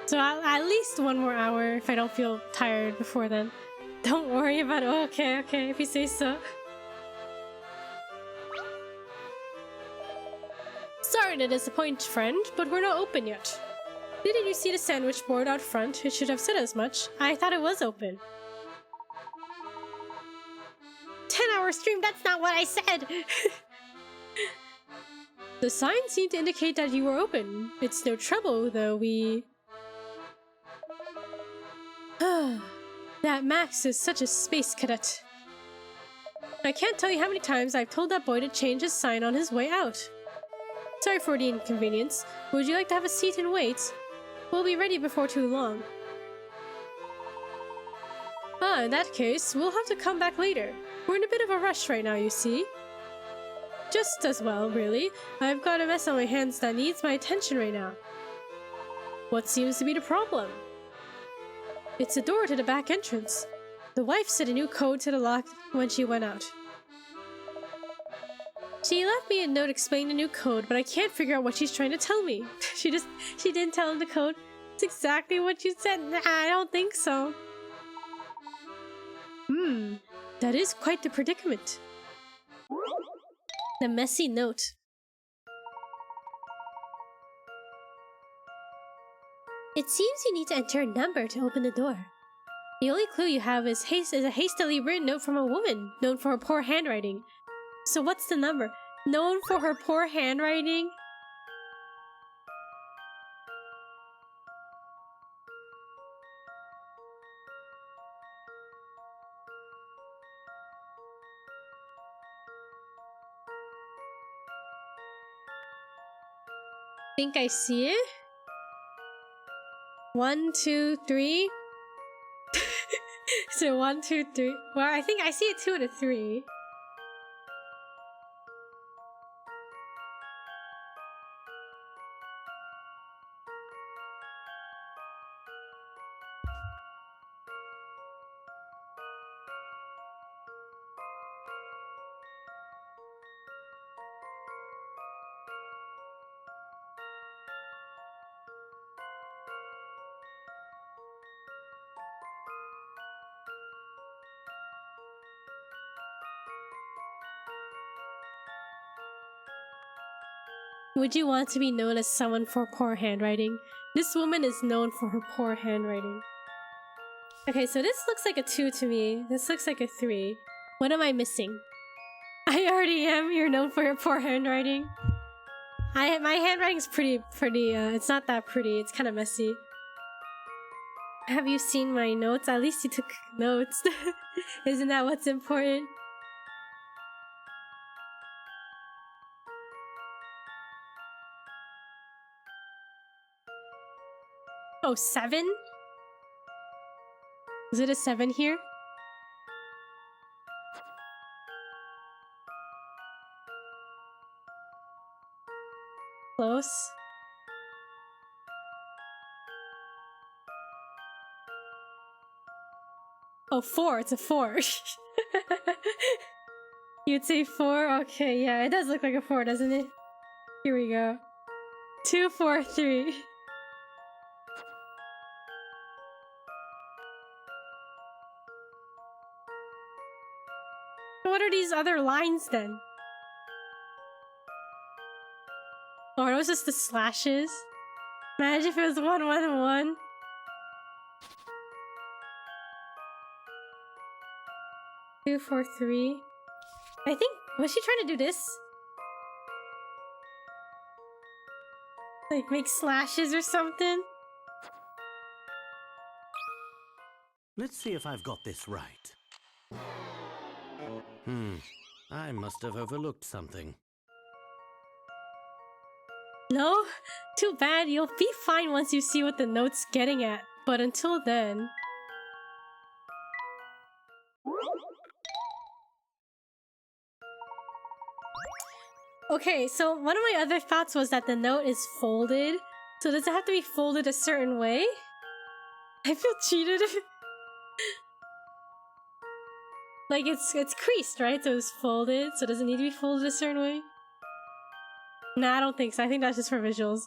So at least 1 more hour if I don't feel tired before then. Don't worry about it. Oh, okay, if you say so. Sorry to disappoint, friend, but we're not open yet. Didn't you see the sandwich board out front? It should have said as much. I thought it was open. 10-hour stream, that's not what I said! The sign seemed to indicate that you were open. It's no trouble, though we... That Max is such a space cadet. I can't tell you how many times I've told that boy to change his sign on his way out. Sorry for the inconvenience. Would you like to have a seat and wait? We'll be ready before too long. Ah, in that case, we'll have to come back later. We're in a bit of a rush right now, you see. Just as well, really. I've got a mess on my hands that needs my attention right now. What seems to be the problem? It's a door to the back entrance. The wife set a new code to the lock when she went out. She left me a note explaining the new code, but I can't figure out what she's trying to tell me. She didn't tell him the code. It's exactly what you said. Nah, I don't think so. That is quite the predicament. The messy note. It seems you need to enter a number to open the door. The only clue you have is a hastily written note from a woman, known for her poor handwriting. So what's the number? Known for her poor handwriting? Think I see it? 1, 2, 3. So 1, 2, 3. Well, I think I see a 2 and a 3. Would you want to be known as someone for poor handwriting? This woman is known for her poor handwriting. Okay, so this looks like a 2 to me. This looks like a 3. What am I missing? I already am. You're known for your poor handwriting. My handwriting's pretty, it's not that pretty. It's kind of messy. Have you seen my notes? At least you took notes. Isn't that what's important? Oh, 7? Is it a 7 here? Close. Oh, 4. It's a 4. You'd say 4? Okay, yeah, it does look like a 4, doesn't it? Here we go. 2, 4, 3. What are these other lines then? Or are those just the slashes? Imagine if it was 1, 1, 1. Two, 4, 3. I think, was she trying to do this? Like make slashes or something? Let's see if I've got this right. I must have overlooked something. No? Too bad. You'll be fine once you see what the note's getting at. But until then... Okay, so one of my other thoughts was that the note is folded. So does it have to be folded a certain way? I feel cheated. Like it's creased, right? So it's folded. So does it need to be folded a certain way? Nah, I don't think so. I think that's just for visuals.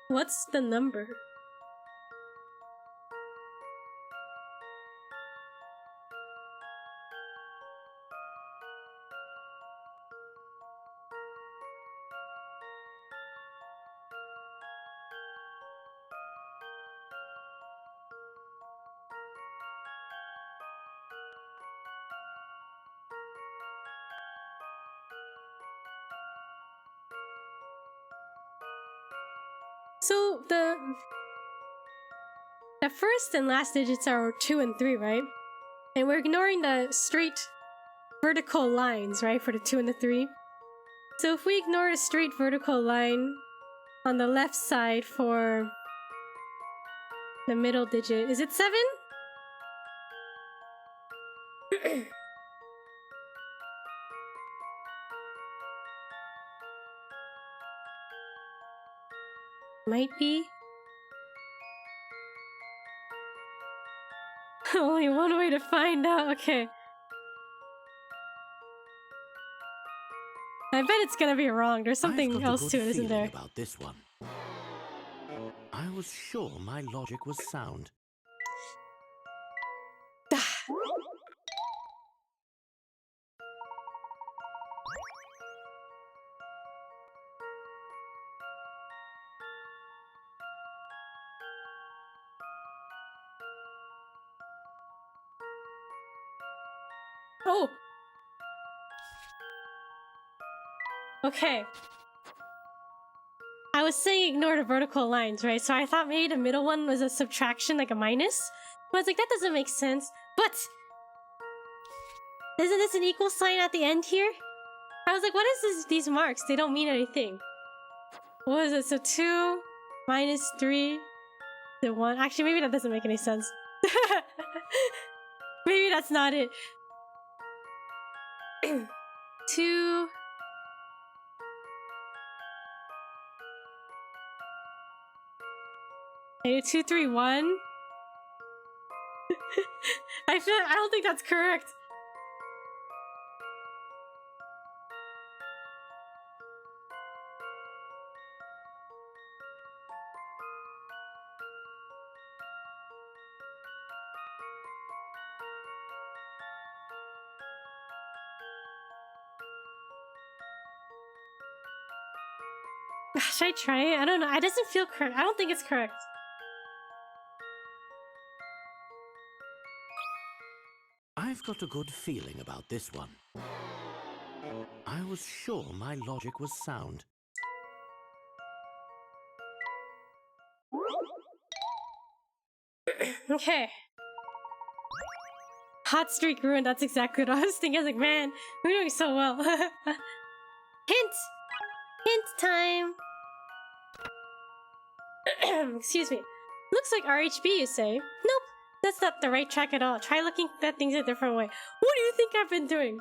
What's the number? So the first and last digits are 2 and 3, right? And we're ignoring the straight vertical lines, right, for the 2 and the 3. So if we ignore the straight vertical line on the left side for the middle digit, is it 7? Might be. Only one way to find out. Okay. I bet it's gonna be wrong. There's something else to it, isn't there? About this one. I was sure my logic was sound. Oh! Okay. I was saying ignore the vertical lines, right? So I thought maybe the middle one was a subtraction, like a minus. But I was like, that doesn't make sense. But! Isn't this an equal sign at the end here? I was like, what is these marks? They don't mean anything. What is it? So 2 minus 3 to 1. Actually, maybe that doesn't make any sense. Maybe that's not it. 2... Maybe 2, 3, 1? I don't think that's correct. Should I try it? I don't know. It doesn't feel correct. I don't think it's correct. I've got a good feeling about this one. I was sure my logic was sound. Okay. Hot streak ruined. That's exactly what I was thinking. I was like, man, we're doing so well. Hint! Hint time! Excuse me. Looks like RHB, you say? Nope, that's not the right track at all. Try looking at things a different way. What do you think I've been doing?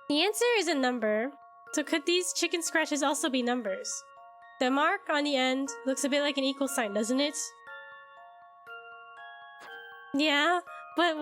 The answer is a number. So could these chicken scratches also be numbers? The mark on the end looks a bit like an equal sign, doesn't it? Yeah, but...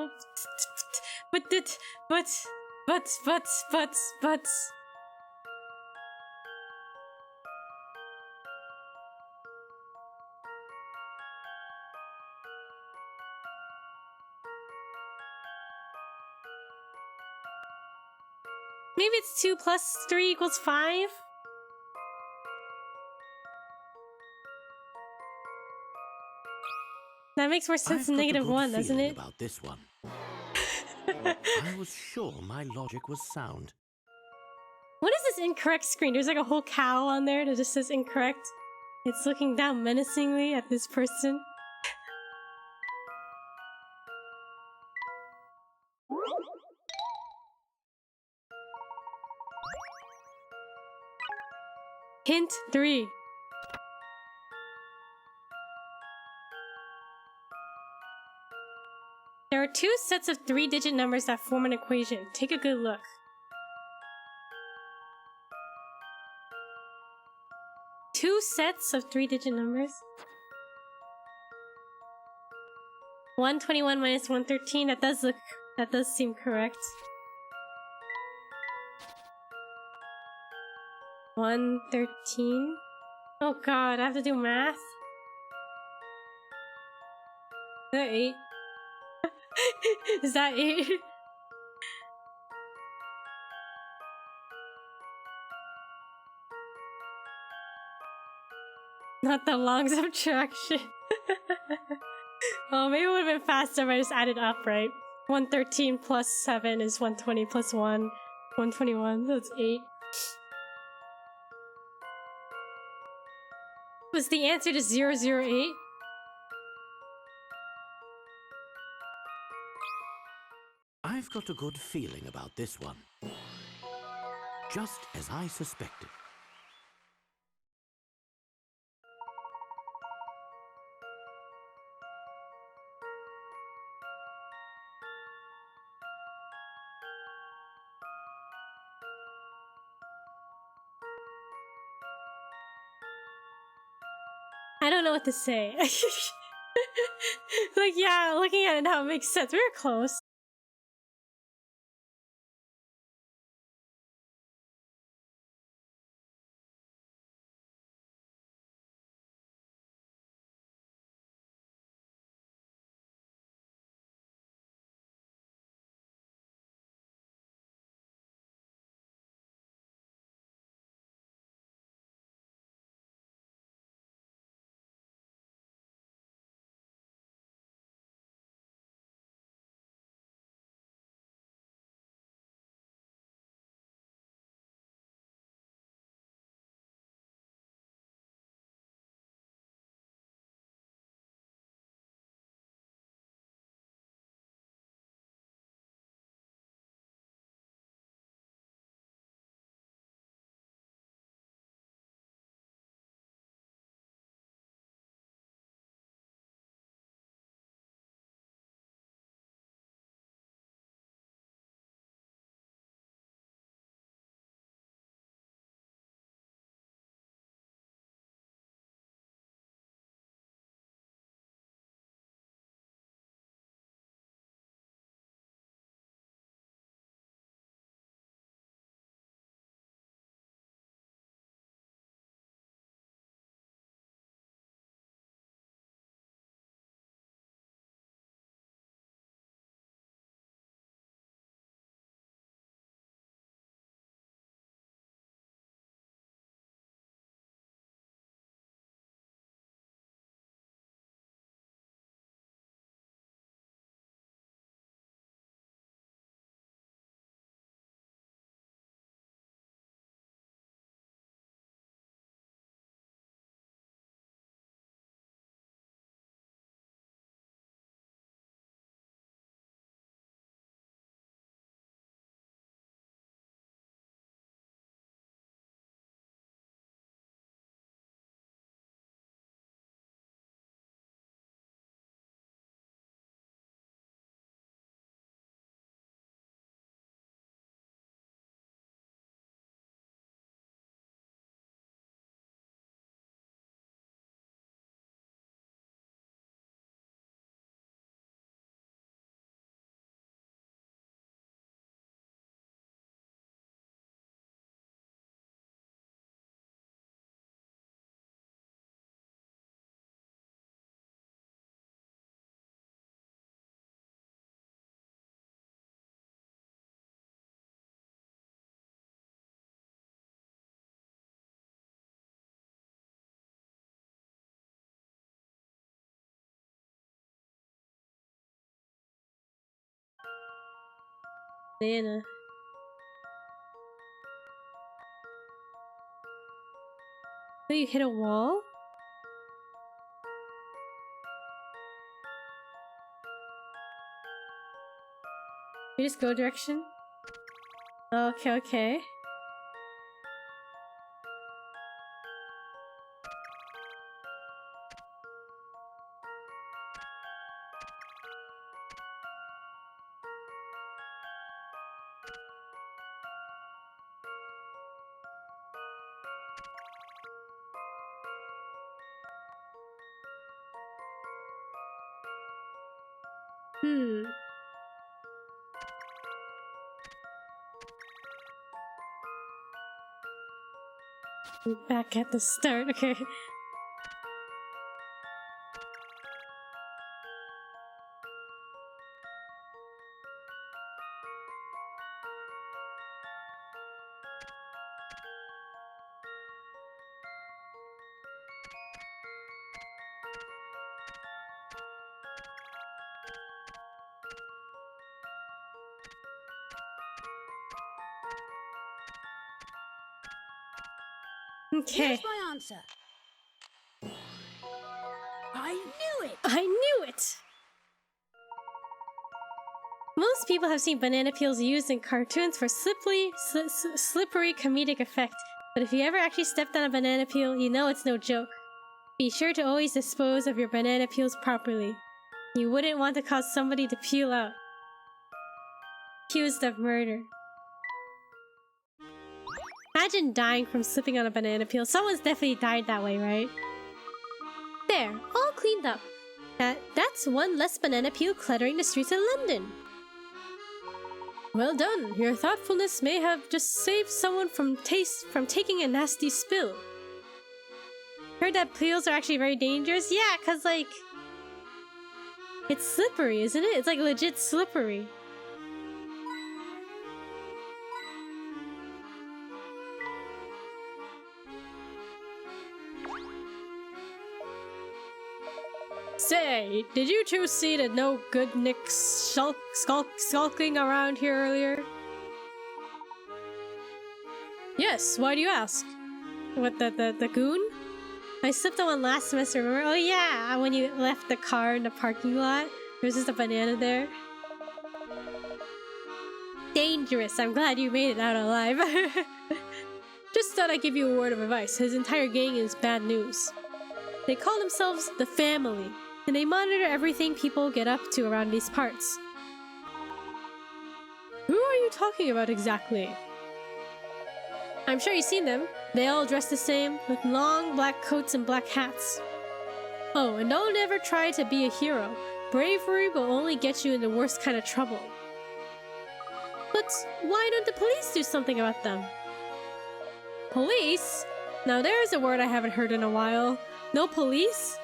Maybe it's 2 plus 3 equals 5? That makes more sense than -1, doesn't it? About this one. I was sure my logic was sound. What is this incorrect screen? There's like a whole cow on there that just says incorrect. It's looking down menacingly at this person. Hint 3. There are 2 sets of 3-digit numbers that form an equation. Take a good look. Two sets of 3-digit numbers. 121 minus 113. That does seem correct. 113. Oh god, I have to do math. Is that 8? Is that 8? Not the long subtraction. Oh, maybe it would have been faster if I just added up, right? 113 plus 7 is 120 plus 1. 121, that's 8. Was the answer to 008? I've got a good feeling about this one. Just as I suspected. I don't know what to say. Like, yeah, looking at it now, it makes sense. We were close. Banana. So you hit a wall? You just go direction? Okay, okay. Hmm. Back at the start, okay. Okay. Here's my answer. I knew it! I knew it! Most people have seen banana peels used in cartoons for slippery comedic effect, but if you ever actually stepped on a banana peel, you know it's no joke. Be sure to always dispose of your banana peels properly. You wouldn't want to cause somebody to peel out. Accused of murder. Imagine dying from slipping on a banana peel. Someone's definitely died that way, right? There, all cleaned up. That's one less banana peel cluttering the streets of London. Well done. Your thoughtfulness may have just saved someone from taking a nasty spill. Heard that peels are actually very dangerous? Yeah, cause like... it's slippery, isn't it? It's like legit slippery. Say, did you two see the no good Nick skulking around here earlier? Yes, why do you ask? What, the goon? I slipped on one last semester, remember? Oh yeah, when you left the car in the parking lot. There was just a banana there. Dangerous, I'm glad you made it out alive. Just thought I'd give you a word of advice. His entire gang is bad news. They call themselves the Family, and they monitor everything people get up to around these parts. Who are you talking about exactly? I'm sure you've seen them. They all dress the same, with long black coats and black hats. Oh, and don't ever try to be a hero. Bravery will only get you in the worst kind of trouble. But why don't the police do something about them? Police? Now there's a word I haven't heard in a while. No police?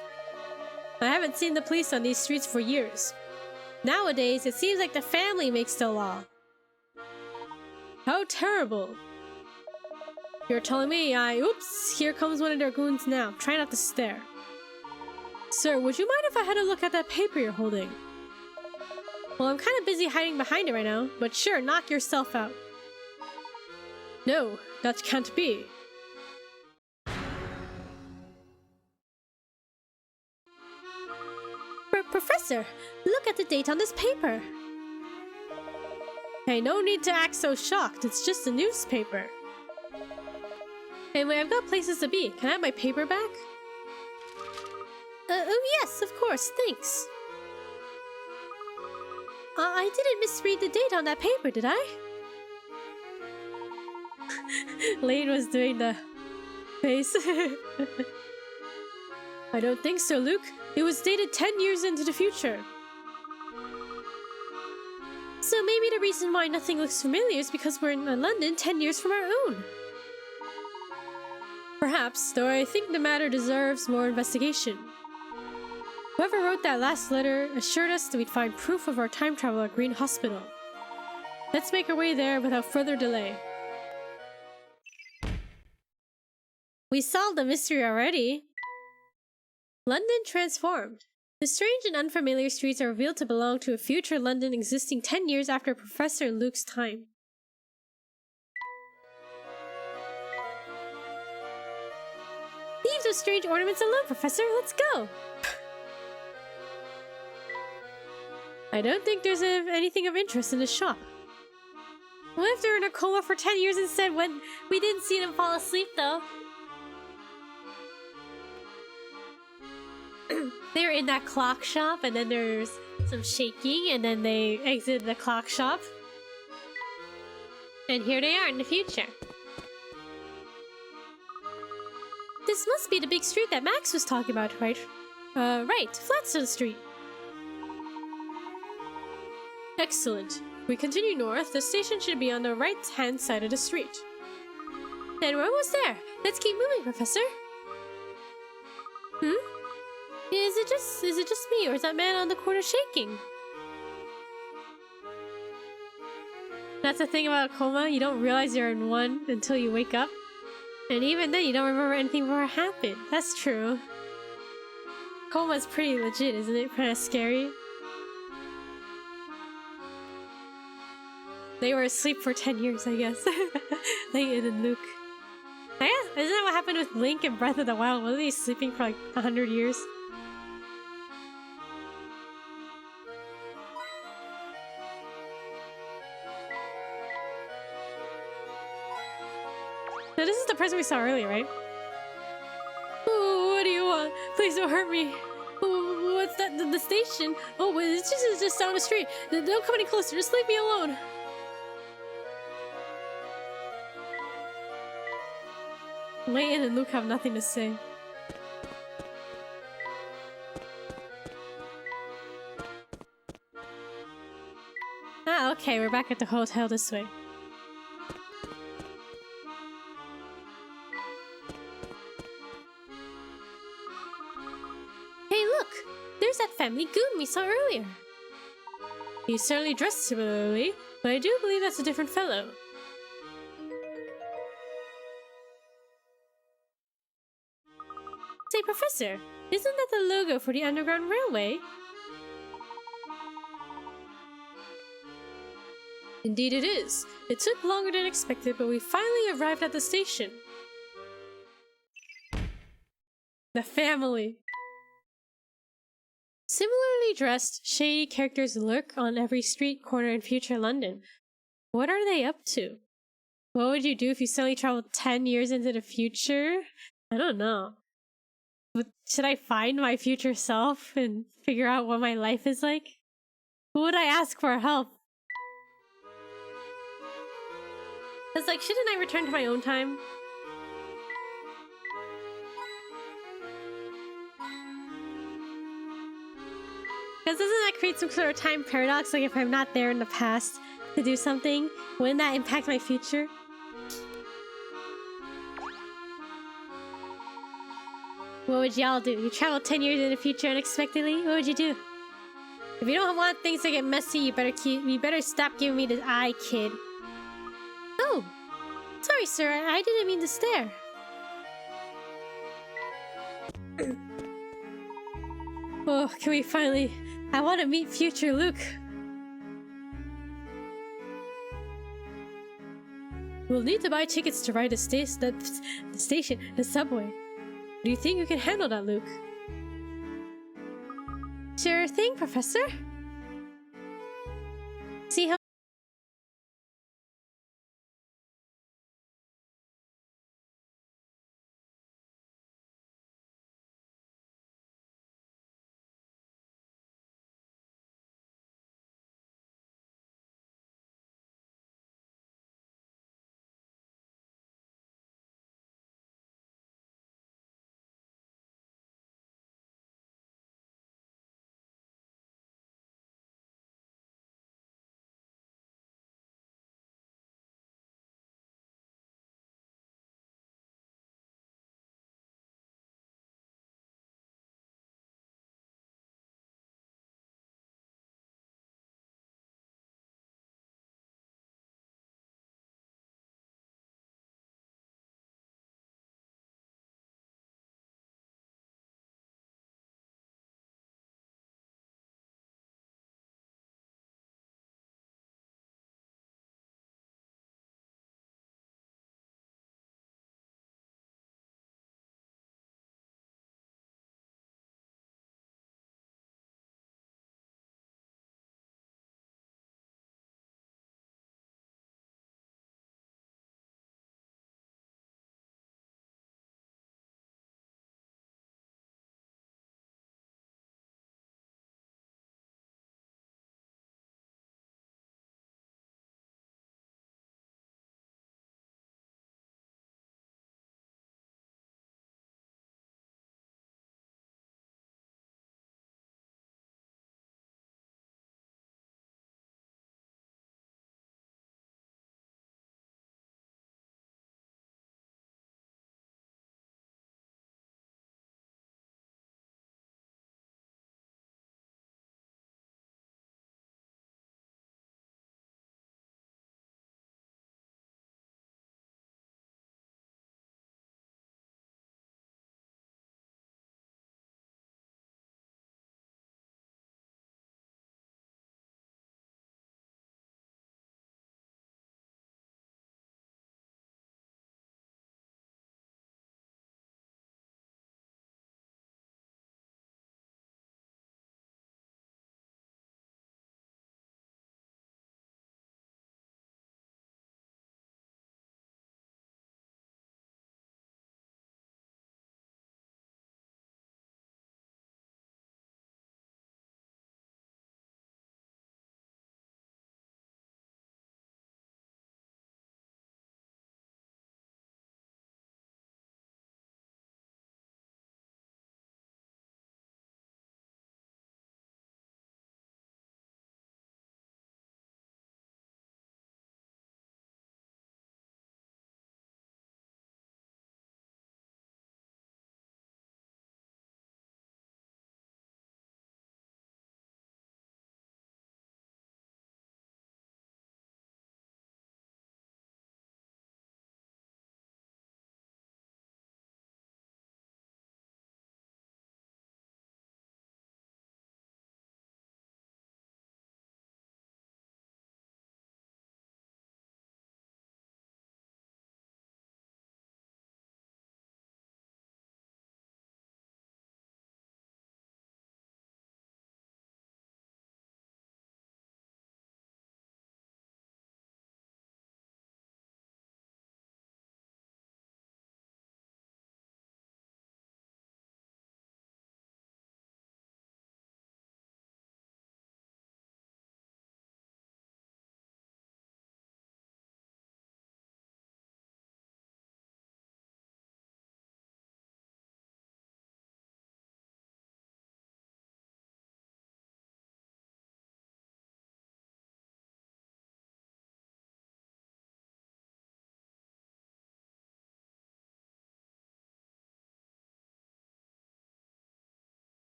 I haven't seen the police on these streets for years. Nowadays, it seems like the Family makes the law. How terrible. You're telling me oops, here comes one of their goons now. Try not to stare. Sir, would you mind if I had a look at that paper you're holding? Well, I'm kind of busy hiding behind it right now, but sure, knock yourself out. No, that can't be. Professor, look at the date on this paper. Hey, no need to act so shocked. It's just a newspaper. Anyway, I've got places to be. Can I have my paper back? Oh yes, of course, thanks. I didn't misread the date on that paper, did I? Layton was doing the face. I don't think so, Luke. It was dated 10 years into the future. So maybe the reason why nothing looks familiar is because we're in London 10 years from our own. Perhaps, though I think the matter deserves more investigation. Whoever wrote that last letter assured us that we'd find proof of our time travel at Green Hospital. Let's make our way there without further delay. We solved the mystery already. London transformed. The strange and unfamiliar streets are revealed to belong to a future London existing 10 years after Professor and Luke's time. Leave those strange ornaments alone, Professor. Let's go. I don't think there's anything of interest in this shop. What if they're in a coma for 10 years instead when we didn't see them fall asleep, though? They're in that clock shop, and then there's some shaking, and then they exit the clock shop. And here they are in the future. This must be the big street that Max was talking about, right? Right, Flatstone Street. Excellent. We continue north. The station should be on the right-hand side of the street. Then we're almost there. Let's keep moving, Professor. Is it just me, or is that man on the corner shaking? That's the thing about a coma. You don't realize you're in one until you wake up. And even then, you don't remember anything more happened. That's true. Coma's pretty legit, isn't it? Kind of scary. They were asleep for 10 years, I guess. Layton and Luke. Yeah, isn't that what happened with Link and Breath of the Wild? Wasn't he sleeping for like 100 years? So this is the person we saw earlier, right? Oh, what do you want? Please don't hurt me. Oh, what's that? The station? Oh, it's just down the street. Don't come any closer. Just leave me alone. Layton and Luke have nothing to say. Ah, okay, we're back at the hotel this way. Hey, look! There's that family goon we saw earlier. He's certainly dressed similarly, but I do believe that's a different fellow. Say, Professor, isn't that the logo for the Underground Railway? Indeed it is. It took longer than expected, but we finally arrived at the station. The family. Similarly dressed, shady characters lurk on every street corner in future London. What are they up to? What would you do if you suddenly traveled 10 years into the future? I don't know. Should I find my future self and figure out what my life is like? Who would I ask for help? It's like, shouldn't I return to my own time? Because doesn't that create some sort of time paradox? Like if I'm not there in the past to do something, wouldn't that impact my future? What would y'all do? You travel 10 years in the future unexpectedly? What would you do? If you don't want things to get messy, you better stop giving me the eye, kid. Oh! Sorry, sir, I didn't mean to stare. Oh, can we finally... I want to meet future Luke. We'll need to buy tickets to ride the station, the subway. Do you think you can handle that, Luke? Sure thing, Professor. See how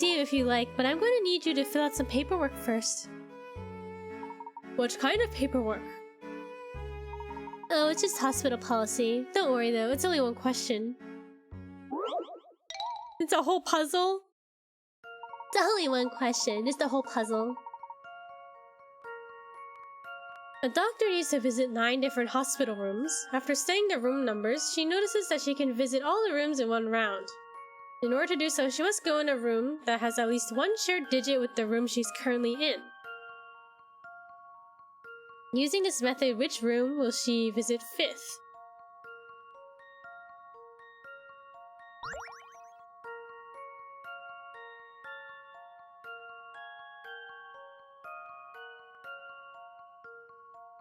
See you if you like, but I'm going to need you to fill out some paperwork first. What kind of paperwork? Oh, it's just hospital policy. Don't worry though, it's only one question. It's a whole puzzle? It's only one question, just the whole puzzle. A doctor needs to visit 9 different hospital rooms. After studying the room numbers, she notices that she can visit all the rooms in one round. In order to do so, she must go in a room that has at least one shared digit with the room she's currently in. Using this method, which room will she visit 5th?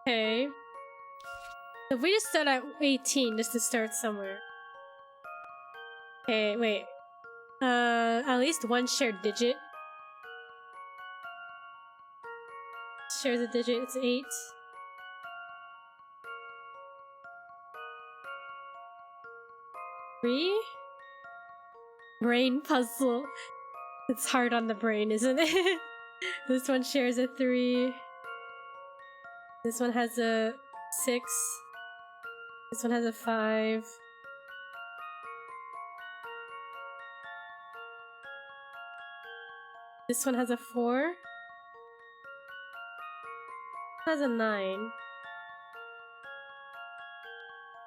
Okay. If we just start at 18 just to start somewhere. Okay, wait. At least one shared digit. Shares a digit, it's 8. Three? Brain puzzle. It's hard on the brain, isn't it? This one shares a 3. This one has a 6. This one has a 5. This one has a 4. This has a 9.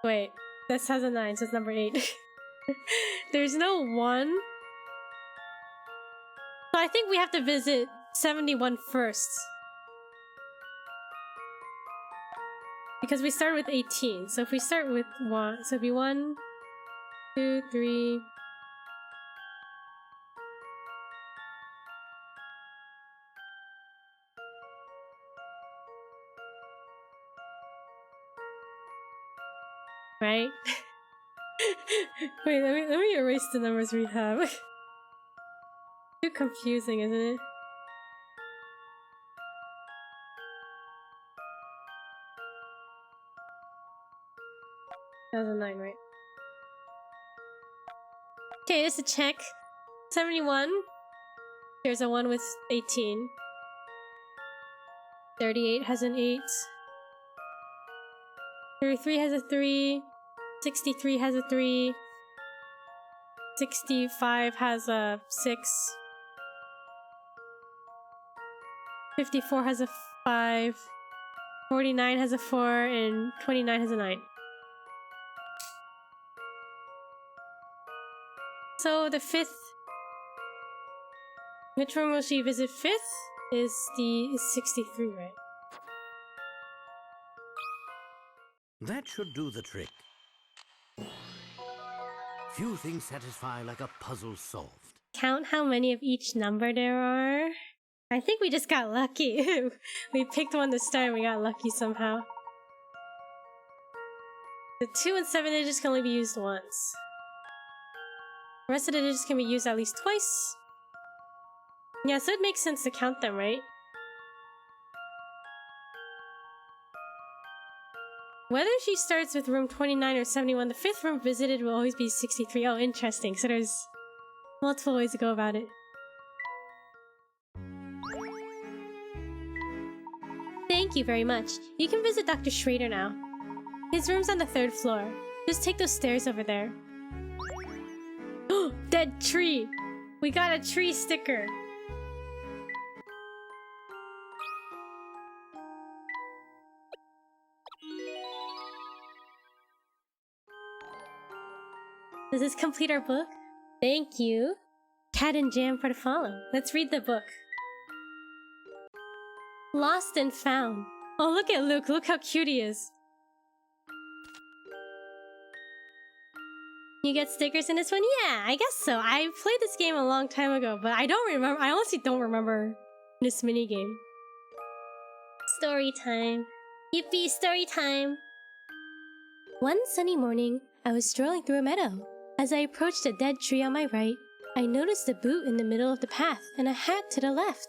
Wait, this has a 9, so it's number 8. There's no 1. So I think we have to visit 71 first. Because we started with 18, so if we start with 1, so it'd be 1, 2, 3... Right? Wait, let me erase the numbers we have. Too confusing, isn't it? That was a 9, right? Okay, just to check. 71. There's a 1 with 18. 38 has an 8. 33 has a 3. 63 has a 3. 65 has a 6. 54 has a 5. 49 has a 4. And 29 has a 9. So the 5th... Which room will she visit 5th? Is 63, right? That should do the trick. Few things satisfy like a puzzle solved. Count how many of each number there are. I think we just got lucky. We picked one to start and we got lucky somehow. The 2 and 7 digits can only be used once. The rest of the digits can be used at least twice. Yeah, so it makes sense to count them, right? Whether she starts with room 29 or 71, the 5th room visited will always be 63. Oh, interesting. So there's multiple ways to go about it. Thank you very much. You can visit Dr. Schrader now. His room's on the 3rd floor. Just take those stairs over there. Dead tree! We got a tree sticker! Does this complete our book? Thank you. Cat and Jam for the follow. Let's read the book. Lost and Found. Oh, look at Luke. Look how cute he is. You get stickers in this one? Yeah, I guess so. I played this game a long time ago, but I don't remember. I honestly don't remember this minigame. Story time. Yippee, story time. One sunny morning, I was strolling through a meadow. As I approached a dead tree on my right, I noticed a boot in the middle of the path and a hat to the left.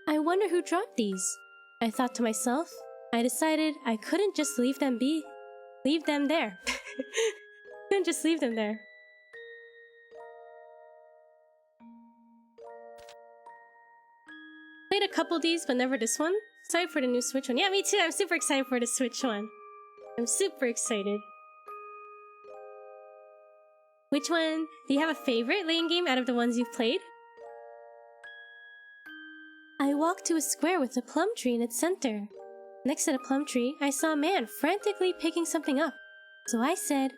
I wonder who dropped these. I thought to myself. I decided I couldn't just leave them there. Couldn't just leave them there. played a couple of these, but never this one. Excited for the new Switch one. Yeah, me too. I'm super excited for the Switch one. I'm super excited. Which one? Do you have a favorite Layton game out of the ones you've played? I walked to a square with a plum tree in its center. Next to the plum tree, I saw a man frantically picking something up. So I said,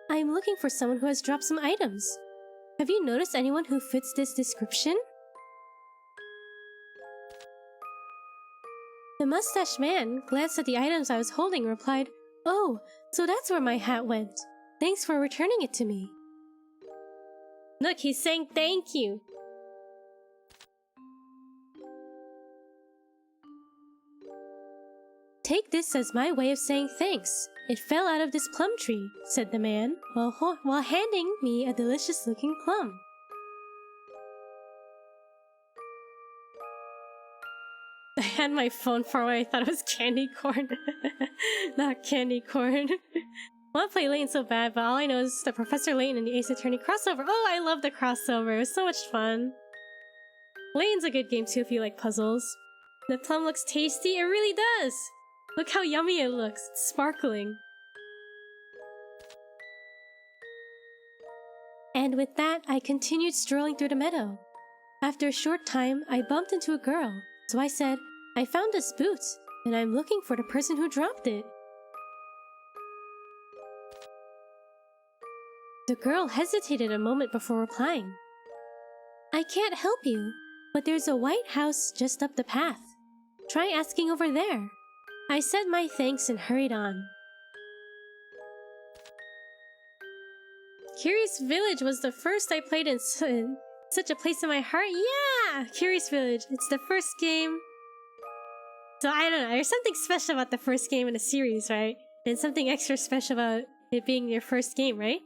I'm looking for someone who has dropped some items. Have you noticed anyone who fits this description? The mustache man glanced at the items I was holding and replied, Oh, so that's where my hat went. Thanks for returning it to me. Look, he's saying thank you. Take this as my way of saying thanks. It fell out of this plum tree, said the man, while handing me a delicious-looking plum. I had my phone for a while. I thought it was candy corn. Not candy corn. I want to play Layton so bad, but all I know is the Professor Layton and the Ace Attorney crossover. Oh, I love the crossover. It was so much fun. Layton's a good game too if you like puzzles. The plum looks tasty. It really does. Look how yummy it looks. It's sparkling. And with that, I continued strolling through the meadow. After a short time, I bumped into a girl. So I said, I found this boot, and I'm looking for the person who dropped it. The girl hesitated a moment before replying. I can't help you, but there's a white house just up the path. Try asking over there. I said my thanks and hurried on. Curious Village was the first I played in such a place in my heart. Yeah! Curious Village. It's the first game. So I don't know. There's something special about the first game in a series, right? And something extra special about it being your first game, right?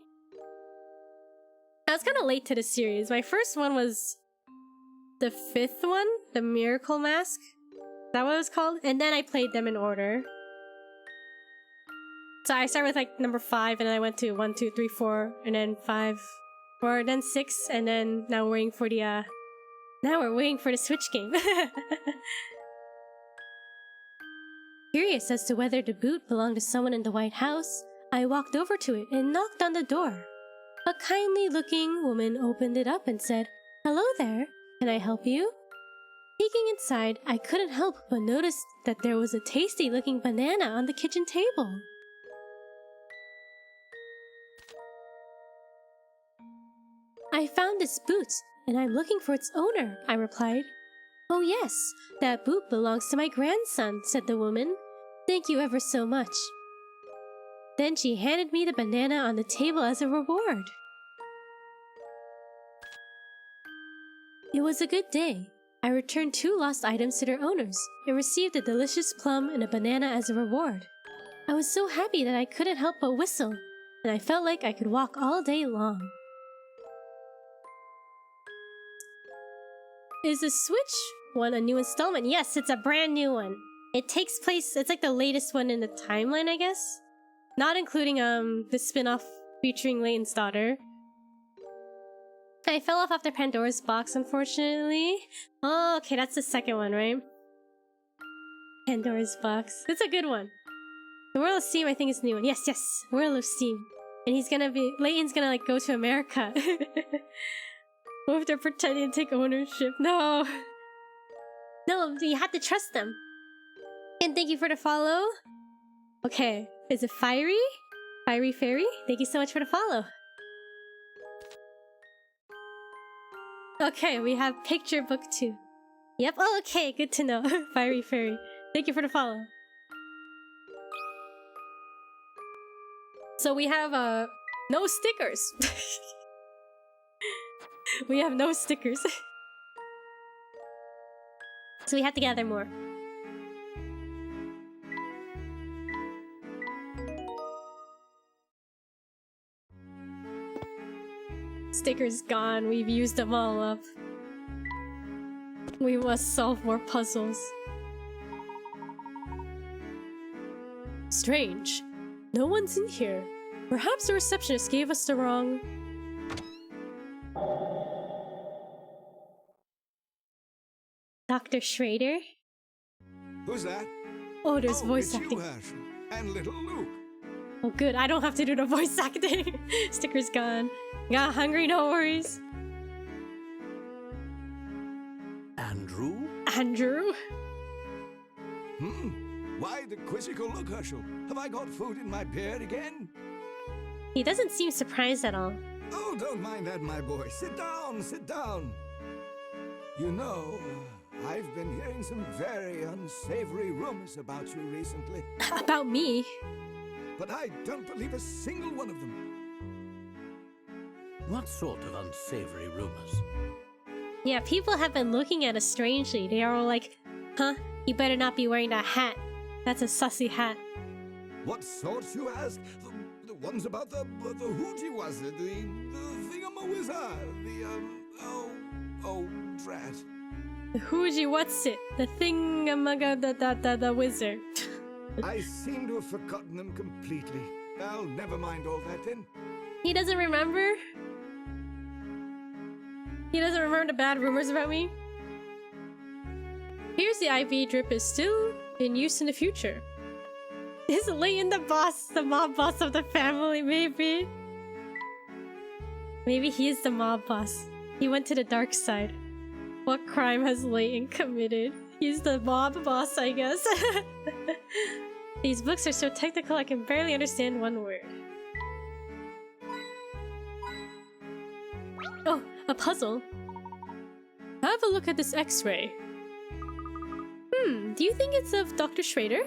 I was kind of late to the series. My first one was the 5th one, the Miracle Mask. Is that what it was called? And then I played them in order. So I started with like number 5, and then I went to 1, 2, 3, 4, and then 5, 4, then 6, and then now we're waiting for the now we're waiting for the Switch game. Curious as to whether the boot belonged to someone in the White House, I walked over to it and knocked on the door. A kindly-looking woman opened it up and said, Hello there, can I help you? Peeking inside, I couldn't help but notice that there was a tasty-looking banana on the kitchen table. I found this boot, and I'm looking for its owner, I replied. Oh yes, that boot belongs to my grandson, said the woman. Thank you ever so much. Then she handed me the banana on the table as a reward. It was a good day. I returned 2 lost items to their owners and received a delicious plum and a banana as a reward. I was so happy that I couldn't help but whistle, and I felt like I could walk all day long. Is the Switch one a new installment? Yes, it's a brand new one. It takes place, it's like the latest one in the timeline, I guess? Not including the spin-off featuring Layton's daughter. I fell off after Pandora's box, unfortunately. Oh, okay, that's the second one, right? Pandora's box. It's a good one. The World of Steam, I think, is the new one. Yes, yes, World of Steam. And Layton's gonna, like, go to America. What if they're pretending to take ownership? No! No, you have to trust them. And thank you for the follow. Okay, is it Fiery? Fiery Fairy? Thank you so much for the follow. Okay, we have Picture Book 2. Yep, oh, okay, good to know. Fiery Fairy. Thank you for the follow. So we have, no stickers. We have no stickers. So we have to gather more. Stickers gone. We've used them all up. We must solve more puzzles. Strange. No one's in here. Perhaps the receptionist gave us the wrong... Dr. Schrader? Who's that? Oh, there's voice it's acting. you, Herschel. And little Luke. Oh, good. I don't have to do the voice acting. Sticker's gone. Got hungry? No worries. Andrew? Andrew? Why the quizzical look, Herschel? Have I got food in my beard again? He doesn't seem surprised at all. Oh, don't mind that, my boy. Sit down, sit down. You know, I've been hearing some very unsavory rumors about you recently. About me? But I don't believe a single one of them. What sort of unsavory rumors? Yeah, people have been looking at us strangely. They are all like, huh? You better not be wearing that hat. That's a sussy hat. What sorts, you ask? The ones about the hoochie was it? The thingamawizard? Oh, drat. The Hooji what's it? The thingamaga the wizard. I seem to have forgotten them completely. Well, never mind all that then. He doesn't remember? He doesn't remember the bad rumors about me? Here's the IV drip is still in use in the future. Is Layton the boss, the mob boss of the family, maybe? Maybe he is the mob boss. He went to the dark side. What crime has Layton committed? He's the mob boss, I guess. These books are so technical I can barely understand one word. Oh, a puzzle. Have a look at this X-ray. Do you think it's of Dr. Schrader?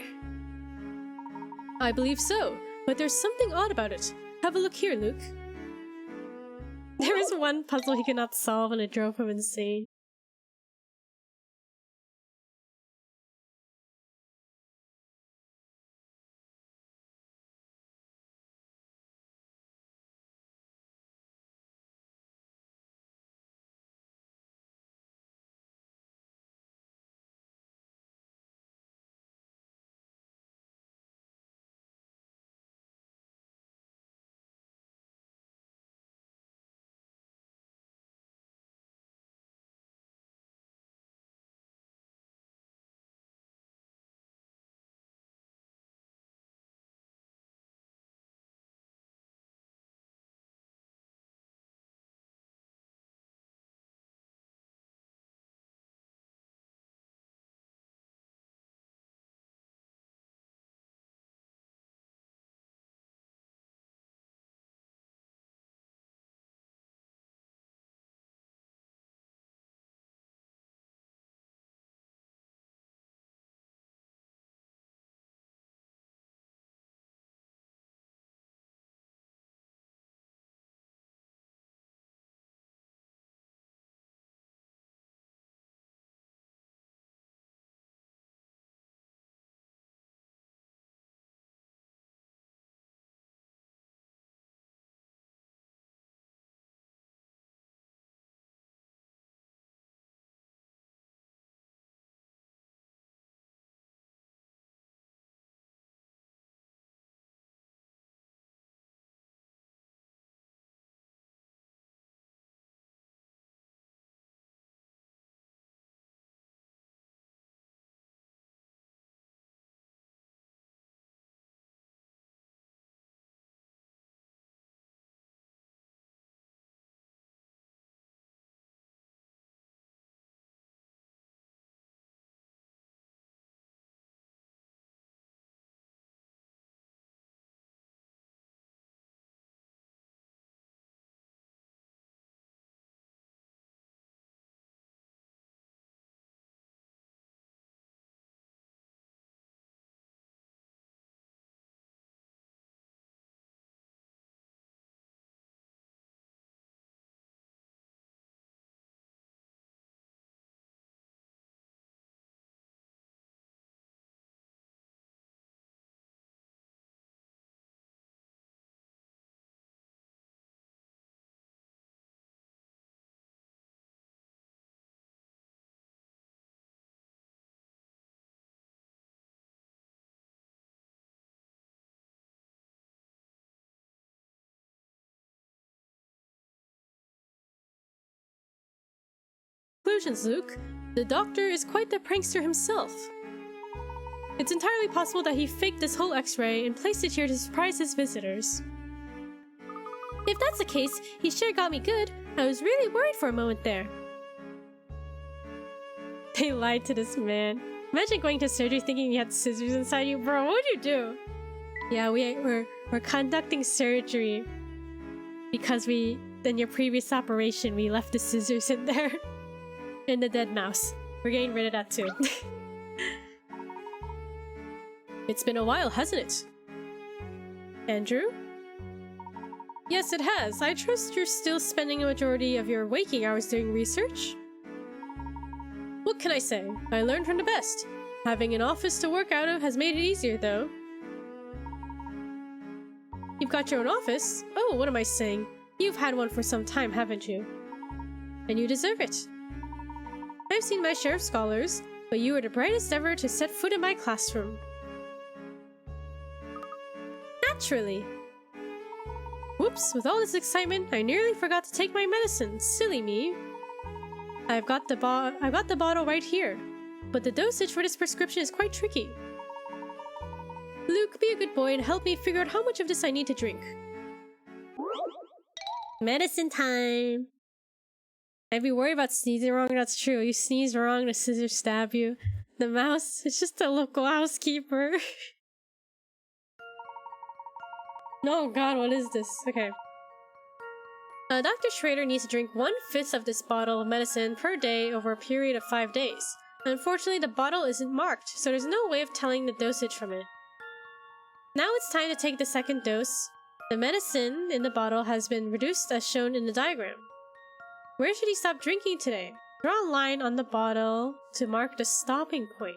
I believe so, but there's something odd about it. Have a look here, Luke. There was one puzzle he could not solve and it drove him insane. Conclusions, Luke. The doctor is quite the prankster himself. It's entirely possible that he faked this whole X-ray and placed it here to surprise his visitors. If that's the case, he sure got me good. I was really worried for a moment there. They lied to this man. Imagine going to surgery thinking you had scissors inside you, bro. What'd you do? Yeah, we're conducting surgery because in your previous operation we left the scissors in there. In the dead mouse. We're getting rid of that too. It's been a while, hasn't it? Andrew? Yes, it has. I trust you're still spending a majority of your waking hours doing research? What can I say? I learned from the best. Having an office to work out of has made it easier, though. You've got your own office? Oh, what am I saying? You've had one for some time, haven't you? And you deserve it. I've seen my share of scholars, but you were the brightest ever to set foot in my classroom. Naturally. Whoops, with all this excitement, I nearly forgot to take my medicine. Silly me. I've got the bottle right here, but the dosage for this prescription is quite tricky. Luke, be a good boy and help me figure out how much of this I need to drink. Medicine time! I'd be worried about sneezing wrong, that's true. You sneeze wrong, the scissors stab you. The mouse, it's just a local housekeeper. No, God, what is this? Okay. Dr. Schrader needs to drink 1/5 of this bottle of medicine per day over a period of 5 days. Unfortunately, the bottle isn't marked, so there's no way of telling the dosage from it. Now it's time to take the second dose. The medicine in the bottle has been reduced as shown in the diagram. Where should he stop drinking today? Draw a line on the bottle to mark the stopping point.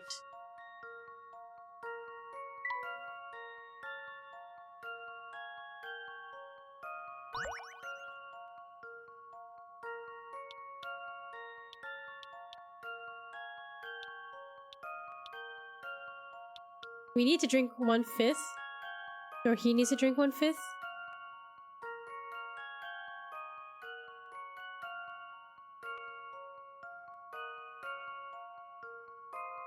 We need to drink 1/5. Or he needs to drink 1/5.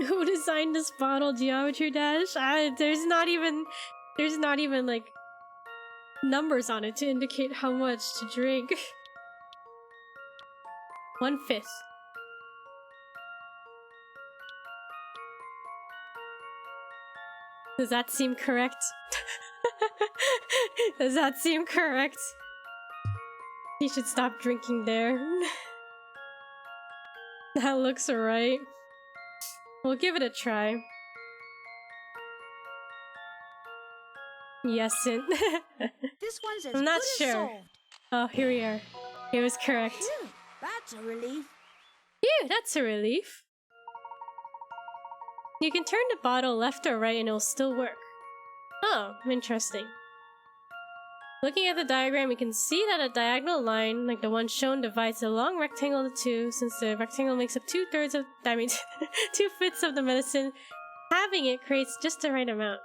Who designed this bottle, Geometry Dash? There's not even like numbers on it to indicate how much to drink. 1/5. Does that seem correct? Does that seem correct? He should stop drinking there. That looks right. We'll give it a try. Yesn't. This one's as I'm not good as sure. solved. Oh, here we are. It was correct. Phew, that's a relief. Phew, that's a relief. You can turn the bottle left or right and it'll still work. Oh, interesting. Looking at the diagram, we can see that a diagonal line, like the one shown, divides the long rectangle into two. Since the rectangle makes up 2/3 of, 2/5 of the medicine, having it creates just the right amount.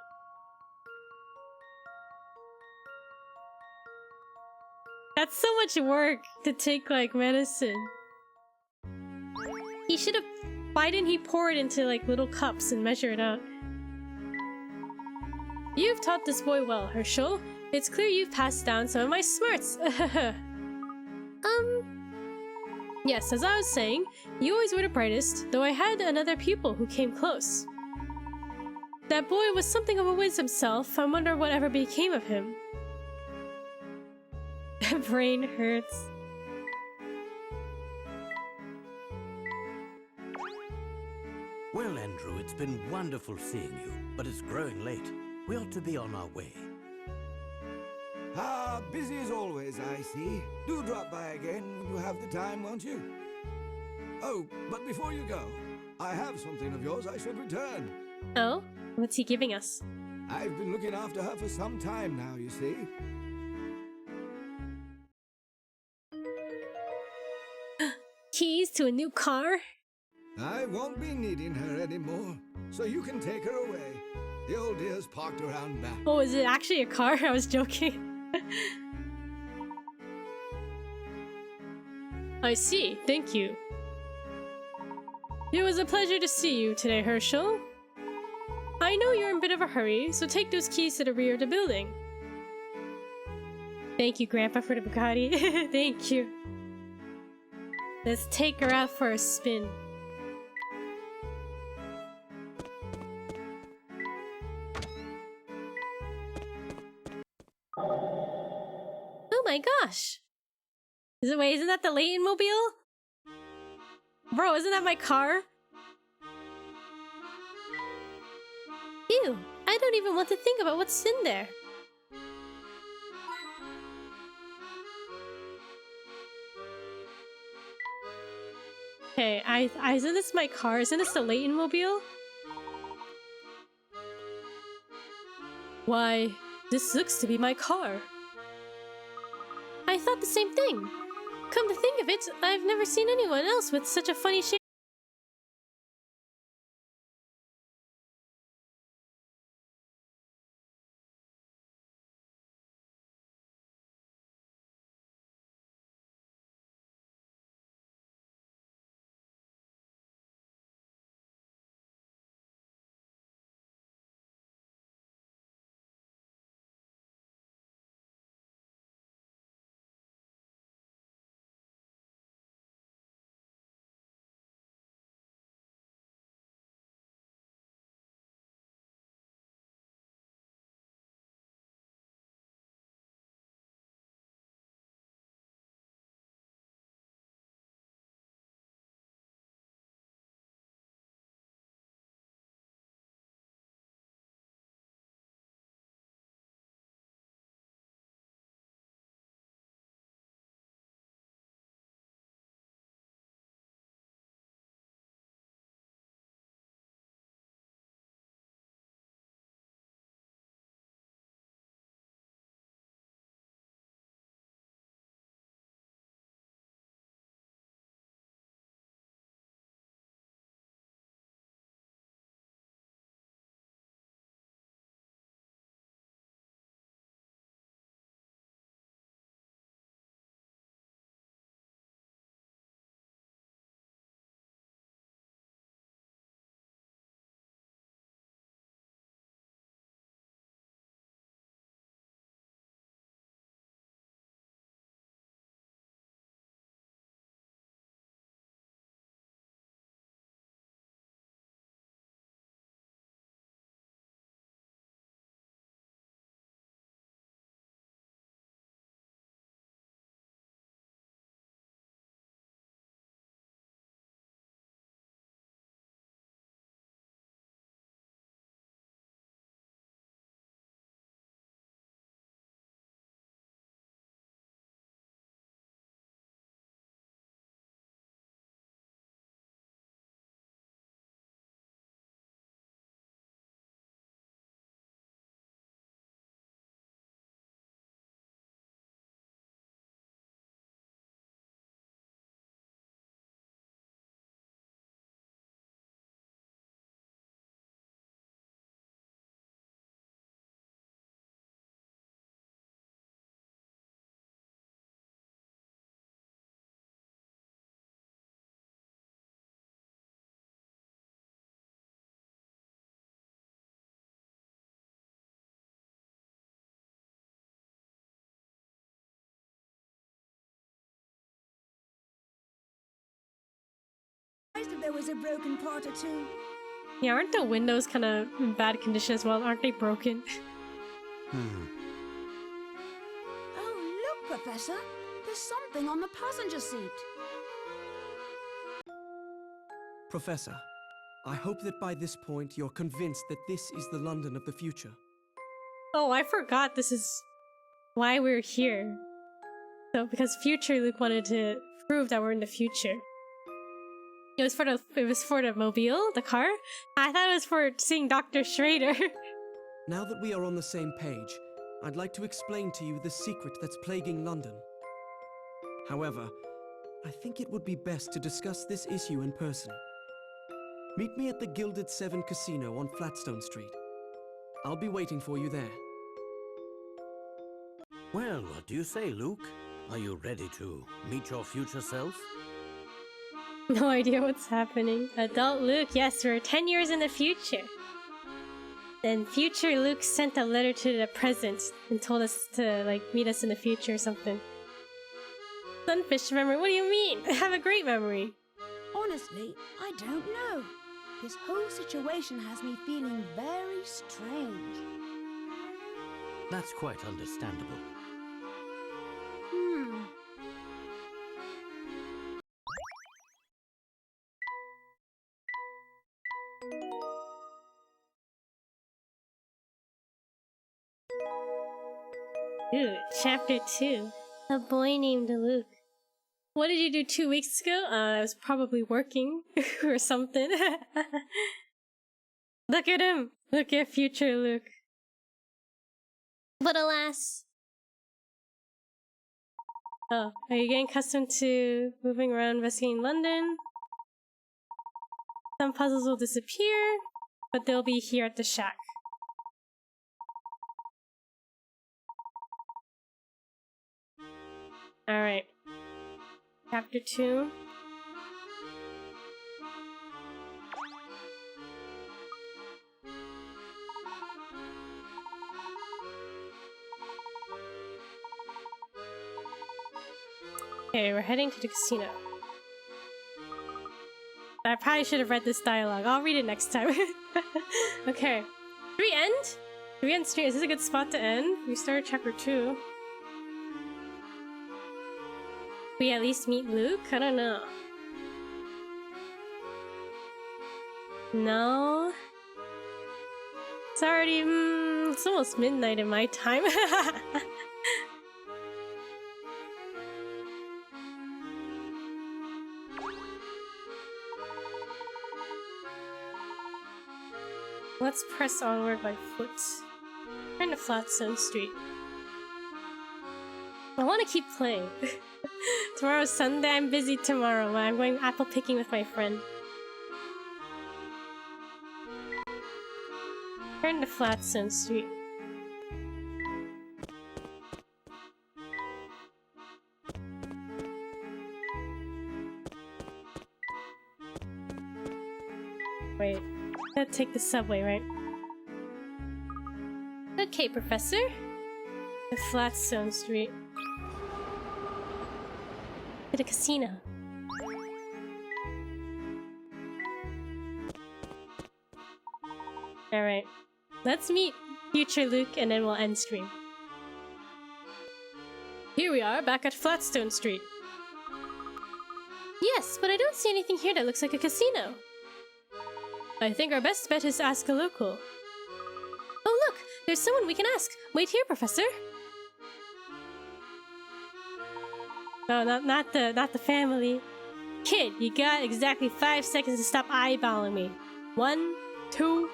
That's so much work to take, like, medicine. He should have... Why didn't he pour it into, like, little cups and measure it out? You've taught this boy well, Herschel. It's clear you've passed down some of my smarts. Yes, as I was saying, you always were the brightest, though I had another pupil who came close. That boy was something of a whiz himself. I wonder whatever became of him. The brain hurts. Well, Andrew, it's been wonderful seeing you, but it's growing late. We ought to be on our way. Ah, busy as always, I see. Do drop by again when you have the time, won't you? Oh, but before you go, I have something of yours I should return. Oh? What's he giving us? I've been looking after her for some time now, you see. Keys to a new car? I won't be needing her anymore, so you can take her away. The old dear's parked around back. Oh, is it actually a car? I was joking. I see, thank you. It was a pleasure to see you today, Herschel. I know you're in a bit of a hurry, so take those keys to the rear of the building. Thank you, Grandpa, for the Bugatti. Thank you. Let's take her out for a spin. Oh my gosh! Wait, isn't that the Layton mobile? Bro, isn't that my car? Ew, I don't even want to think about what's in there. Okay, isn't this my car? Isn't this the Layton mobile? Why, this looks to be my car. I thought the same thing. Come to think of it, I've never seen anyone else with such a funny shape. If there was a broken part or two. Yeah, aren't the windows kind of in bad condition as well? Aren't they broken? Oh, look, Professor. There's something on the passenger seat. Professor, I hope that by this point you're convinced that this is the London of the future. Oh, I forgot this is why we're here. So, because future Luke wanted to prove that we're in the future. It was for the mobile, the car? I thought it was for seeing Dr. Schrader. Now that we are on the same page, I'd like to explain to you the secret that's plaguing London. However, I think it would be best to discuss this issue in person. Meet me at the Gilded Seven Casino on Flatstone Street. I'll be waiting for you there. Well, what do you say, Luke? Are you ready to meet your future self? No idea what's happening. Adult Luke, yes, we're 10 years in the future. Then future Luke sent a letter to the present and told us to, like, meet us in the future or something. Sunfish memory, what do you mean? I have a great memory. Honestly, I don't know. This whole situation has me feeling very strange. That's quite understandable. Ooh, chapter 2. A boy named Luke. What did you do 2 weeks ago? I was probably working or something. Look at him! Look at future Luke. But alas, Oh, are you getting accustomed to moving around investigating London? Some puzzles will disappear, but they'll be here at the shack. Alright. Chapter 2. Okay, we're heading to the casino. I probably should have read this dialogue. I'll read it next time. Okay. Do we end? Do we end stream? Is this a good spot to end? We started chapter 2. We at least meet Luke? I don't know. No? It's already, it's almost midnight in my time. Let's press onward by foot. Turn to Flatstone Street. I want to keep playing. Tomorrow's Sunday, I'm busy tomorrow, but I'm going apple picking with my friend. Turn to Flatstone Street. Wait, gotta take the subway, right? Okay, Professor. To Flatstone Street. To the casino. Alright. Let's meet future Luke and then we'll end stream. Here we are, back at Flatstone Street. yes, but I don't see anything here that looks like a casino. I think our best bet is to ask a local. Oh look, there's someone we can ask. Wait here, Professor. No, not the family. Kid, you got exactly 5 seconds to stop eyeballing me. 1, 2.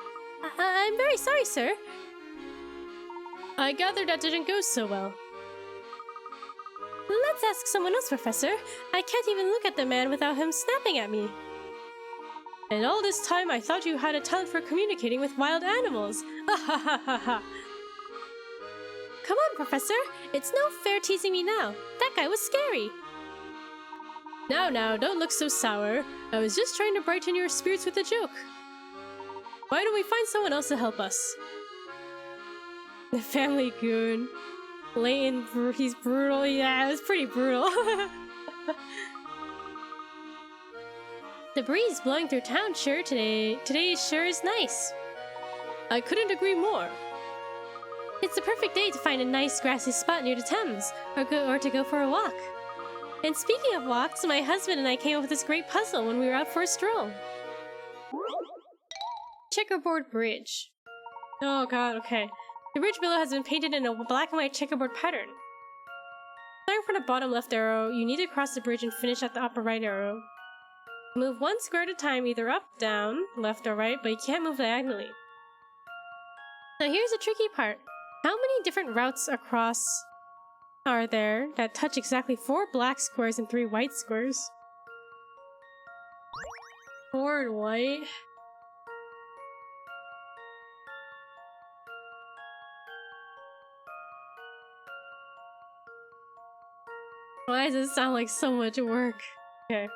I'm very sorry, sir. I gather that didn't go so well. Let's ask someone else, Professor. I can't even look at the man without him snapping at me. And all this time I thought you had a talent for communicating with wild animals. Ha ha ha ha ha. Come on, Professor. It's no fair teasing me now. That guy was scary. Now, don't look so sour. I was just trying to brighten your spirits with a joke. Why don't we find someone else to help us? The family goon. Layton, he's brutal. Yeah, it was pretty brutal. The breeze blowing through town today sure is nice. I couldn't agree more. It's the perfect day to find a nice grassy spot near the Thames, or to go for a walk. And speaking of walks, my husband and I came up with this great puzzle when we were out for a stroll. Checkerboard bridge. Oh god, okay. The bridge below has been painted in a black and white checkerboard pattern. Starting from the bottom left arrow, you need to cross the bridge and finish at the upper right arrow. Move 1 square at a time, either up, down, left, or right, but you can't move diagonally. Now here's the tricky part. How many different routes across are there that touch exactly 4 black squares and 3 white squares? 4 and white. Why does it sound like so much work? Okay.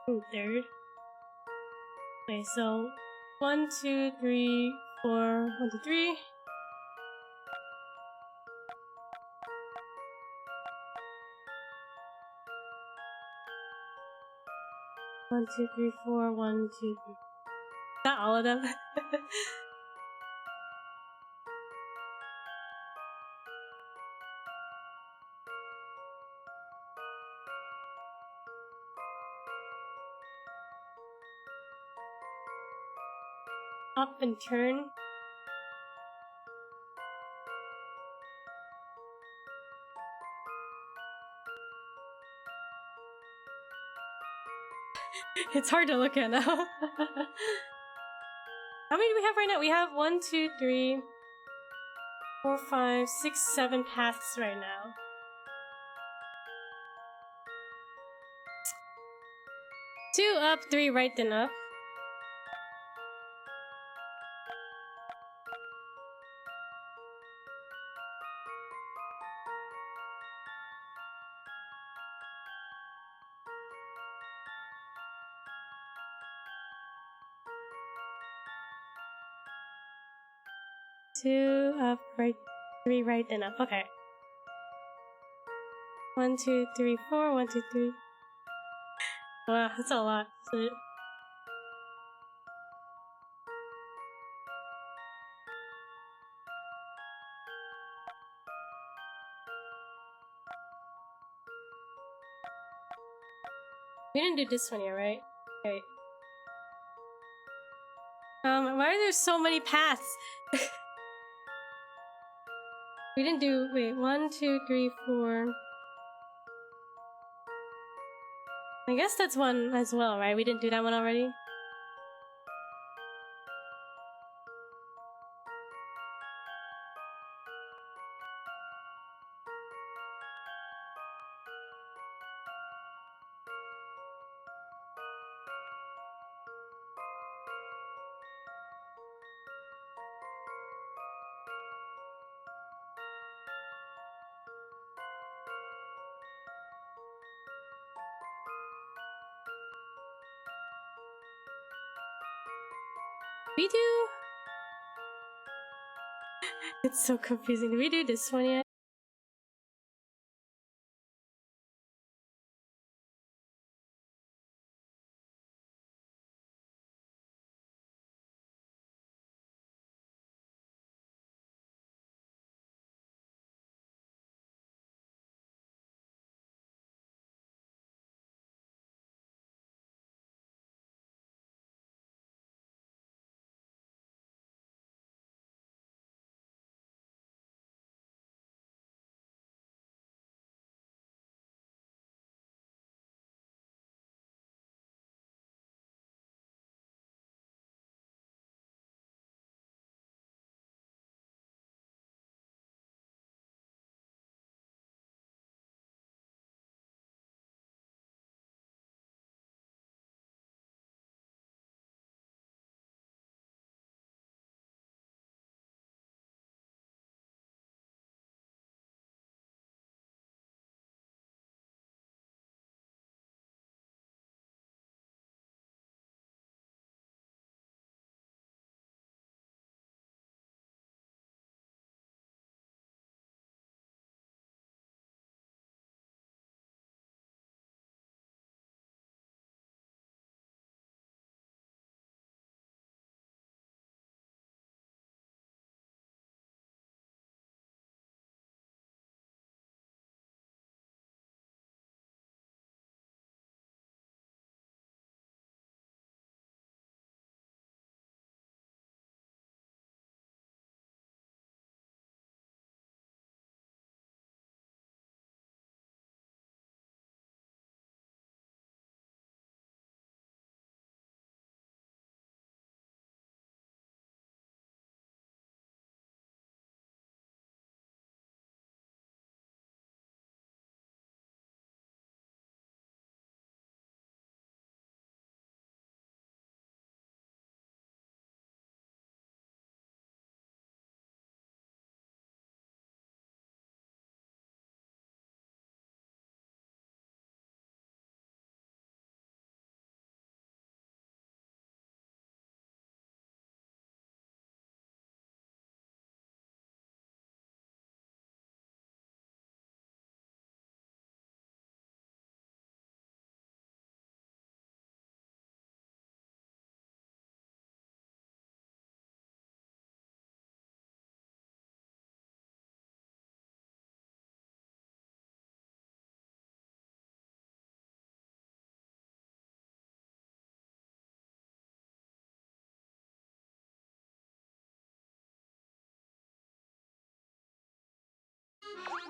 Third. Okay, so 1, 2, 3, 4, 1, 2, 3. One, two, three, four, 1, 2, 3. Is that all of them? Up and turn. It's hard to look at now. How many do we have right now? We have 1, 2, 3, 4, 5, 6, 7 paths right now. Two up, 3 right, then up. Two up, right, 3 right, then up. Okay. 1, 2, 3, 4, 1, 2, 3. Wow, that's a lot. We didn't do this one yet, right? Wait. Why are there so many paths? We didn't do, wait, 1, 2, 3, 4. I guess that's one as well, right? We didn't do that one already? We do? It's so confusing. Did we do this one yet?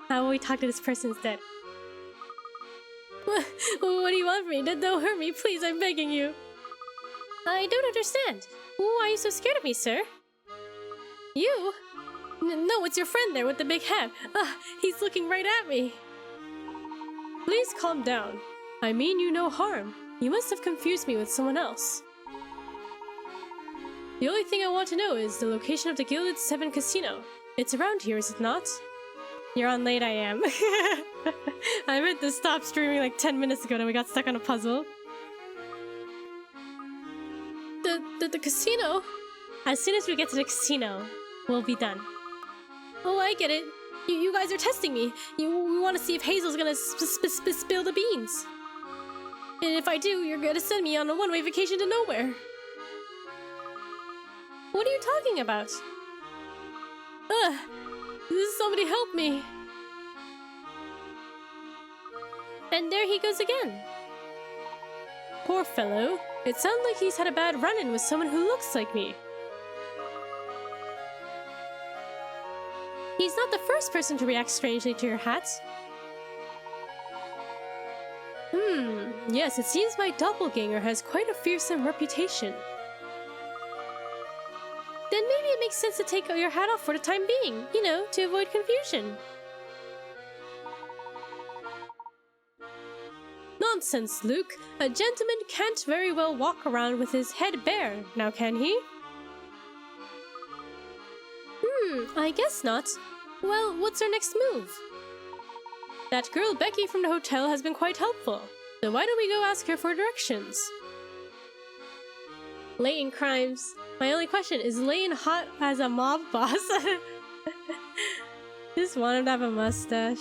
How will we talk to this person instead? What do you want from me? Don't hurt me, please, I'm begging you. I don't understand. Why are you so scared of me, sir? You? No, it's your friend there with the big hat. He's looking right at me. Please calm down. I mean you no harm. You must have confused me with someone else. The only thing I want to know is the location of the Gilded 7 Casino. It's around here, is it not? You're on late, I am. I meant to stop streaming like 10 minutes ago and we got stuck on a puzzle. The casino? As soon as we get to the casino, we'll be done. Oh, I get it. You guys are testing me. We want to see if Hazel's gonna spill the beans. And if I do, you're gonna send me on a one-way vacation to nowhere. What are you talking about? Somebody help me. And there he goes again. Poor fellow. It sounds like he's had a bad run-in with someone who looks like me. He's not the first person to react strangely to your hat. Yes, it seems my doppelganger has quite a fearsome reputation. Then maybe it makes sense to take your hat off for the time being, you know, to avoid confusion. Nonsense, Luke. A gentleman can't very well walk around with his head bare, now can he? I guess not. Well, what's our next move? That girl Becky from the hotel has been quite helpful, so why don't we go ask her for directions? Layton crimes. My only question is Layton hot as a mob boss? Just want him to have a mustache.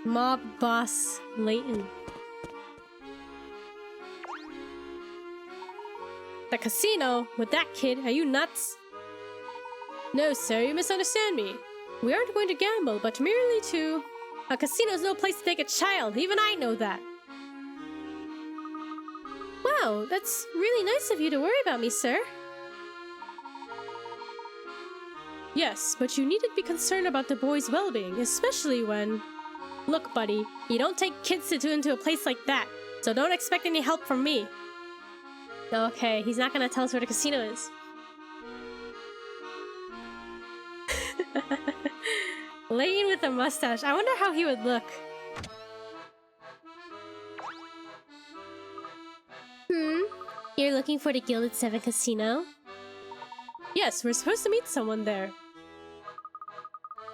Mob boss Layton. The casino? With that kid? Are you nuts? No, sir, you misunderstand me. We aren't going to gamble, but merely to... A casino's no place to take a child. Even I know that. Wow, that's really nice of you to worry about me, sir. Yes, but you needn't be concerned about the boy's well-being, especially when... Look, buddy, you don't take kids into a place like that, so don't expect any help from me. Okay, he's not gonna tell us where the casino is. Layton with a mustache. I wonder how he would look. You're looking for the Gilded 7 Casino? Yes, we're supposed to meet someone there.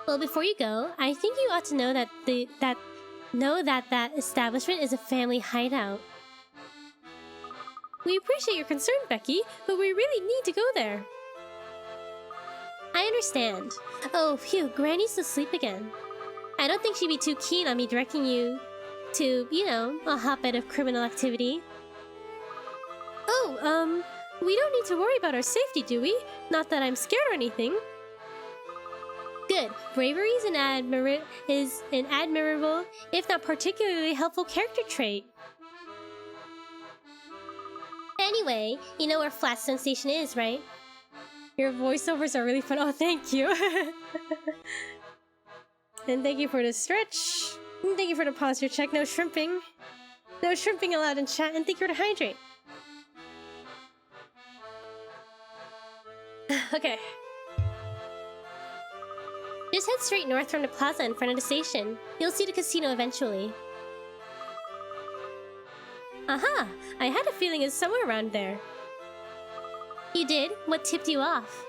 Well, before you go, I think you ought to know that that establishment is a family hideout. We appreciate your concern, Becky, but we really need to go there. I understand. Oh, phew, Granny's asleep again. I don't think she'd be too keen on me directing you to, you know, a hotbed of criminal activity. Oh, we don't need to worry about our safety, do we? Not that I'm scared or anything. Good. Bravery is an admirable, if not particularly helpful character trait. Anyway, you know where Flatstone Station is, right? Your voiceovers are really fun. Oh, thank you. And thank you for the stretch. And thank you for the posture check. No shrimping. No shrimping allowed in chat. And thank you for the hydrate. Okay. Just head straight north from the plaza in front of the station. You'll see the casino eventually. Aha! I had a feeling it's somewhere around there. You did? What tipped you off?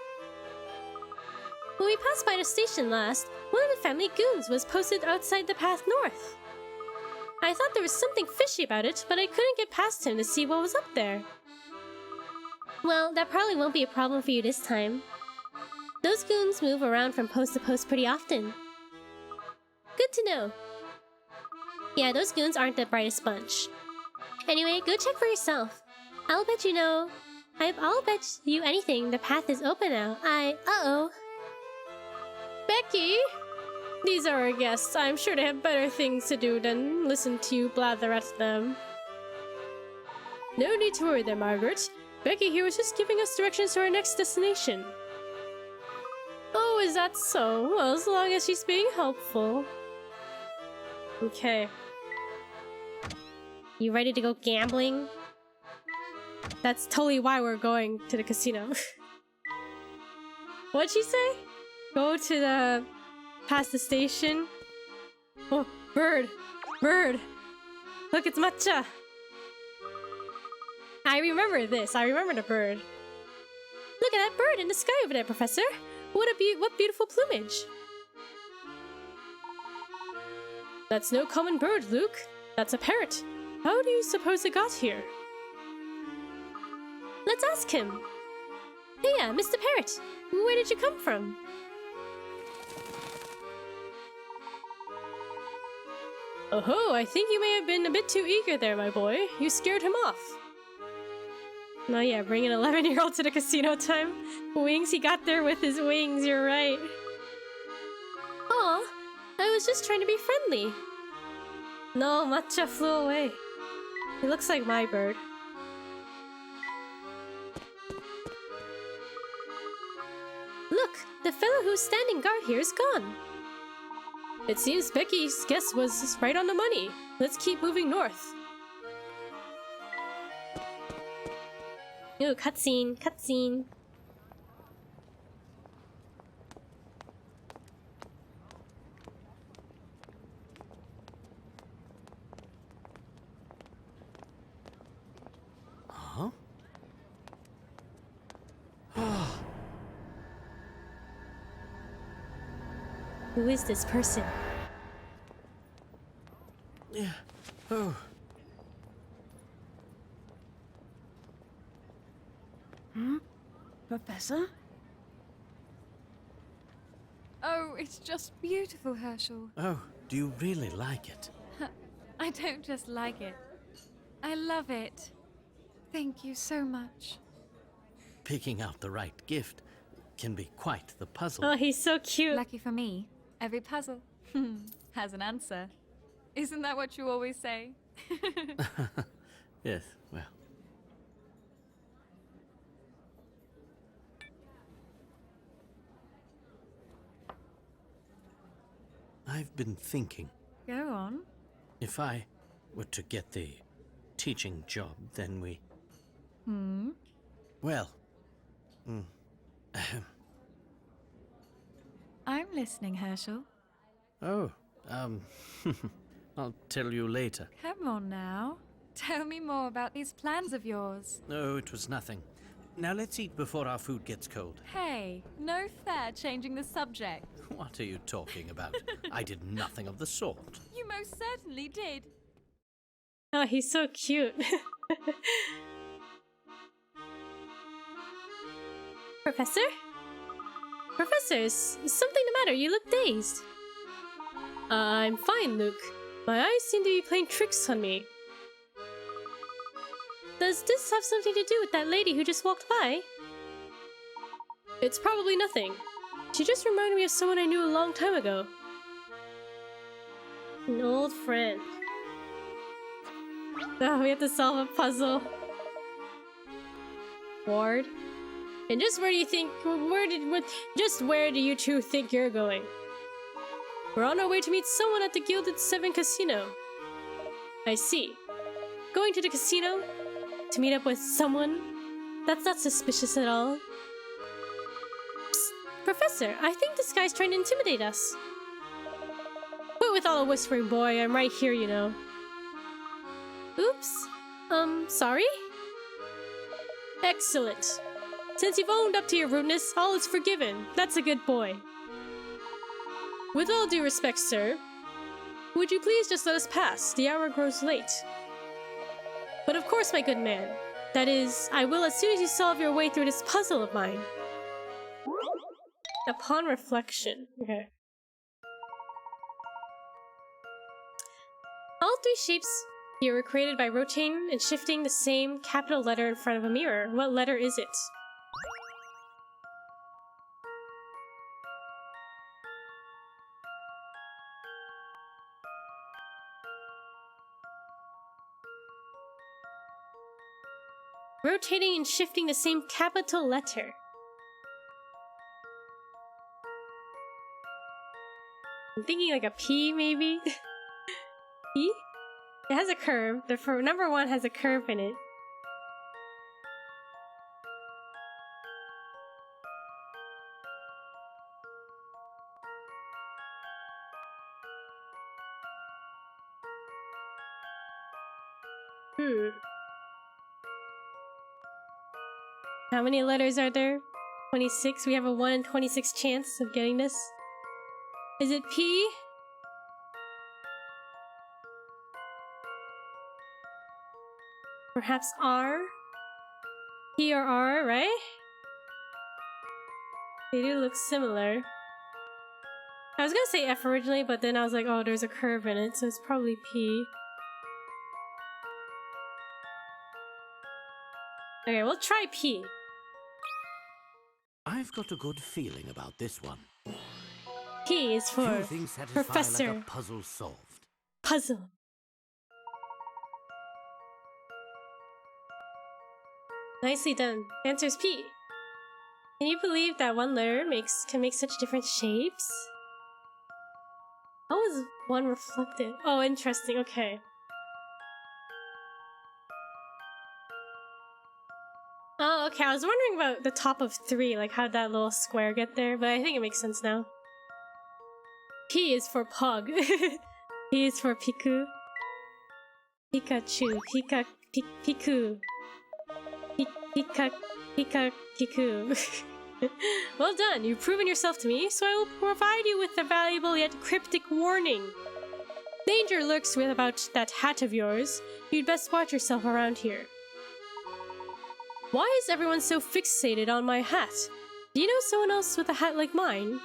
When we passed by the station last, one of the family goons was posted outside the path north. I thought there was something fishy about it, but I couldn't get past him to see what was up there. Well, that probably won't be a problem for you this time. Those goons move around from post to post pretty often. Good to know. Yeah, those goons aren't the brightest bunch. Anyway, go check for yourself. I'll bet you anything the path is open now. Uh-oh. Becky? These are our guests. I'm sure they have better things to do than listen to you blather at them. No need to worry there, Margaret. Becky here was just giving us directions to our next destination. Oh, Oh, is that so? Well, as long as she's being helpful. Okay. You ready to go gambling? That's totally why we're going to the casino. What'd she say? Go to the... past the station? Oh, bird! Bird! Look, it's Matcha! I remember this. I remember the bird. Look at that bird in the sky over there, Professor! What beautiful plumage! That's no common bird, Luke. That's a parrot. How do you suppose it got here? Let's ask him. Hey, Mr. Parrot. Where did you come from? Oh, I think you may have been a bit too eager there, my boy. You scared him off. Oh yeah, bring an 11-year-old to the casino time. Wings, he got there with his wings, you're right. Aw, I was just trying to be friendly. No, Matcha flew away. He looks like my bird. Look, the fellow who's standing guard here is gone. It seems Becky's guess was right on the money. Let's keep moving north. Ooh, cutscene, cutscene. Huh? Who is this person? Yeah. Oh. Professor? Oh, it's just beautiful, Herschel. Oh, do you really like it? I don't just like it. I love it. Thank you so much. Picking out the right gift can be quite the puzzle. Oh, he's so cute. Lucky for me, every puzzle has an answer. Isn't that what you always say? Yes, well. I've been thinking, Go on. if I were to get the teaching job, then we... Well, I'm listening, Herschel. oh, I'll tell you later. Come on now. Tell me more about these plans of yours. No, it was nothing. Now let's eat before our food gets cold. Hey, no fair changing the subject. What are you talking about? I did nothing of the sort. You most certainly did. Oh, he's so cute. Professor? Professor, is something the matter? You look dazed. I'm fine, Luke. My eyes seem to be playing tricks on me. Does this have something to do with that lady who just walked by? It's probably nothing. She just reminded me of someone I knew a long time ago. An old friend. Oh, we have to solve a puzzle. Ward? And just where do you think... just where do you two think you're going? We're on our way to meet someone at the Gilded Seven Casino. I see. Going to the casino? To meet up with someone? That's not suspicious at all. Psst, Professor, I think this guy's trying to intimidate us. Quit with all the whispering, boy. I'm right here, you know. Oops. Sorry? Excellent. Since you've owned up to your rudeness, all is forgiven. That's a good boy. With all due respect, sir, would you please just let us pass? The hour grows late. But of course, my good man. That is, I will as soon as you solve your way through this puzzle of mine. Upon reflection. Okay. All three shapes here were created by rotating and shifting the same capital letter in front of a mirror. What letter is it? Rotating and shifting the same capital letter. I'm thinking like a P, maybe? P? It has a curve. The number 1 has a curve in it. How many letters are there? 26. We have a 1 in 26 chance of getting this. Is it P? Perhaps R? P or R, right? They do look similar. I was gonna say F originally, but then I was like, oh, there's a curve in it, so it's probably P. Okay, we'll try P. I've got a good feeling about this one. P is for Few things satisfy Professor. like a puzzle solved. Puzzle. Nicely done. Answer's P. Can you believe that one letter can make such different shapes? How is one reflected? Oh, interesting. Okay. Oh, okay. I was wondering about the top of 3, like how did that little square get there, but I think it makes sense now. P is for Pug. P is for Piku. Pikachu. Piku. Piku. Well done. You've proven yourself to me, so I will provide you with a valuable yet cryptic warning. Danger lurks about that hat of yours. You'd best watch yourself around here. Why is everyone so fixated on my hat? Do you know someone else with a hat like mine?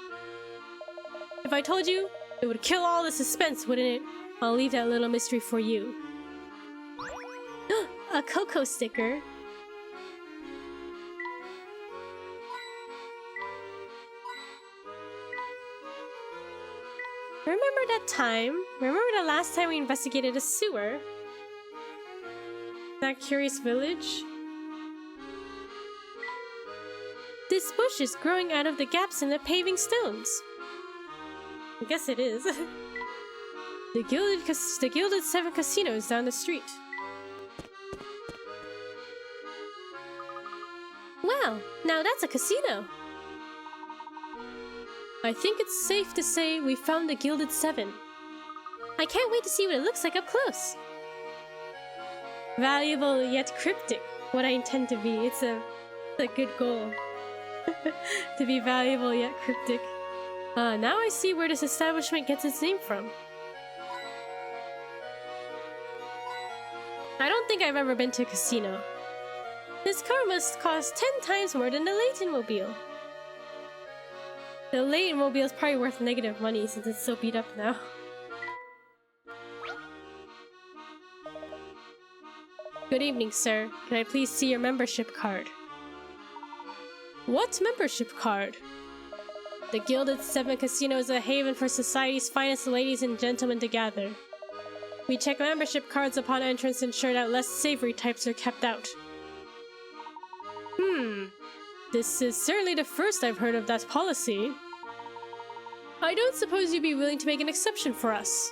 If I told you, it would kill all the suspense, wouldn't it? I'll leave that little mystery for you. A Coco sticker. Remember that time? Remember the last time we investigated a sewer? That curious village? This bush is growing out of the gaps in the paving stones. I guess it is. The Gilded 7 casinos down the street. Wow, now that's a casino. I think it's safe to say we found the Gilded 7. I can't wait to see what it looks like up close. Valuable yet cryptic, what I intend to be. It's a good goal. To be valuable yet cryptic. Now I see where this establishment gets its name from. I don't think I've ever been to a casino. This car must cost 10 times more than the Layton mobile. The Layton mobile is probably worth negative money since it's so beat up now. Good evening, sir. Can I please see your membership card? What membership card? The Gilded 7 Casino is a haven for society's finest ladies and gentlemen to gather. We check membership cards upon entrance to ensure that less savory types are kept out. This is certainly the first I've heard of that policy. I don't suppose you'd be willing to make an exception for us.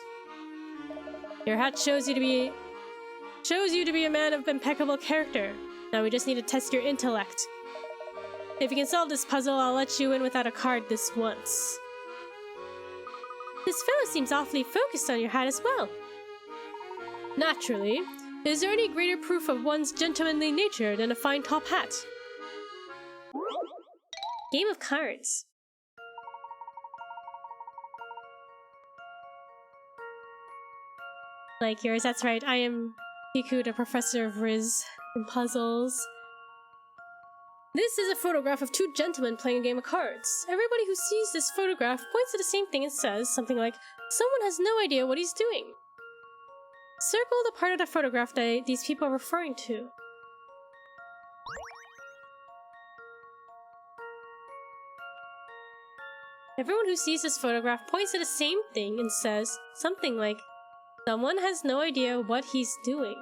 Your hat shows you to be a man of impeccable character. Now we just need to test your intellect. If you can solve this puzzle, I'll let you in without a card this once. This fellow seems awfully focused on your hat as well. Naturally. Is there any greater proof of one's gentlemanly nature than a fine top hat? Game of cards. Like yours, that's right. I am Piku, the professor of Riz and puzzles. This is a photograph of 2 gentlemen playing a game of cards. Everybody who sees this photograph points to the same thing and says something like, someone has no idea what he's doing. Circle the part of the photograph that these people are referring to. Everyone who sees this photograph points to the same thing and says something like, someone has no idea what he's doing.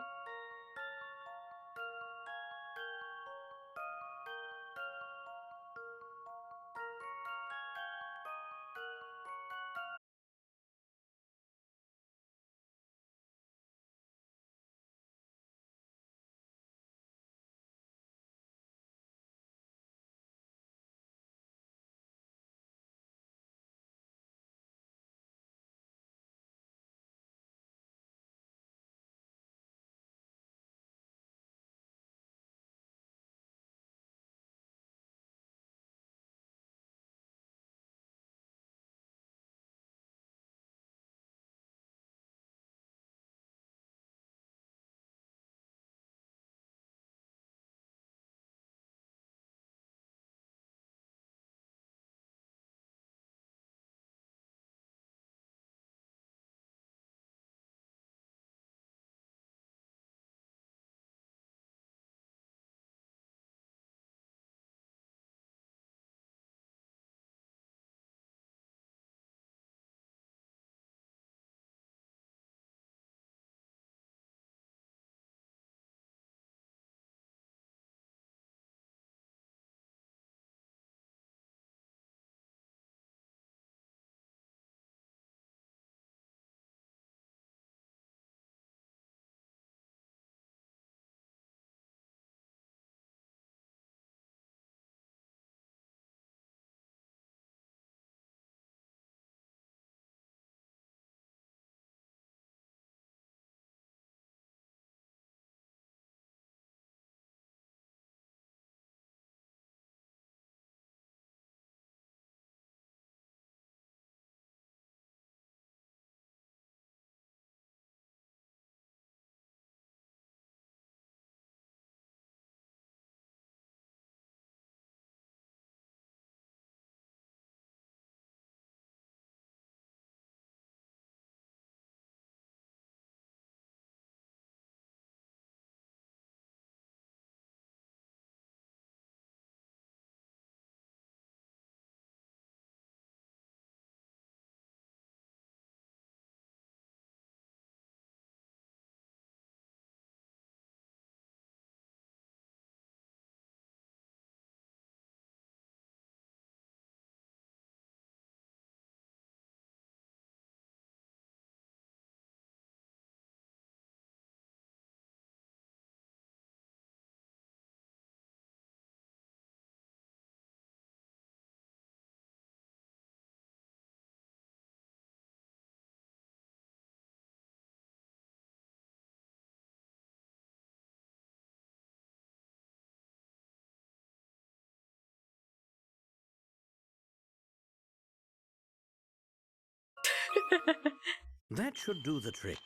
That should do the trick.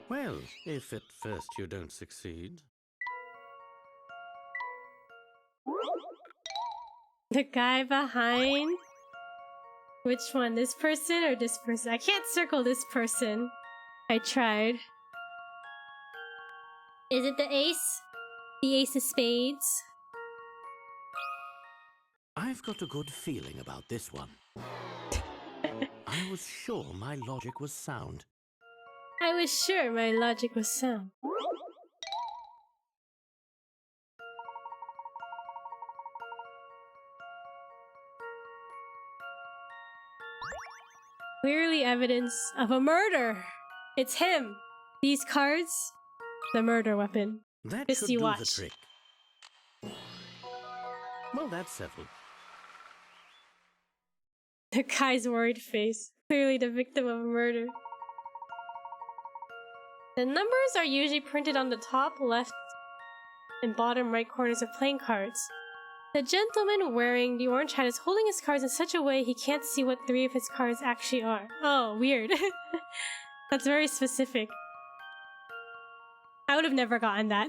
Well, if at first you don't succeed. The guy behind? Which one? This person or this person? I can't circle this person. I tried. Is it the ace? The ace of spades? I've got a good feeling about this one. I was sure my logic was sound. I was sure my logic was sound. Clearly evidence of a murder. It's him. These cards, the murder weapon. That Just should you do watch. the trick. Well, that's settled. The guy's worried face. Clearly the victim of a murder. The numbers are usually printed on the top left and bottom right corners of playing cards. The gentleman wearing the orange hat is holding his cards in such a way he can't see what 3 of his cards actually are. Oh, weird. That's very specific. I would have never gotten that.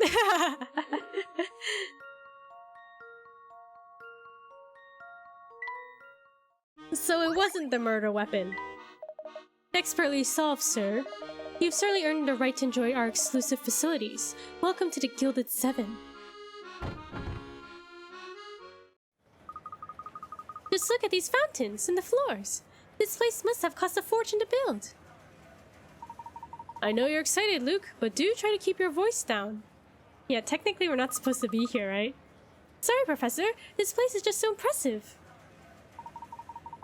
So it wasn't the murder weapon. Expertly solved, sir. You've certainly earned the right to enjoy our exclusive facilities. Welcome to the Gilded Seven. Just look at these fountains and the floors. This place must have cost a fortune to build. I know you're excited, Luke, but do try to keep your voice down. Yeah, technically we're not supposed to be here, right? Sorry, Professor. This place is just so impressive.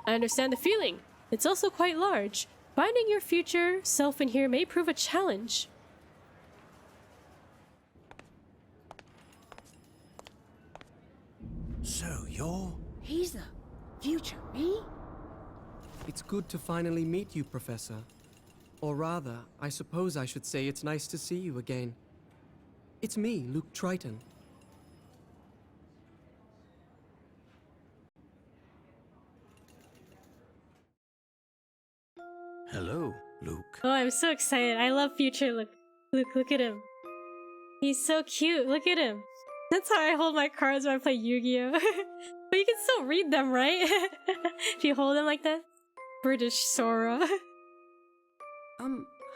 I understand the feeling. It's also quite large. Finding your future self in here may prove a challenge. So you're... He's the future me? It's good to finally meet you, Professor. Or rather, I suppose I should say it's nice to see you again. It's me, Luke Triton. Hello, Luke. Oh, I'm so excited. I love future Luke. Luke, look at him. He's so cute. Look at him. That's how I hold my cards when I play Yu-Gi-Oh! But you can still read them, right? If you hold them like that. British Sora.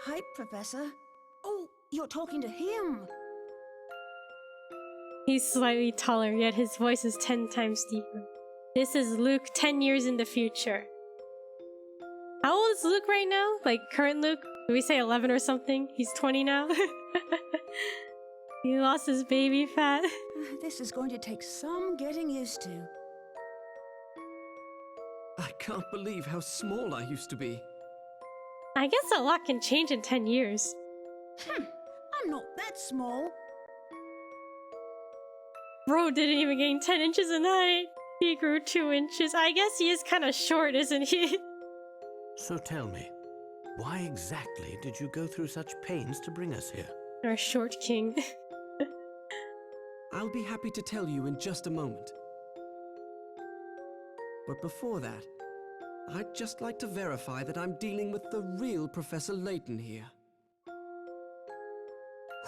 Hi, Professor. Oh, you're talking to him. He's slightly taller, yet his voice is 10 times deeper. This is Luke 10 years in the future. How old is Luke right now? Like, current Luke? Did we say 11 or something? He's 20 now? He lost his baby fat. This is going to take some getting used to. I can't believe how small I used to be. I guess a lot can change in 10 years. I'm not that small. Bro didn't even gain 10 inches in height. He grew 2 inches. I guess he is kind of short, isn't he? So tell me, why exactly did you go through such pains to bring us here? Our short king. I'll be happy to tell you in just a moment. But before that, I'd just like to verify that I'm dealing with the real Professor Layton here.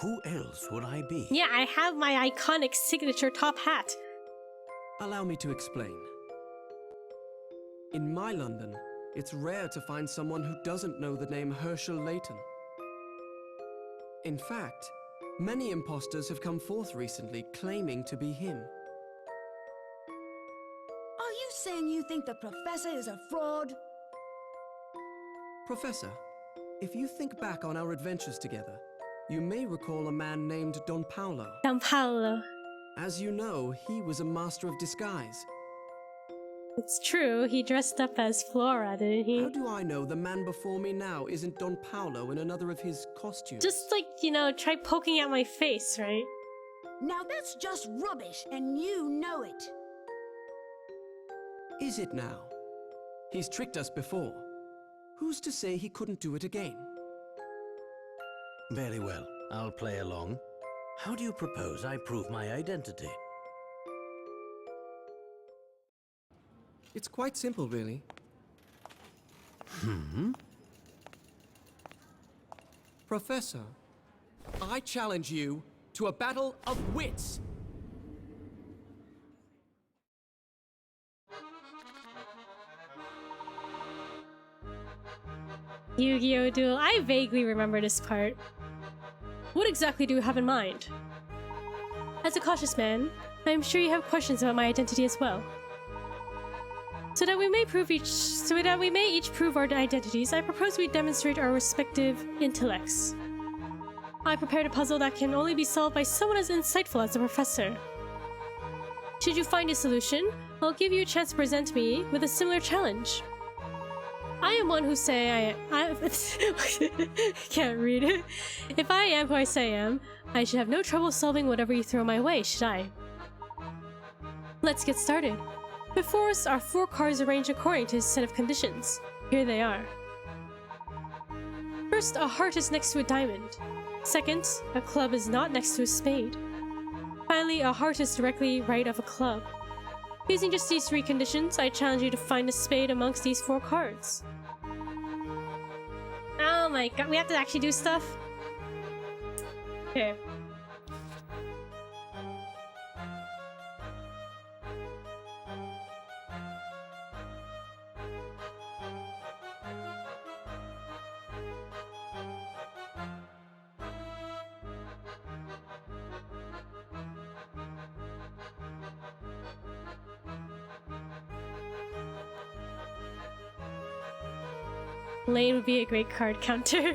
Who else would I be? Yeah, I have my iconic signature top hat. Allow me to explain. In my London, it's rare to find someone who doesn't know the name Herschel Layton. In fact, many imposters have come forth recently claiming to be him. Are you saying you think the professor is a fraud? Professor, if you think back on our adventures together, you may recall a man named Don Paolo. Don Paolo. As you know, he was a master of disguise. It's true, he dressed up as Flora, didn't he? How do I know the man before me now isn't Don Paolo in another of his costumes? Just like, you know, try poking at my face, right? Now that's just rubbish, and you know it. Is it now? He's tricked us before. Who's to say he couldn't do it again? Very well, I'll play along. How do you propose I prove my identity? It's quite simple, really. Professor, I challenge you to a battle of wits. Yu-Gi-Oh! Duel. I vaguely remember this part. What exactly do you have in mind? As a cautious man, I am sure you have questions about my identity as well. So that we may each prove our identities, I propose we demonstrate our respective intellects. I prepared a puzzle that can only be solved by someone as insightful as the professor. Should you find a solution, I'll give you a chance to present me with a similar challenge. I am one who say I can't read it. If I am who I say I am, I should have no trouble solving whatever you throw my way, should I? Let's get started. Before us are 4 cards arranged according to a set of conditions. Here they are. First, a heart is next to a diamond. Second, a club is not next to a spade. Finally, a heart is directly right of a club. Using just these 3 conditions, I challenge you to find a spade amongst these 4 cards. Oh my god, we have to actually do stuff? Okay. Layton would be a great card counter.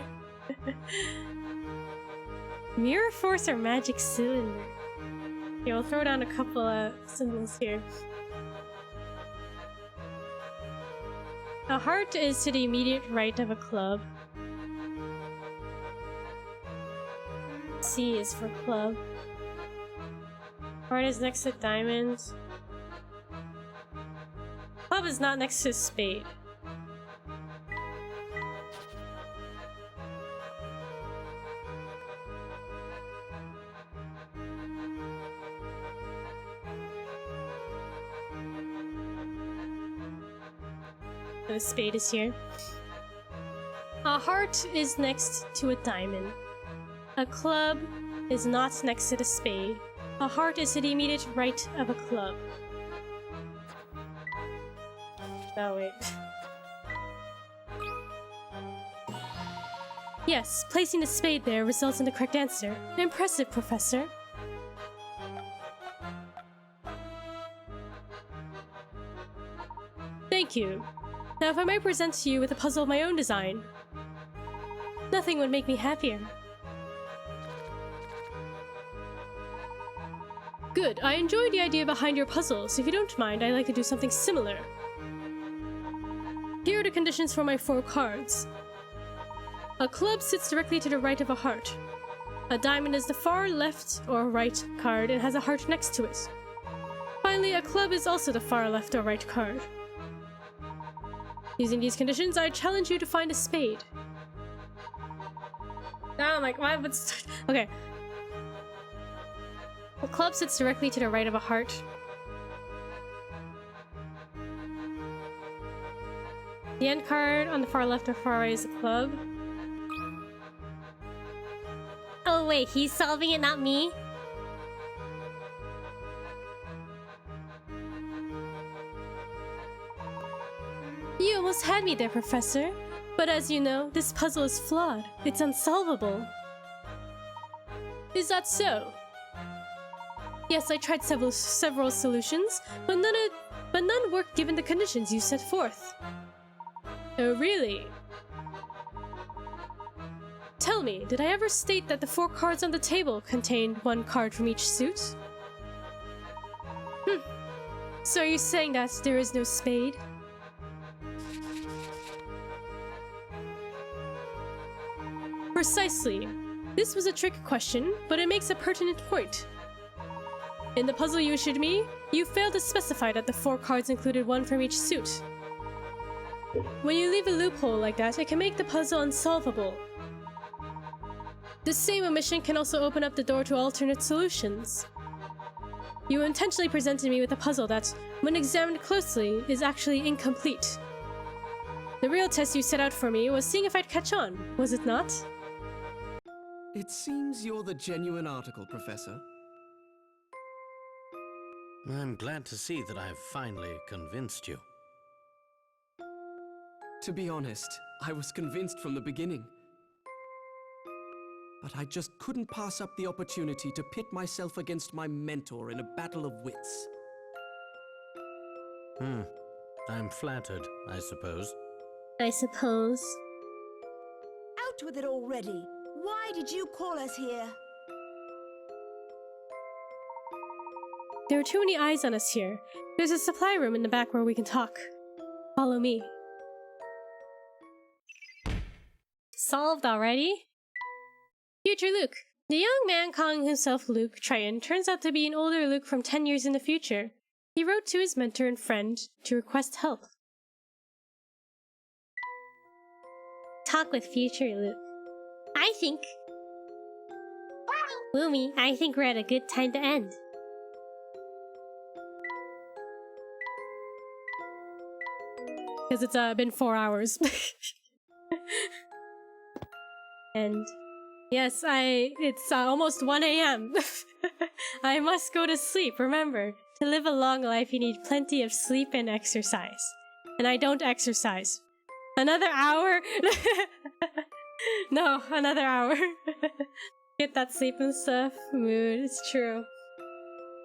Mirror Force or Magic Cylinder? Okay, we'll throw down a couple of symbols here. A heart is to the immediate right of a club. C is for club. Heart is next to diamonds. Club is not next to spade. The spade is here. A heart is next to a diamond. A club is not next to the spade. A heart is to the immediate right of a club. Oh wait. Yes, placing the spade there results in the correct answer. Impressive, Professor. Thank you. Now if I might present to you with a puzzle of my own design. Nothing would make me happier. Good, I enjoyed the idea behind your puzzle, so if you don't mind, I'd like to do something similar. Here are the conditions for my 4 cards. A club sits directly to the right of a heart. A diamond is the far left or right card and has a heart next to it. Finally, a club is also the far left or right card. Using these conditions, I challenge you to find a spade. Oh my god, okay. A club sits directly to the right of a heart. The end card on the far left or far right is a club. Oh wait, he's solving it, not me? You almost had me there, Professor. But as you know, this puzzle is flawed. It's unsolvable. Is that so? Yes, I tried several solutions, but none worked given the conditions you set forth. Oh, really? Tell me, did I ever state that the 4 cards on the table contained 1 card from each suit? So are you saying that there is no spade? Precisely. This was a trick question, but it makes a pertinent point. In the puzzle you issued me, you failed to specify that the 4 cards included 1 from each suit. When you leave a loophole like that, it can make the puzzle unsolvable. This same omission can also open up the door to alternate solutions. You intentionally presented me with a puzzle that, when examined closely, is actually incomplete. The real test you set out for me was seeing if I'd catch on, was it not? It seems you're the genuine article, Professor. I'm glad to see that I've finally convinced you. To be honest, I was convinced from the beginning. But I just couldn't pass up the opportunity to pit myself against my mentor in a battle of wits. I'm flattered, I suppose. I suppose. Out with it already! Why did you call us here? There are too many eyes on us here. There's a supply room in the back where we can talk. Follow me. Solved already? Future Luke. The young man calling himself Luke Triton turns out to be an older Luke from 10 years in the future. He wrote to his mentor and friend to request help. Talk with future Luke. I think... Woomy, I think we're at a good time to end. Because it's been 4 hours. And yes, it's almost 1 a.m. I must go to sleep, remember. To live a long life, you need plenty of sleep and exercise. And I don't exercise. Another hour? No, another hour. Get that sleep and stuff. Mood, it's true.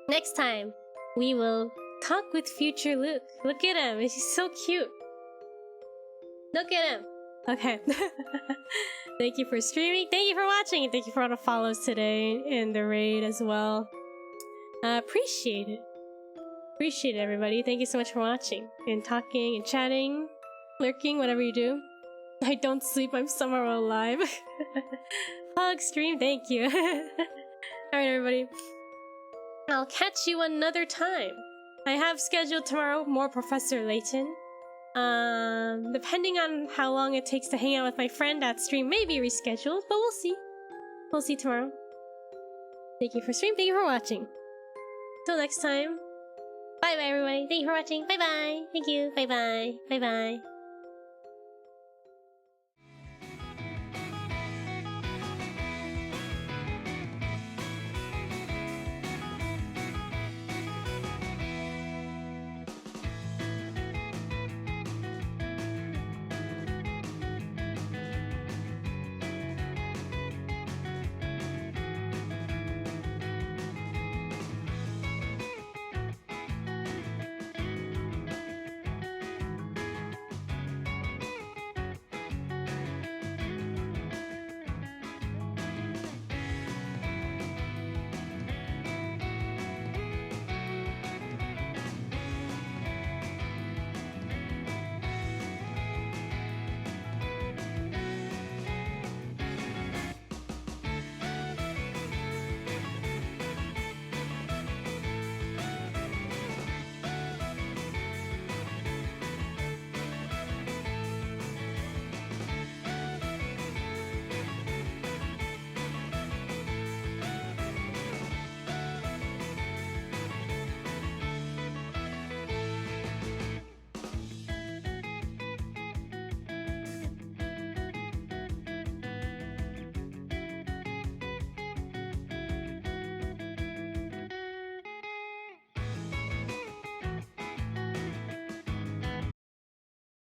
Next time, we will talk with future Luke. Look at him, he's so cute. Look at him. Okay. Thank you for streaming, thank you for watching, and thank you for all the follows today in the raid as well. Appreciate it. Appreciate it, everybody. Thank you so much for watching and talking and chatting, lurking, whatever you do. I don't sleep, I'm somewhere alive. Hug stream, thank you. Alright, everybody. I'll catch you another time. I have scheduled tomorrow more Professor Layton. Depending on how long it takes to hang out with my friend, that stream may be rescheduled, but we'll see. We'll see tomorrow. Thank you for streaming, thank you for watching. Till next time. Bye bye, everybody. Thank you for watching. Bye bye. Thank you. Bye bye. Bye bye.